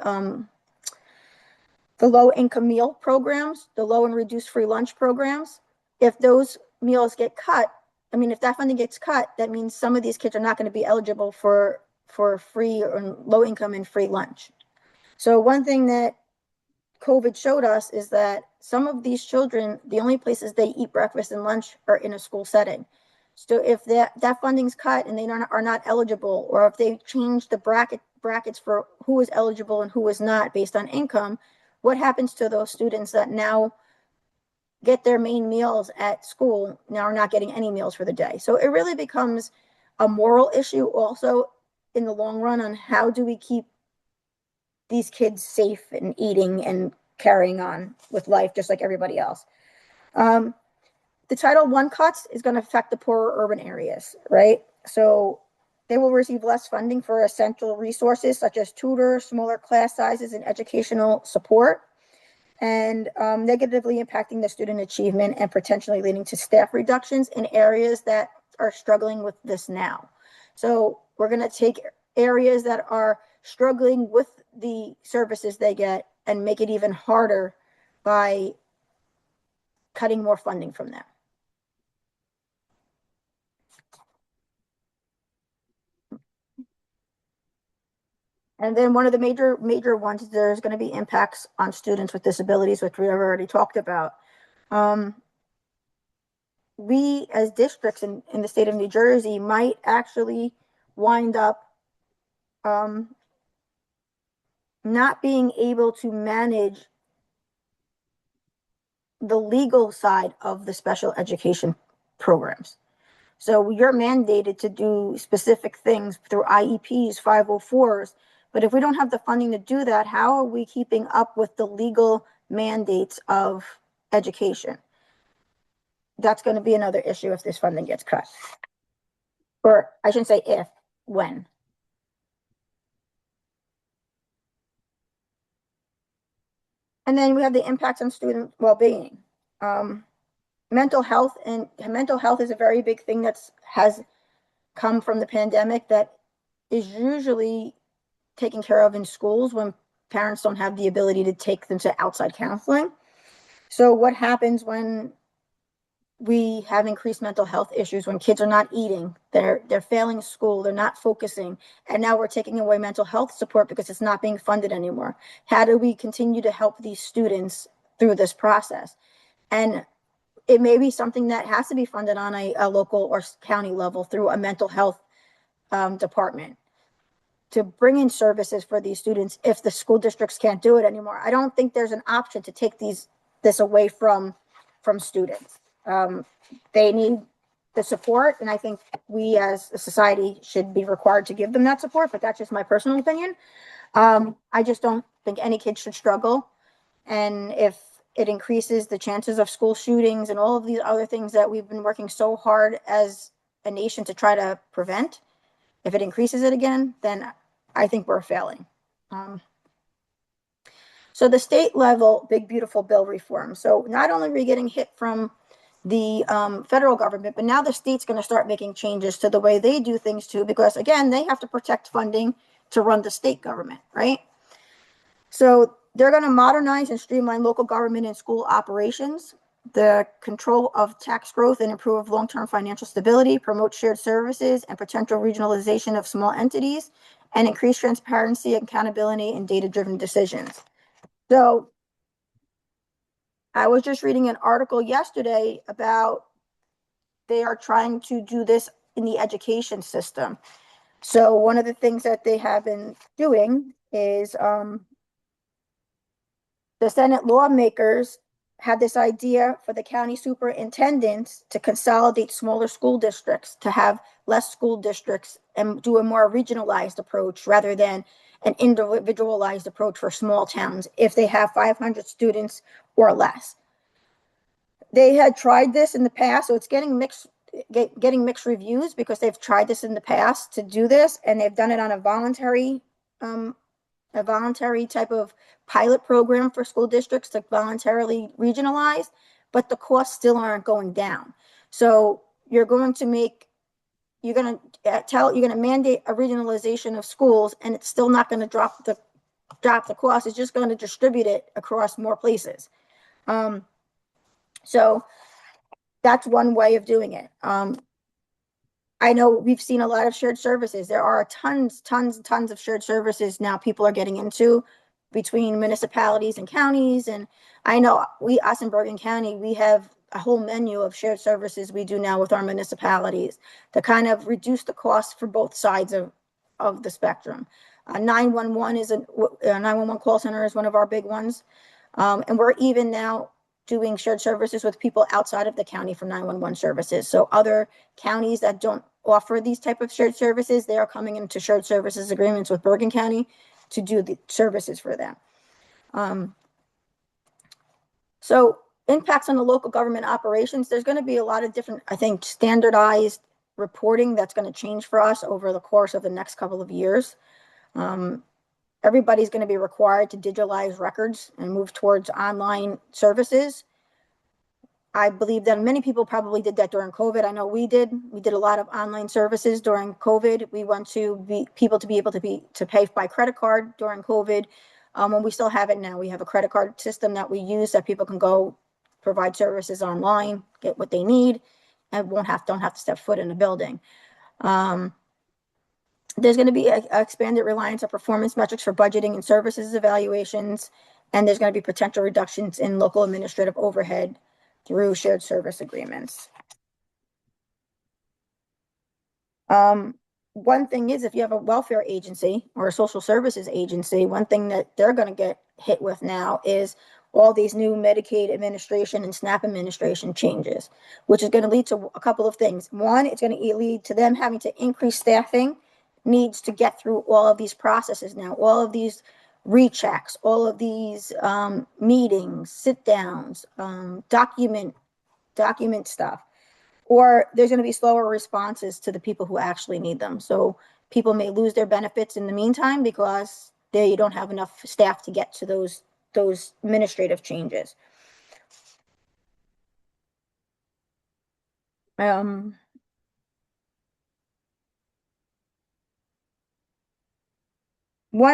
low income meal programs, the low and reduced free lunch programs. If those meals get cut, if that funding gets cut, that means some of these kids are not going to be eligible for free or low income and free lunch. So one thing that COVID showed us is that some of these children, the only places they eat breakfast and lunch are in a school setting. So if that funding's cut and they are not eligible, or if they change the brackets for who is eligible and who is not based on income, what happens to those students that now get their main meals at school, now are not getting any meals for the day? So it really becomes a moral issue also in the long run on how do we keep these kids safe and eating and carrying on with life just like everybody else. The Title I cuts is going to affect the poorer urban areas, right? So they will receive less funding for essential resources such as tutors, smaller class sizes, and educational support, and negatively impacting the student achievement and potentially leading to staff reductions in areas that are struggling with this now. So we're going to take areas that are struggling with the services they get and make it even harder by cutting more funding from them. And then one of the major ones, there's going to be impacts on students with disabilities, which we have already talked about. We as districts in the state of New Jersey might actually wind up not being able to manage the legal side of the special education programs. So you're mandated to do specific things through IEPs, 504s. But if we don't have the funding to do that, how are we keeping up with the legal mandates of education? That's going to be another issue if this funding gets cut. Or I shouldn't say if, when. And then we have the impacts on student well-being. Mental health is a very big thing has come from the pandemic that is usually taken care of in schools when parents don't have the ability to take them to outside counseling. So what happens when we have increased mental health issues, when kids are not eating, they're failing school, they're not focusing, and now we're taking away mental health support because it's not being funded anymore? How do we continue to help these students through this process? And it may be something that has to be funded on a local or county level through a mental health department to bring in services for these students if the school districts can't do it anymore. I don't think there's an option to take this away from students. They need the support, and I think we as a society should be required to give them that support, but that's just my personal opinion. I just don't think any kid should struggle. And if it increases the chances of school shootings and all of these other things that we've been working so hard as a nation to try to prevent, if it increases it again, then I think we're failing. So the state level, big, beautiful bill reform. So not only are we getting hit from the federal government, but now the state's going to start making changes to the way they do things too, because again, they have to protect funding to run the state government, right? So they're going to modernize and streamline local government and school operations, the control of tax growth and improve long-term financial stability, promote shared services and potential regionalization of small entities, and increase transparency, accountability, and data-driven decisions. So I was just reading an article yesterday about they are trying to do this in the education system. So one of the things that they have been doing is the Senate lawmakers had this idea for the county superintendents to consolidate smaller school districts, to have less school districts and do a more regionalized approach rather than an individualized approach for small towns if they have 500 students or less. They had tried this in the past, so it's getting mixed reviews because they've tried this in the past to do this, and they've done it on a voluntary type of pilot program for school districts to voluntarily regionalize, but the costs still aren't going down. So you're going to mandate a regionalization of schools, and it's still not going to drop the cost. It's just going to distribute it across more places. So that's one way of doing it. I know we've seen a lot of shared services. There are tons of shared services now people are getting into between municipalities and counties. And I know us in Bergen County, we have a whole menu of shared services we do now with our municipalities to kind of reduce the cost for both sides of the spectrum. 911 call center is one of our big ones. And we're even now doing shared services with people outside of the county for 911 services. So other counties that don't offer these type of shared services, they are coming into shared services agreements with Bergen County to do the services for them. So impacts on the local government operations, there's going to be a lot of different, I think, standardized reporting that's going to change for us over the course of the next couple of years. Everybody's going to be required to digitalize records and move towards online services. I believe that many people probably did that during COVID. I know we did. We did a lot of online services during COVID. We want people to be able to pay by credit card during COVID. And we still have it now. We have a credit card system that we use that people can go provide services online, get what they need, and don't have to step foot in a building. There's going to be a expanded reliance on performance metrics for budgeting and services evaluations, and there's going to be potential reductions in local administrative overhead through shared service agreements. One thing is, if you have a welfare agency or a social services agency, one thing that they're going to get hit with now is all these new Medicaid administration and SNAP administration changes, which is going to lead to a couple of things. One, it's going to lead to them having to increase staffing needs to get through all of these processes now, all of these rechecks, all of these meetings, sit downs, document stuff. Or there's going to be slower responses to the people who actually need them. So people may lose their benefits in the meantime because they don't have enough staff to get to those administrative changes. One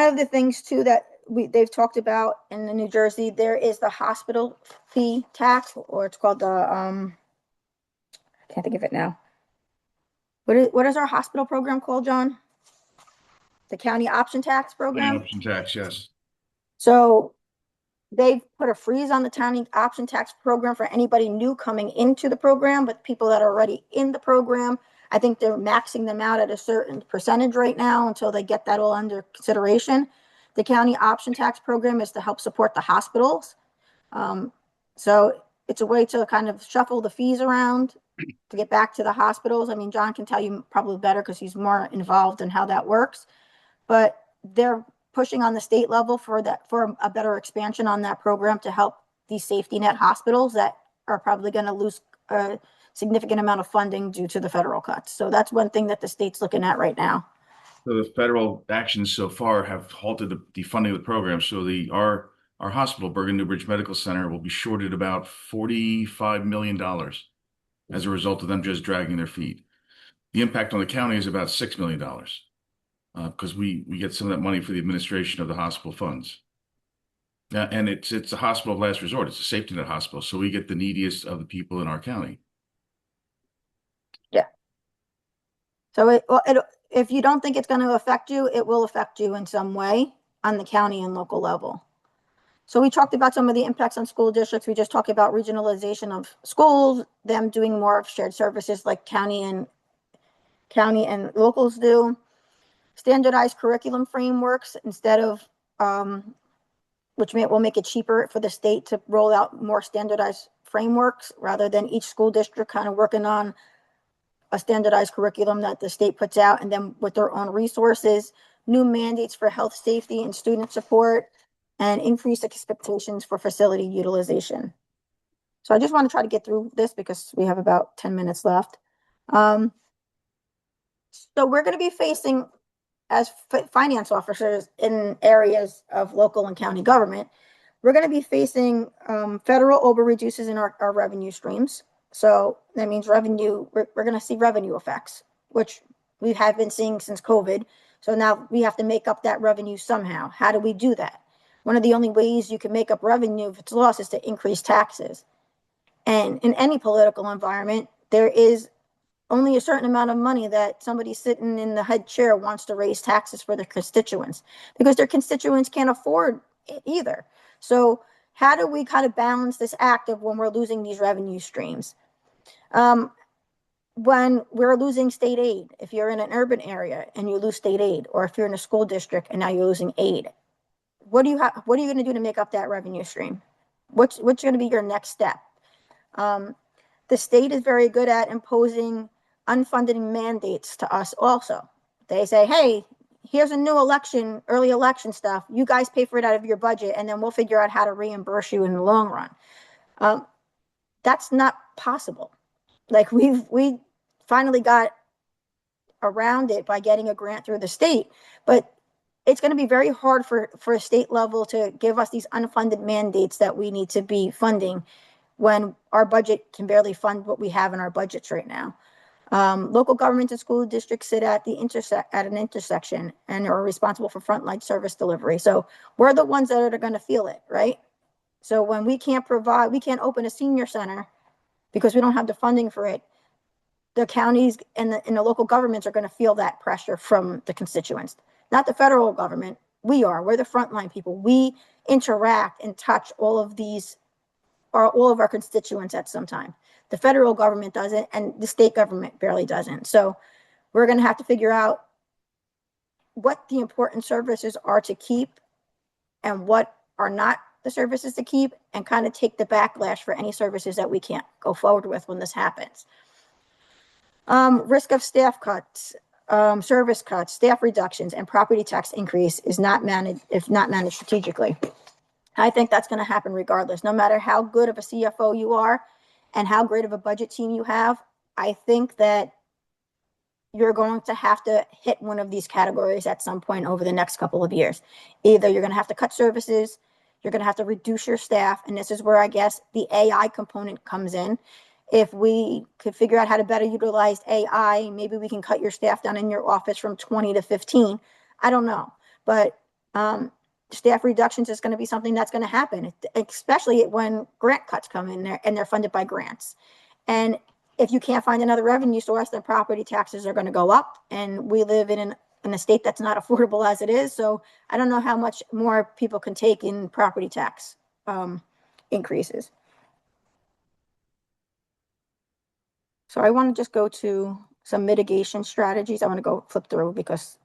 of the things too that they've talked about in the New Jersey, there is the hospital fee tax, or it's called the I can't think of it now. What is our hospital program called, John? The county option tax program? Option tax, yes. So they've put a freeze on the county option tax program for anybody new coming into the program, but people that are already in the program, I think they're maxing them out at a certain percentage right now until they get that all under consideration. The county option tax program is to help support the hospitals. So it's a way to kind of shuffle the fees around to get back to the hospitals. I mean, John can tell you probably better because he's more involved in how that works, but they're pushing on the state level for a better expansion on that program to help these safety net hospitals that are probably going to lose a significant amount of funding due to the federal cuts. So that's one thing that the state's looking at right now. So the federal actions so far have halted the funding of the program. So our hospital, Bergen Newbridge Medical Center, will be shorted about $45 million as a result of them just dragging their feet. The impact on the county is about $6 million because we get some of that money for the administration of the hospital funds. And it's a hospital of last resort. It's a safety net hospital. So we get the neediest of the people in our county. Yeah. So if you don't think it's going to affect you, it will affect you in some way on the county and local level. So we talked about some of the impacts on school districts. We just talked about regionalization of schools, them doing more of shared services like county and locals do. Standardized curriculum frameworks instead of, which will make it cheaper for the state to roll out more standardized frameworks rather than each school district kind of working on a standardized curriculum that the state puts out and then with their own resources. New mandates for health, safety, and student support, and increased expectations for facility utilization. So I just want to try to get through this because we have about 10 minutes left. So we're going to be facing, as finance officers in areas of local and county government, we're going to be facing federal over reduces in our revenue streams. So that means revenue, we're going to see revenue effects, which we have been seeing since COVID. So now we have to make up that revenue somehow. How do we do that? One of the only ways you can make up revenue if it's lost is to increase taxes. And in any political environment, there is only a certain amount of money that somebody sitting in the head chair wants to raise taxes for their constituents because their constituents can't afford it either. So how do we kind of balance this act of when we're losing these revenue streams? When we're losing state aid, if you're in an urban area and you lose state aid, or if you're in a school district and now you're losing aid, what are you going to do to make up that revenue stream? What's going to be your next step? The state is very good at imposing unfunded mandates to us also. They say, hey, here's a new election, early election stuff. You guys pay for it out of your budget, and then we'll figure out how to reimburse you in the long run. That's not possible. Like we finally got around it by getting a grant through the state, but it's going to be very hard for a state level to give us these unfunded mandates that we need to be funding when our budget can barely fund what we have in our budgets right now. Local governments and school districts sit at an intersection and are responsible for frontline service delivery. So we're the ones that are going to feel it, right? So when we can't open a senior center because we don't have the funding for it, the counties and the local governments are going to feel that pressure from the constituents, not the federal government. We're the frontline people. We interact and touch all of our constituents at some time. The federal government doesn't, and the state government barely doesn't. So we're going to have to figure out what the important services are to keep and what are not the services to keep, and kind of take the backlash for any services that we can't go forward with when this happens. Risk of staff cuts, service cuts, staff reductions, and property tax increase is not managed, if not managed strategically. I think that's going to happen regardless, no matter how good of a CFO you are and how great of a budget team you have. I think that you're going to have to hit one of these categories at some point over the next couple of years. Either you're going to have to cut services, you're going to have to reduce your staff, and this is where I guess the AI component comes in. If we could figure out how to better utilize AI, maybe we can cut your staff down in your office from 20 to 15. I don't know, but staff reductions is going to be something that's going to happen, especially when grant cuts come in there and they're funded by grants. And if you can't find another revenue source, then property taxes are going to go up. And we live in a state that's not affordable as it is. So I don't know how much more people can take in property tax increases. So I want to just go to some mitigation strategies. I want to go flip through because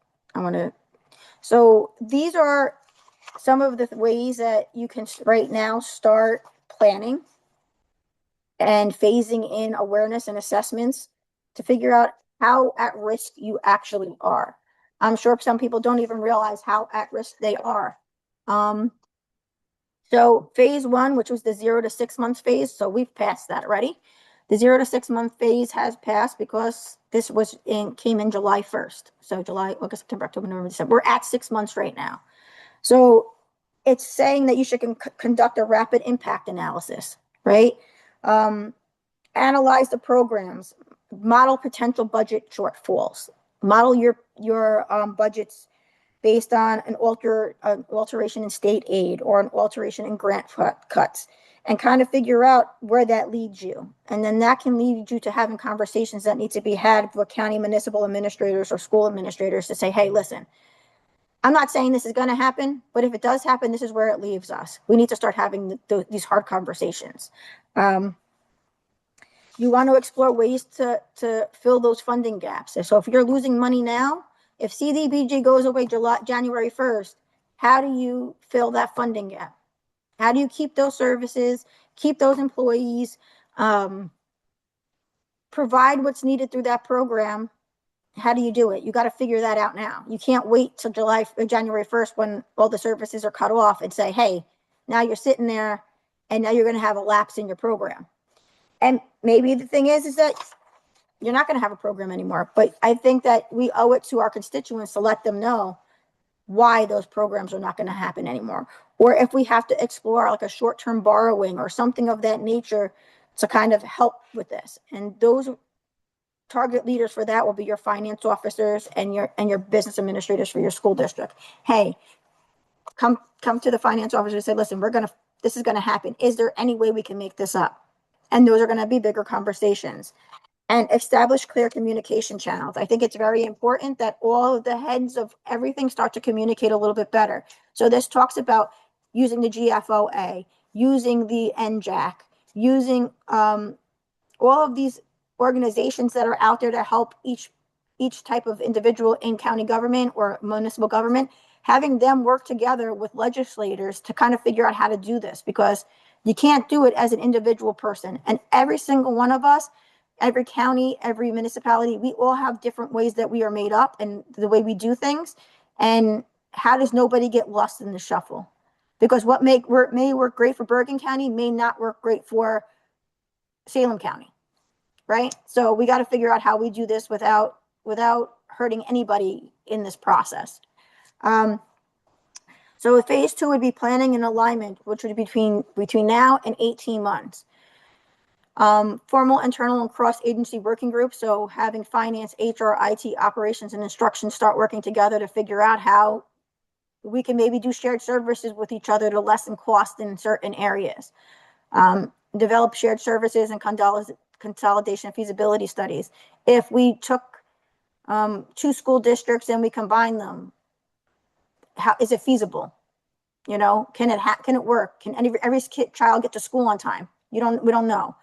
so these are some of the ways that you can right now start planning and phasing in awareness and assessments to figure out how at risk you actually are. I'm sure some people don't even realize how at risk they are. So phase 1, which was the 0 to 6 months phase, so we've passed that already. The 0 to 6 month phase has passed because this came in July 1st. So July, August, September, October, November, December. We're at 6 months right now. So it's saying that you should conduct a rapid impact analysis, right? Analyze the programs, model potential budget shortfalls, model your budgets based on an alteration in state aid or an alteration in grant cuts, and kind of figure out where that leads you. And then that can lead you to having conversations that need to be had with county municipal administrators or school administrators to say, hey, listen, I'm not saying this is going to happen, but if it does happen, this is where it leaves us. We need to start having these hard conversations. You want to explore ways to fill those funding gaps. So if you're losing money now, if CDBG goes away January 1st, how do you fill that funding gap? How do you keep those services, keep those employees, provide what's needed through that program? How do you do it? You got to figure that out now. You can't wait till January 1st when all the services are cut off and say, hey, now you're sitting there and now you're going to have a lapse in your program. And maybe the thing is that you're not going to have a program anymore. But I think that we owe it to our constituents to let them know why those programs are not going to happen anymore. Or if we have to explore like a short-term borrowing or something of that nature to kind of help with this. And those target leaders for that will be your finance officers and your business administrators for your school district. Hey, come to the finance officer and say, listen, this is going to happen. Is there any way we can make this up? And those are going to be bigger conversations. And establish clear communication channels. I think it's very important that all of the heads of everything start to communicate a little bit better. So this talks about using the GFOA, using the NJAC, using all of these organizations that are out there to help each type of individual in county government or municipal government, having them work together with legislators to kind of figure out how to do this, because you can't do it as an individual person. And every single one of us, every county, every municipality, we all have different ways that we are made up and the way we do things. And how does nobody get lost in the shuffle? Because what may work great for Bergen County may not work great for Salem County, right? So we got to figure out how we do this without hurting anybody in this process. So phase 2 would be planning and alignment, which would be between now and 18 months. Formal, internal, and cross-agency working groups. So having finance, HR, IT, operations, and instruction start working together to figure out how we can maybe do shared services with each other to lessen cost in certain areas. Develop shared services and consolidation feasibility studies. if we took two school districts and we combined them, how is it feasible? You know, can it work? Can every child get to school on time? We don't know.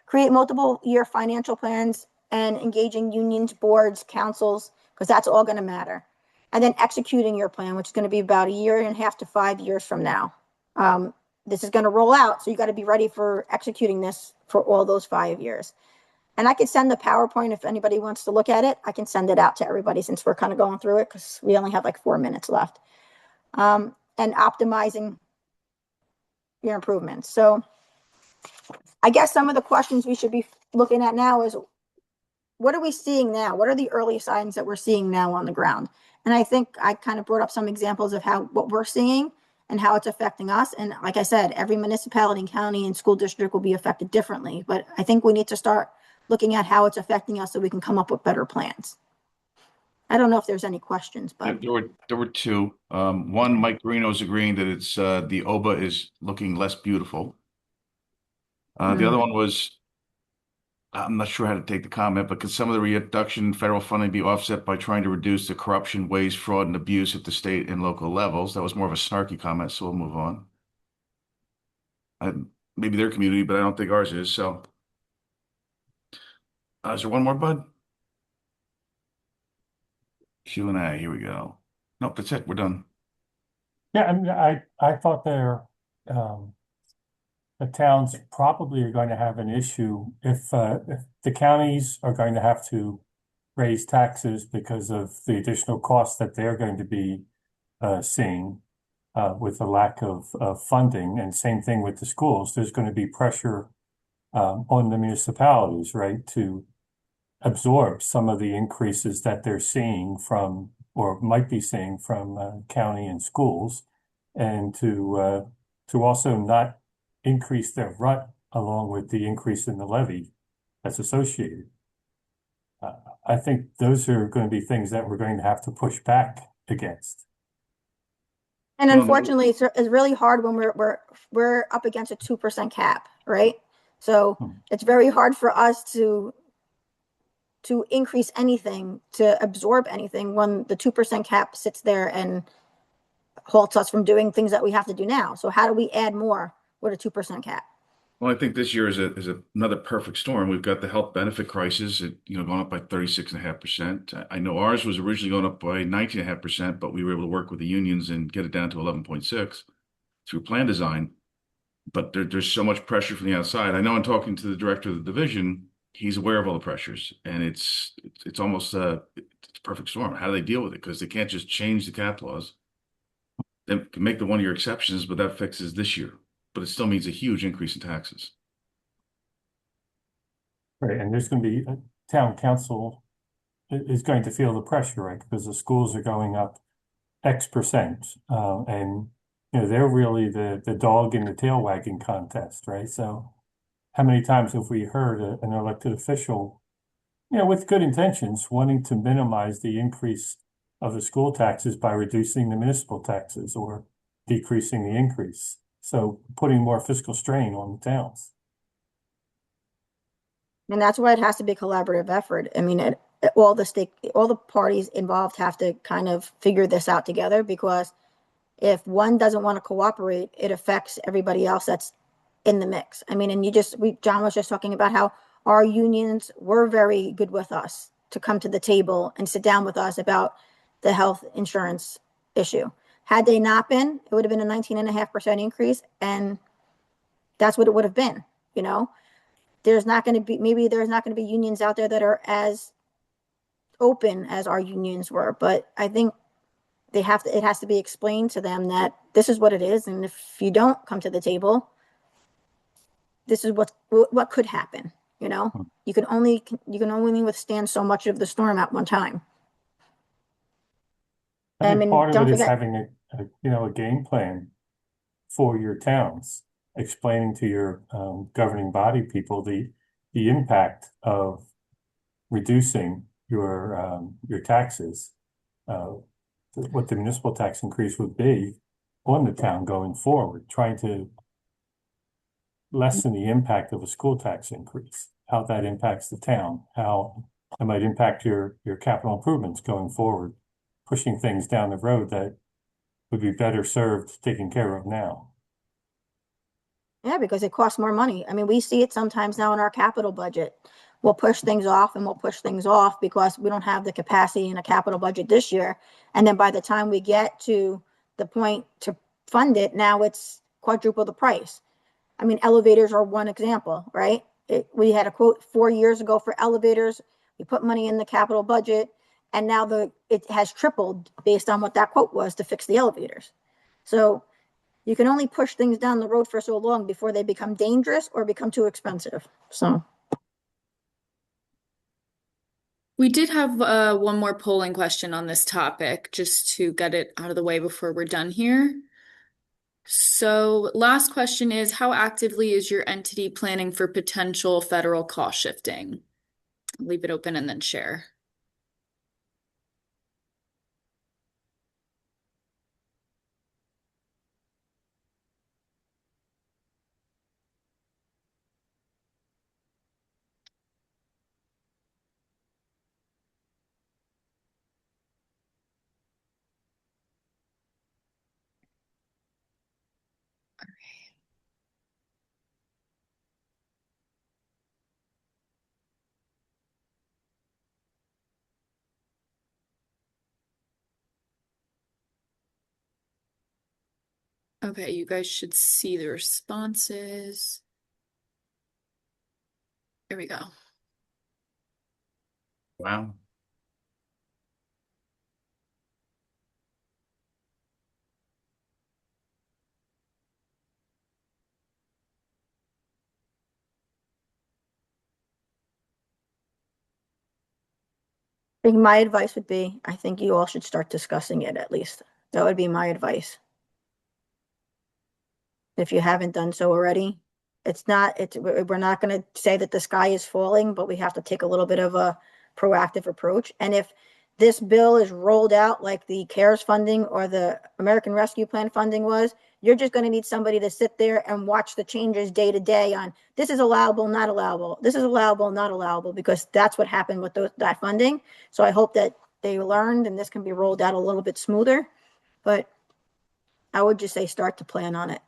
Create multiple year financial plans and engaging unions, boards, councils, because that's all going to matter. And then executing your plan, which is going to be about 1.5 to 5 years from now. This is going to roll out, so you got to be ready for executing this for all those 5 years. And I could send the PowerPoint if anybody wants to look at it. I can send it out to everybody since we're kind of going through it because we only have like 4 minutes left. And optimizing your improvements. So I guess some of the questions we should be looking at now is, what are we seeing now? What are the early signs that we're seeing now on the ground? And I think I kind of brought up some examples of what we're seeing and how it's affecting us. And like I said, every municipality, county, and school district will be affected differently. But I think we need to start looking at how it's affecting us so we can come up with better plans. I don't know if there's any questions, but There were two. One, Mike Garino is agreeing that it's the OBA is looking less beautiful. The other one was, I'm not sure how to take the comment, but could some of the reduction in federal funding be offset by trying to reduce the corruption, waste, fraud, and abuse at the state and local levels? That was more of a snarky comment, so we'll move on. Maybe their community, but I don't think ours is. So, is there one more, Bud? Q&A. Here we go. Nope, that's it. We're done. Yeah, I mean, I thought the towns probably are going to have an issue if the counties are going to have to raise taxes because of the additional costs that they're going to be seeing with the lack of funding, and same thing with the schools. There's going to be pressure on the municipalities, right, to absorb some of the increases that they're seeing from, or might be seeing from county and schools, and to also not increase their rut along with the increase in the levy that's associated. I think those are going to be things that we're going to have to push back against. and unfortunately, it's really hard when we're up against a 2% cap, right? So it's very hard for us to increase anything, to absorb anything when the 2% cap sits there and halts us from doing things that we have to do now. So how do we add more with a 2% cap? Well, I think this year is another perfect storm. We've got the health benefit crisis, going up by 36.5%. I know ours was originally going up by 19.5%, but we were able to work with the unions and get it down to 11.6 through plan design. But there's so much pressure from the outside. I know in talking to the director of the division, he's aware of all the pressures, and it's almost it's a perfect storm. How do they deal with it? Because they can't just change the cap laws. They can make the 1-year exceptions, but that fixes this year. But it still means a huge increase in taxes. Right, and there's going to be a town council is going to feel the pressure, right? Because the schools are going up X%, and they're really the dog in the tail wagging contest, right? So, how many times have we heard an elected official, with good intentions, wanting to minimize the increase of the school taxes by reducing the municipal taxes or decreasing the increase? So putting more fiscal strain on the towns. And that's why it has to be a collaborative effort. I mean, all the parties involved have to kind of figure this out together, because if one doesn't want to cooperate, it affects everybody else that's in the mix. I mean, and John was just talking about how our unions were very good with us to come to the table and sit down with us about the health insurance issue. Had they not been, it would have been a 19.5% increase, and that's what it would have been. There's not going to be unions out there that are as open as our unions were, but I think it has to be explained to them that this is what it is, and if you don't come to the table, this is what could happen. You can only withstand so much of the storm at one time. I think part of it is having a game plan for your towns, explaining to your governing body people the impact of reducing your taxes, what the municipal tax increase would be on the town going forward, trying to lessen the impact of a school tax increase, how that impacts the town, how It might impact your capital improvements going forward, pushing things down the road that would be better served taken care of now. Yeah, because it costs more money. I mean, we see it sometimes now in our capital budget. We'll push things off and we'll push things off because we don't have the capacity in a capital budget this year. And then by the time we get to the point to fund it, now it's quadruple the price. I mean, elevators are one example, right? We had a quote 4 years ago for elevators. We put money in the capital budget, and now it has tripled based on what that quote was to fix the elevators. So you can only push things down the road for so long before they become dangerous or become too expensive. So We did have one more polling question on this topic, just to get it out of the way before we're done here. So, last question is, how actively is your entity planning for potential federal cost shifting? I'll leave it open and then share. Okay, you guys should see the responses. Here we go. Wow. I think my advice would be, I think you all should start discussing it at least. That would be my advice. If you haven't done so already, we're not going to say that the sky is falling, but we have to take a little bit of a proactive approach. And if this bill is rolled out like the CARES funding or the American Rescue Plan funding was, you're just going to need somebody to sit there and watch the changes day to day on this is allowable, not allowable. This is allowable, not allowable, because that's what happened with that funding. So I hope that they learned and this can be rolled out a little bit smoother. But I would just say start to plan on it.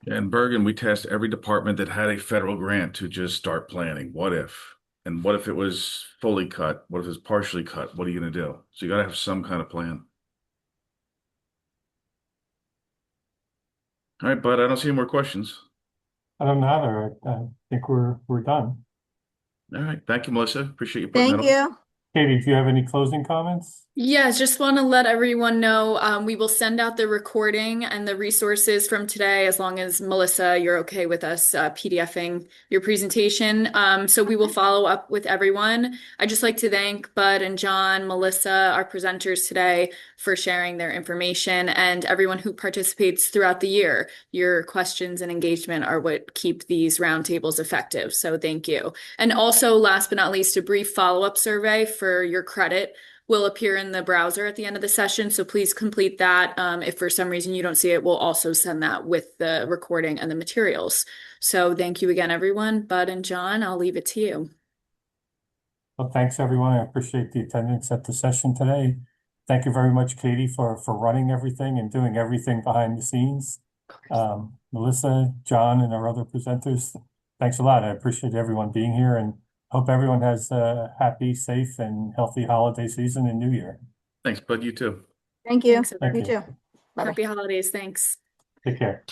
In Bergen, we tasked every department that had a federal grant to just start planning. What if? And what if it was fully cut? What if it was partially cut? What are you going to do? So you got to have some kind of plan. All right, bud, I don't see any more questions. I don't know either. I think we're done. All right. Thank you, Melissa. Appreciate you putting Thank that on. you. Katie, do you have any closing comments? Yes, just want to let everyone know we will send out the recording and the resources from today as long as Melissa, you're okay with us PDFing your presentation. So we will follow up with everyone. I'd just like to thank Bud and John, Melissa, our presenters today for sharing their information and everyone who participates throughout the year. Your questions and engagement are what keep these roundtables effective. So thank you. And also, last but not least, a brief follow-up survey for your credit will appear in the browser at the end of the session. So please complete that. If for some reason you don't see it, we'll also send that with the recording and the materials. So thank you again, everyone. Bud and John, I'll leave it to you. Well, thanks, everyone. I appreciate the attendance at the session today. Thank you very much, Katie, for running everything and doing everything behind the scenes. Melissa, John, and our other presenters, thanks a lot. I appreciate everyone being here and hope everyone has a happy, safe, and healthy holiday season and New Year. Thanks, bud. You too. Thank you. Thanks, Thank You you. too. Bye-bye. Happy holidays. Thanks. Take care.